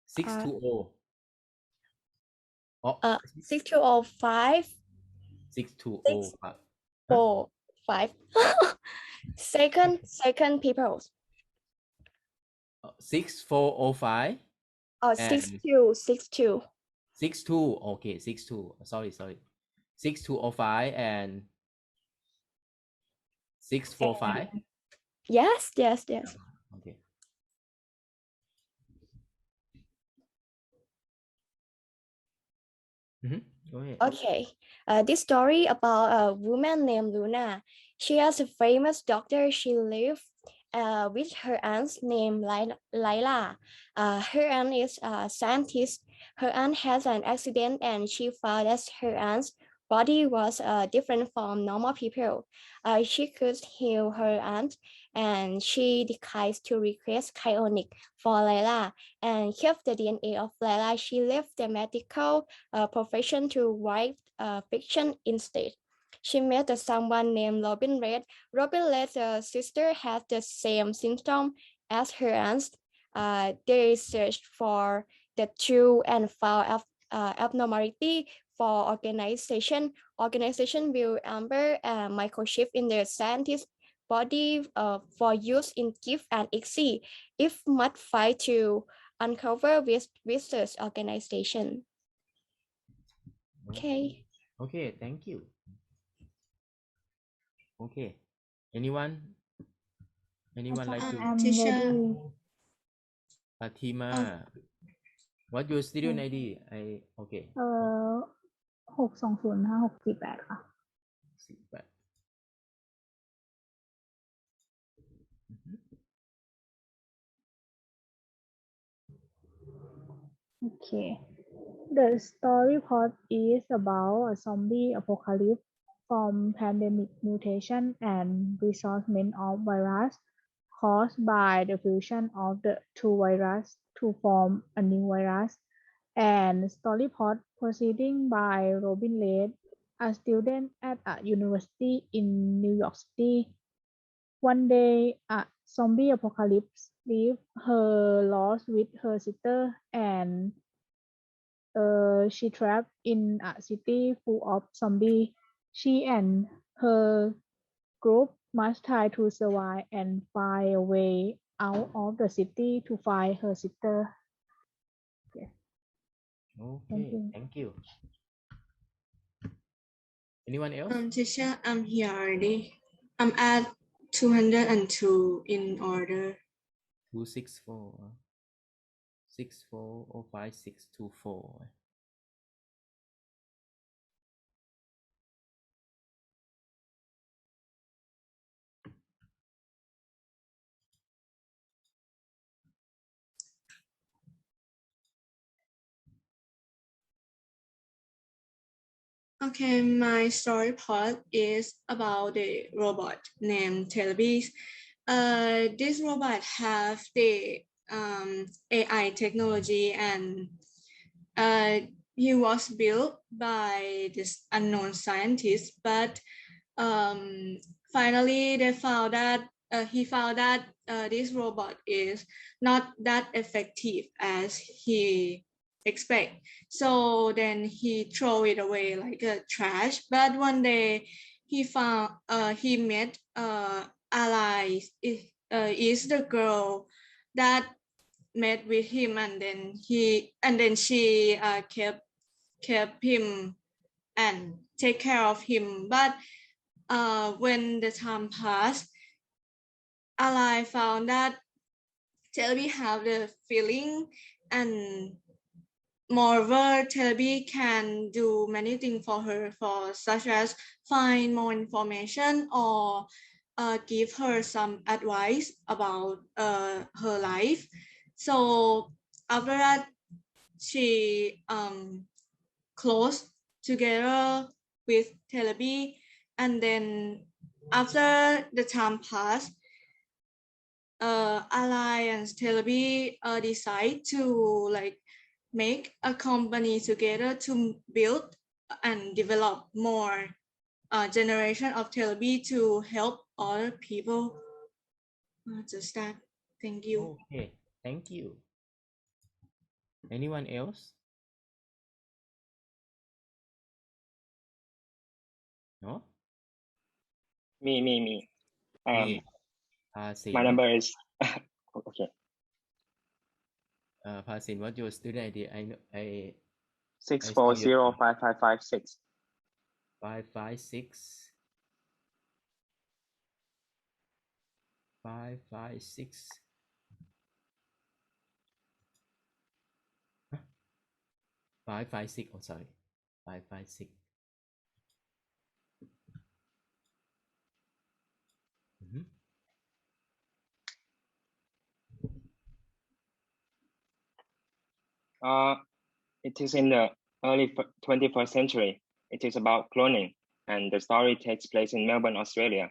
620. Oh, 6205. 6205. 4, 5. Second people. 6405. 62. 62. Okay, 62. Sorry. 6205 and 645. Yes. Okay. Go ahead. Okay, this story about a woman named Luna. She has a famous doctor. She lived with her aunt named Laila. Her aunt is a scientist. Her aunt has an accident and she found that her aunt's body was different from normal people. She could heal her aunt and she decides to request cryonic for Laila and keep the DNA of Laila. She left the medical profession to write fiction instead. She met someone named Robin Red. Robin Red's sister had the same symptom as her aunt. They searched for the truth and found abnormality for organization. Organization will amber a microchip in the scientist body for use in gift and XC. If must fight to uncover with research organization. Okay. Okay, thank you. Okay. Anyone like to? I'm Teacher. ready. Fatima. What your student ID? Okay. 6205648 ค่ะ 18. Okay. The story plot is about a zombie apocalypse from pandemic mutation and resurgence of virus caused by the fusion of the two viruses to form a new virus. And story plot proceeding by Robin Leigh, a student at a university in New York City. One day, a zombie apocalypse leaves her lost with her sister, and she trapped in a city full of zombies. She and her group must try to survive and find a way out of the city to find her sister. Okay. Okay, thank you. Anyone else? Teacher, I'm here already. I'm at 202 in order. 264. 6405 624. Okay, my story plot is about a robot named Telebis. This robot have the AI technology and he was built by this unknown scientist, but finally they found that he found that this robot is not that effective as he expect. So then he throw it away like a trash. But one day he found he met ally is the girl that met with him, and then she kept him and take care of him. But when the time passed, Ally found that Teleby have the feeling, and moreover, Teleby can do many things for her, such as find more information or give her some advice about her life. So after that, she close together with Teleby, and then after the time passed, Ally and Teleby decide to like make a company together to build and develop more generation of Teleby to help other people. Just that. Thank you. Okay, thank you. Anyone else? No? Me. Me. My number is okay. Pasin, what's your student ID? I 6405556. 556. 556. 556. Oh, sorry. 556 It is in the early 21st century. It is about cloning, and the story takes place in Melbourne, Australia.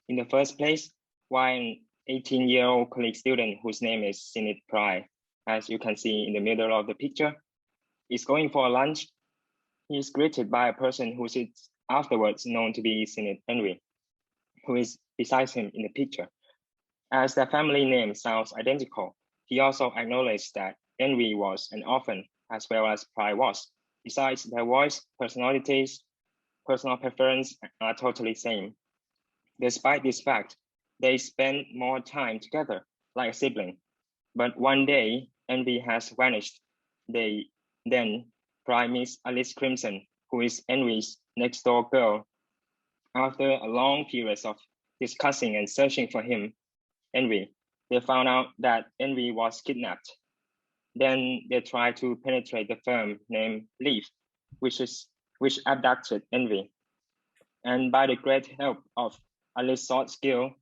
In the first place, while an 18-year-old college student whose name is Sinit Prai, as you can see in the middle of the picture, is going for a lunch, he is greeted by a person who is afterwards known to be Sinit Envy, who is beside him in the picture. As their family name sounds identical, he also acknowledged that Envy was an orphan as well as Prai was. Besides, their voice, personalities, personal preference are totally same. Despite this fact, they spend more time together like a sibling. But one day, Envy has vanished. Then Prai meets Alice Crimson, who is Envy's next door girl. After a long period of discussing and searching for him, Envy, they found out that Envy was kidnapped. Then they tried to penetrate the firm named Leaf, which abducted Envy. And by the great help of Alice's sword skill,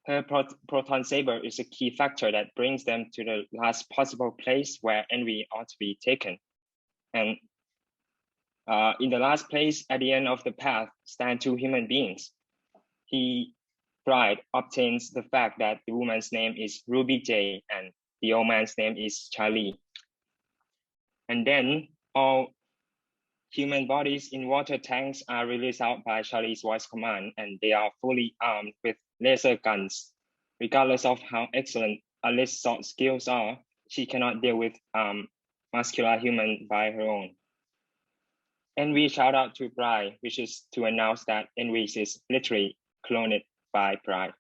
her proton saber is a key factor that brings them to the last possible place where Envy ought to be taken. And in the last place, at the end of the path, stand two human beings. Pride obtains the fact that the woman's name is Ruby J and the old man's name is Charlie. And then all human bodies in water tanks are released out by Charlie's voice command, and they are fully armed with laser guns. Regardless of how excellent Alice's sword skills are, she cannot deal with muscular human by her own. Envy shout out to Pride, which is to announce that Envy is literally cloned by Pride.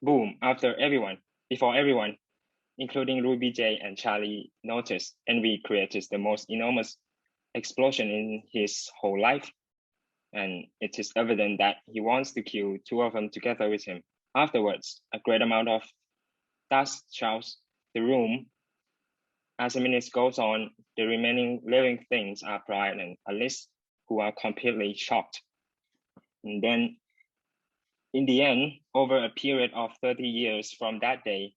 Boom, before everyone, including Ruby J and Charlie noticed, Envy created the most enormous explosion in his whole life. And it is evident that he wants to kill two of them together with him. Afterwards, a great amount of dust shrouds the room. As the minutes goes on, the remaining living things are Pride and Alice, who are completely shocked. And then, in the end, over a period of 30 years from that day,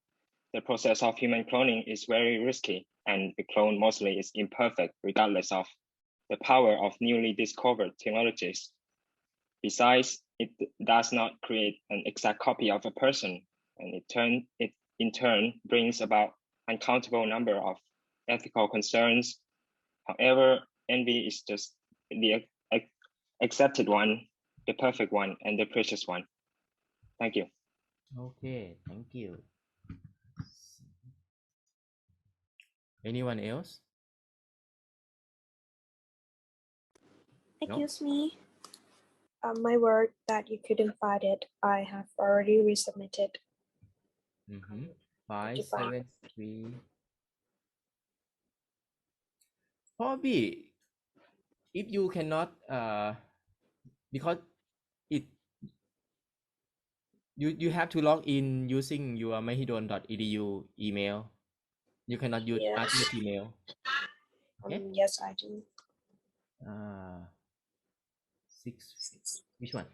the process of human cloning is very risky, and the clone mostly is imperfect, regardless of the power of newly discovered technologies. Besides, it does not create an exact copy of a person, and it in turn brings about uncountable number of ethical concerns. However, Envy is just the accepted one, the perfect one, and the precious one. Thank you. Okay, thank you. Anyone else? Excuse me. My work that you couldn't find it, I have already resubmitted. 573. Probably, if you cannot, because you have to log in using your mahidol.edu email. You cannot use other email. Okay? Yes, I do. 6 which one?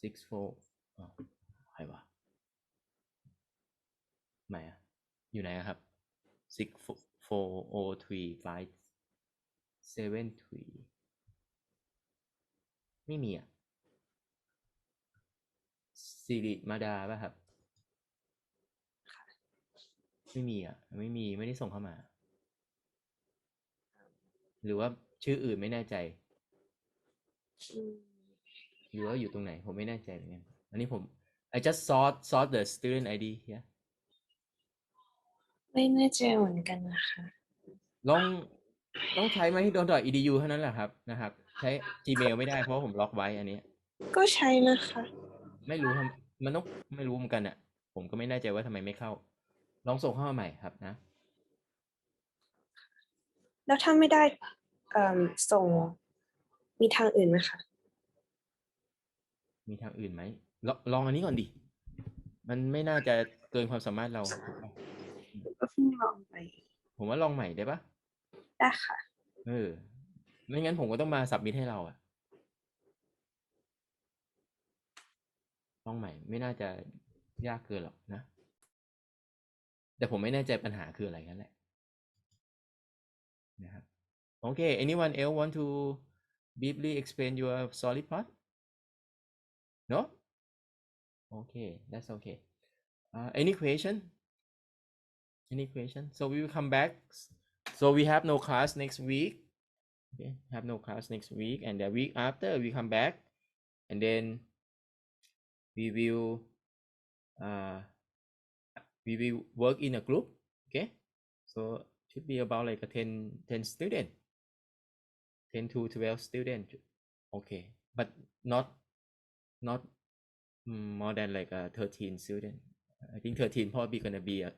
64 ใครวะไหนอ่ะอยู่ไหนอะครับ 6403573 ไม่มีอ่ะสิริมาดาป่ะครับไม่มีอ่ะไม่ได้ส่งเข้ามาหรือว่าชื่ออื่นไม่แน่ใจหรือว่าอยู่ตรงไหนผมไม่แน่ใจเหมือนกันอันนี้ผม I just saw the student ID here ไม่แน่ใจเหมือนกันนะคะต้องใช้ mahidol.edu เท่านั้นแหละครับนะครับใช้ Gmail ไม่ได้เพราะผมล็อกไว้อันนี้ก็ใช้นะคะไม่รู้มันต้องไม่รู้เหมือนกันอ่ะผมก็ไม่แน่ใจว่าทำไมไม่เข้าลองส่งเข้ามาใหม่ครับนะแล้วถ้าไม่ได้ส่งมีทางอื่นไหมคะมีทางอื่นไหมลองอันนี้ก่อนดิมันไม่น่าจะเกินความสามารถเราก็เพิ่งลองไปผมว่าลองใหม่ได้ปะได้ค่ะ ไม่งั้นผมก็ต้องมาสับมิทให้เราอะต้องใหม่ไม่น่าจะยากเกินหรอกนะแต่ผมไม่แน่ใจปัญหาคืออะไรกันแหละนะครับโอเค anyone else want to briefly explain your solid part no okay that's okay any question so we will come back so we have no class next week okay have no class next week and the week after we come back and then we will work in a group okay so should be about like a 10 student 10 to 12 student okay but not more than like a 13 student I think 13 probably gonna be a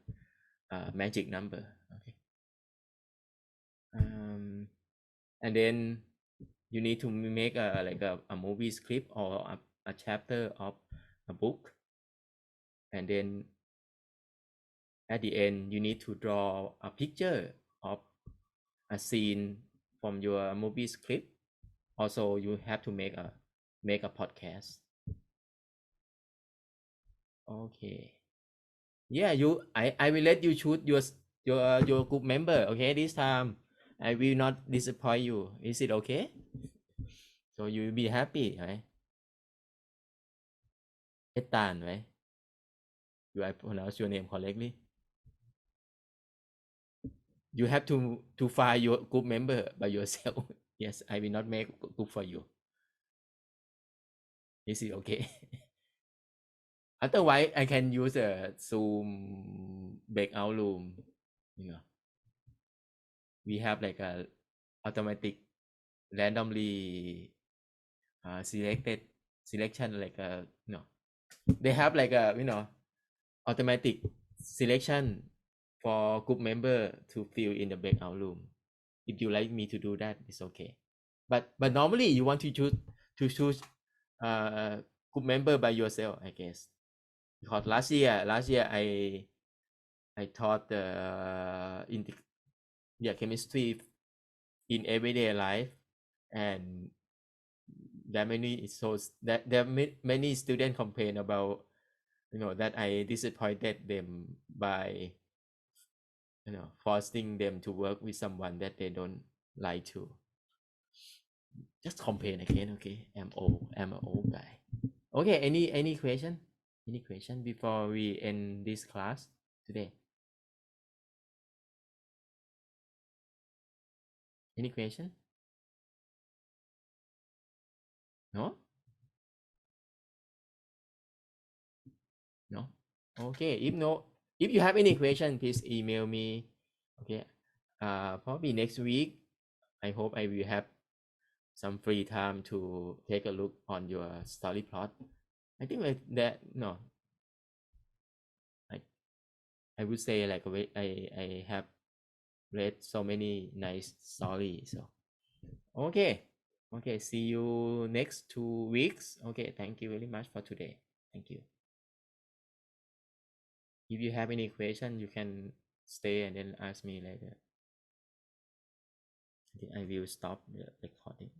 magic number okay and then you need to make a movie script or a chapter of a book and then at the end you need to draw a picture of a scene from your movie script also you have to make a podcast okay yeah I will let you choose your group member okay this time I will not disappoint you is it okay so you will be happy right Etan right do I pronounce your name correctly you have to find your group member by yourself yes I will not make a group for you is it okay otherwise I can use a Zoom breakout room you know we have like a automatic randomly selection like a they have like a automatic selection for group member to fill in the breakout room if you like me to do that it's okay but normally you want to choose group member by yourself I guess because last year I taught chemistry in everyday life and there are many students complain about that I disappointed them by forcing them to work with someone that they don't like to just complain again okay I'm an old guy okay any question before we end this class today any question no okay if you have any question please email me okay probably next week I hope I will have some free time to take a look on your story plot I think like that I would say like I have read so many nice stories so okay see you next 2 weeks okay thank you very much for today thank you if you have any question you can stay and then ask me later okay I will stop the recording